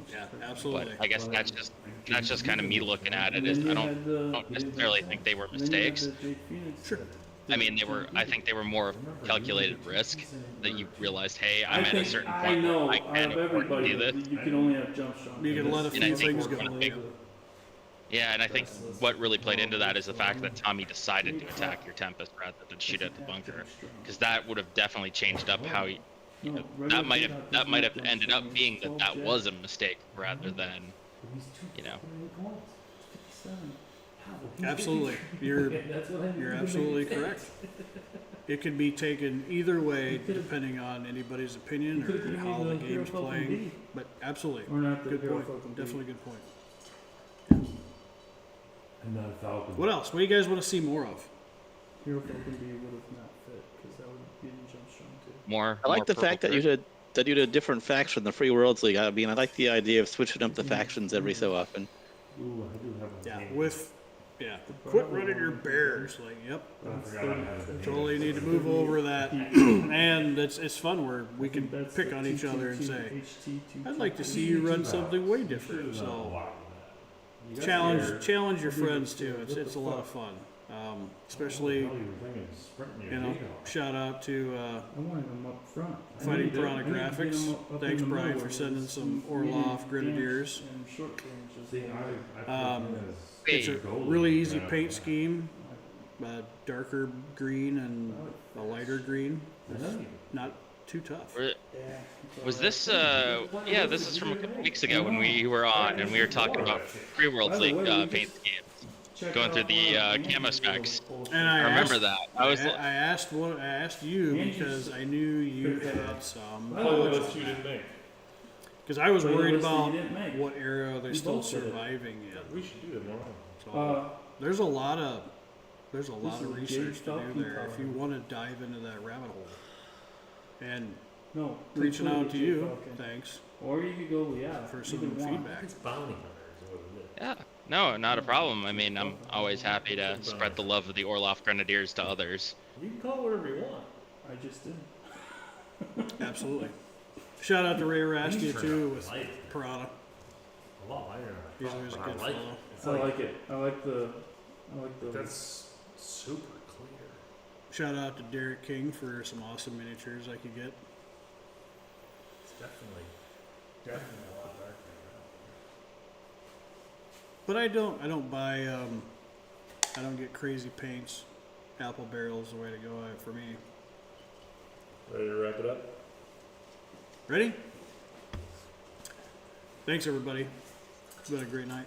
Yeah, absolutely. but I guess that's just kind of me looking at it. I don't necessarily think they were mistakes. Sure. I mean, I think they were more calculated risk that you realized, hey, I'm at a certain point where I can't afford to do this. You can only have jump shots. You can let a And I few think things go. Yeah, and I think what really played into that is the fact that Tommy decided to attack your Tempest rather than shoot at the bunker, because that would have definitely changed up how that might have ended up being that was a mistake rather than, Absolutely. You're absolutely correct. It can be taken either way depending on anybody's opinion or how the game's playing. But absolutely. Good point. Definitely good point. What else? What do you guys want to see more of? Hero Falcon B would have not fit because that would be in jump strong too. more. I like more the fact that you purple did a different faction in the Free Worlds League. I mean, I like the idea of switching up the factions every so often. Yeah, quit running your bears. Like, yep, totally need to move over that. And it's fun where we can pick on each other and say, I'd like to see you run something way different. So challenge your friends too. It's a lot of fun. Especially, shout out to Fighting Piranha Graphics. Thanks, Brian, for sending some Orloff Grenadiers. It's a really easy paint scheme, darker green and a lighter green. It's not too tough. Was this? Yeah, this is from a couple weeks ago when we were on and we were talking about Free Worlds League paint schemes, going through the camo specs. And I remember that. I asked you because I knew you had some. What you didn't make. Because I was worried about what era they're still surviving in. We should do it more. So there's a lot of research to do there if you want to dive into that rabbit hole. And reaching out to you, thanks. Or you could go, for some feedback. Yeah, no, not a problem. I mean, I'm always happy to spread the love of the Orloff Grenadiers to others. You can call it whatever you want. I just did. Absolutely. Shout out to Ray Rastia too with Piranha. A lot lighter. He's always a good fellow. I like it. I like the. That's super clear. Shout out to Derek King for some awesome miniatures I could get. It's definitely a lot darker. But I don't buy I don't get crazy paints. Apple barrel's the way to go for me. Ready to wrap it up? Ready? Thanks everybody. It's been a great night.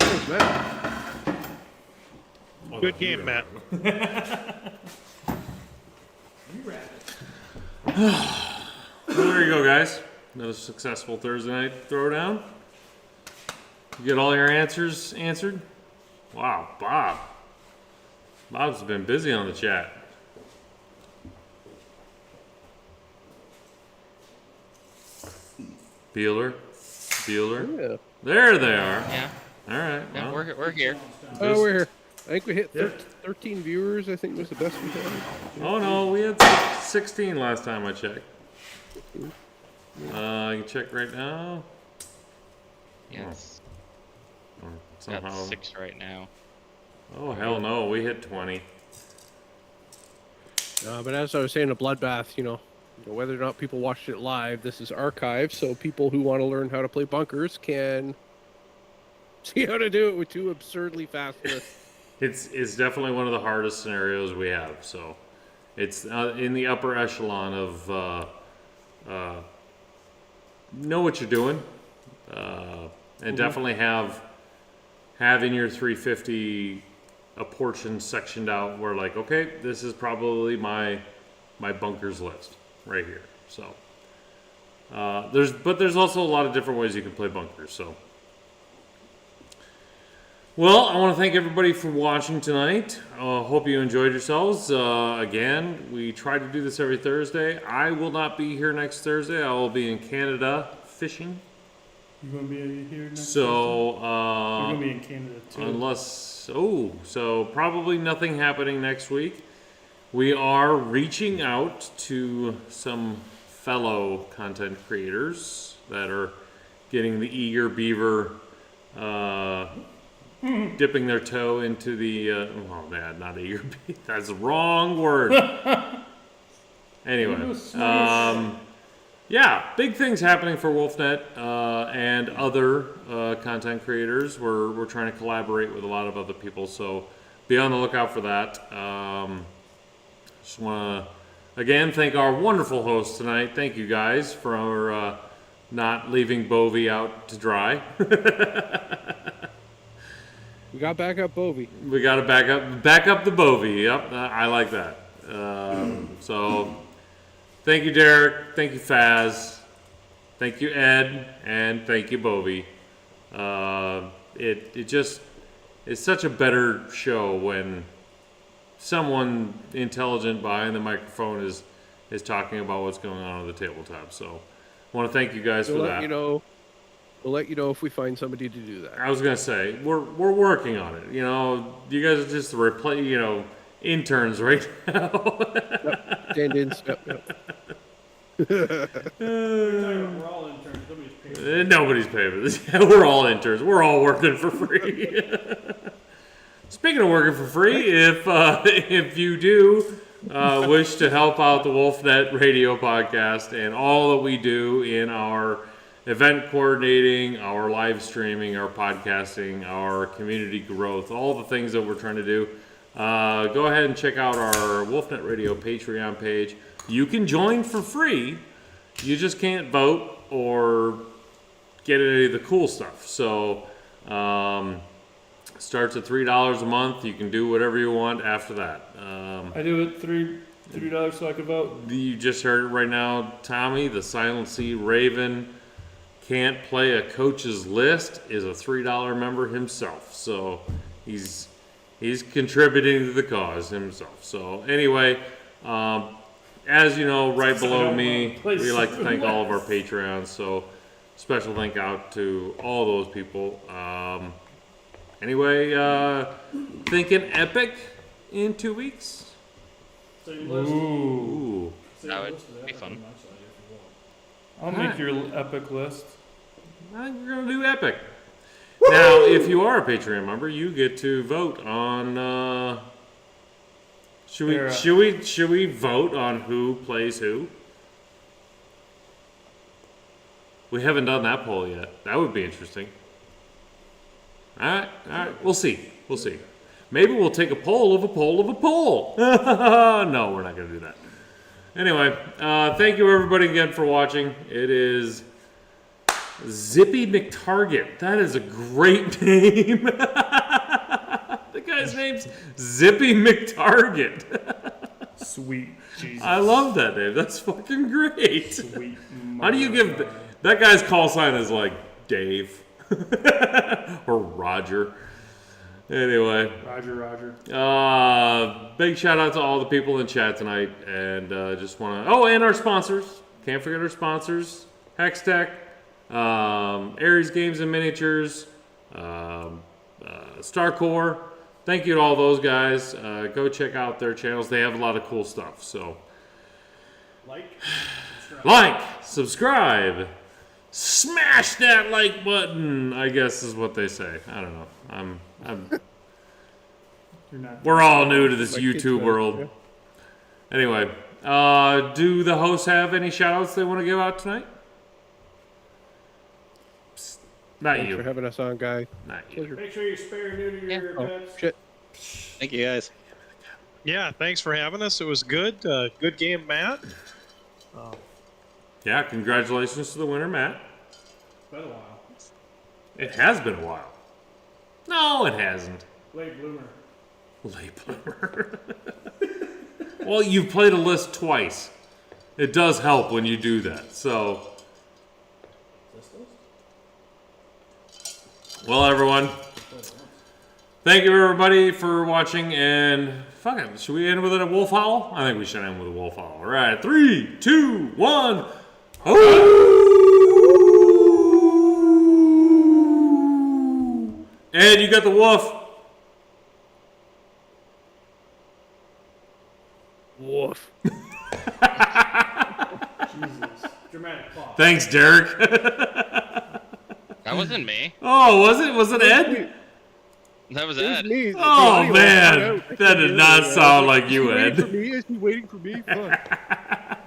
Thanks, Matt. Good game, Matt. Well, there you go, guys. Another successful Thursday night throwdown. You get all your answers answered? Wow, Bob. Bob's been busy on the chat. Bueller. Yeah. There they are. Yeah, All right. yeah, Well, we're here. Oh, we're here. I think we hit 13 viewers. I think was the best we had. oh no, we had 16 last time I checked. I can check right now. Yes, Or got somehow. 6 right now. Oh hell no, we hit 20. But as I was saying to Bloodbath, whether or not people watched it live, this is archived, so people who want to learn how to play bunkers can see how to do it with 2 absurdly fast lists. It's definitely one of the hardest scenarios we have. So it's in the upper echelon of know what you're doing, and definitely having your 350 a portion sectioned out where like, okay, this is probably my bunkers list right here. So there's also a lot of different ways you can play bunkers. So Well, I want to thank everybody for watching tonight. Hope you enjoyed yourselves. Again, we try to do this every Thursday. I will not be here next Thursday. I will be in Canada fishing. You gonna be here next So, Thursday? You're gonna be in Canada too. so probably nothing happening next week. We are reaching out to some fellow content creators that are getting the eager beaver, dipping their toe into the, oh man, not eager beaver, that's the wrong word. Anyway, yeah, big things happening for Wolfnet and other content creators. We're trying to collaborate with a lot of other people, so be on the lookout for that. Just want to, again, thank our wonderful hosts tonight. Thank you guys for not leaving Bovie out to dry. We got backup Bovie. We got to back up the Bovie. Yep, I like that. So, thank you, Derek. Thank you, Faz. Thank you, Ed, and thank you, Bovie. It's such a better show when someone intelligent behind the microphone is talking about what's going on the tabletop. So, I want to thank you guys for that. We'll let you know if we find somebody to do that. I was gonna say we're working on it. You know, you guys are just interns right now. Yep. Stand-ins. Yep. We're all interns. Nobody's paying. Nobody's paying for this. We're all interns. We're all working for free. Speaking of working for free, if you do wish to help out the Wolfnet radio podcast and all that we do in our event coordinating, our live streaming, our podcasting, our community growth, all the things that we're trying to do, go ahead and check out our Wolfnet Radio Patreon page. You can join for free. You just can't vote or get any of the cool stuff. So, starts at $3 a month. You can do whatever you want after that. I do it $3 so I can vote. You just heard it right now. Tommy, the Silent Sea Raven, can't play a coach's list, is a $3 member himself. So he's contributing to the cause himself. So anyway, as you know, right below me, we like to thank all of our Patreons. So special thank out to all those people. Anyway, thinking epic in 2 weeks. Same list. Ooh. That would be fun. I'll make your epic list. I think we're gonna do epic. Now, if you are a Patreon member, you get to vote on. Should we vote on who plays who? We haven't done that poll yet. That would be interesting. All right. We'll see. Maybe we'll take a poll of a poll of a poll. No, we're not gonna do that. Anyway, thank you everybody again for watching. It is Zippy McTarget. That is a great name. The guy's name's Zippy McTarget. Sweet Jesus. I love that name. That's fucking great. Sweet. How do you give that guy's call sign is like Dave or Roger. Anyway, Roger. Big shout out to all the people in chat tonight, and just want to. Oh, and our sponsors. Can't forget our sponsors: Hextech, Aries Games and Miniatures, Starcore. Thank you to all those guys. Go check out their channels. They have a lot of cool stuff. So, subscribe, smash that like button. I guess is what they say. I don't know. We're all new to this YouTube world. Yeah. Anyway, do the hosts have any shout-outs they want to give out tonight? Psst, not Thanks you. for having us on, Guy. Not you. Pleasure. Make sure you spare neuter your pets. Shit. Thank you guys. Yeah, thanks for having us. It was good. Good game, Matt. Yeah, congratulations to the winner, Matt. Been a while. It has been a while. No, it hasn't. Late bloomer. Late bloomer. Well, you've played a list twice. It does help when you do that. So, well, everyone, Thank you, everybody, for watching. And fuck it, should we end with a wolf howl? I think we should end with a wolf howl. All right, 3, 2, 1. Oh! Ed, you got the wolf. Woof. Jesus. Dramatic pause. Thanks, Derek. That wasn't me. Oh, was it? Was it Ed? That was It was Ed. me. The Oh, audio was cut man. out. I That couldn't did hear not it. I was sound like, like you, Is he Ed. waiting for me? Is he waiting for me? Fuck.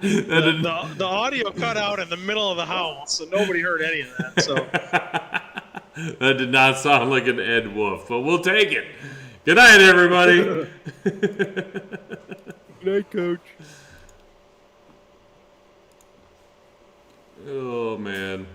That did- The audio cut out in the middle of the howl, so nobody heard any of that. So that did not sound like an Ed Wolf, but we'll take it. Good night, everybody. Good night, Coach. Oh, man.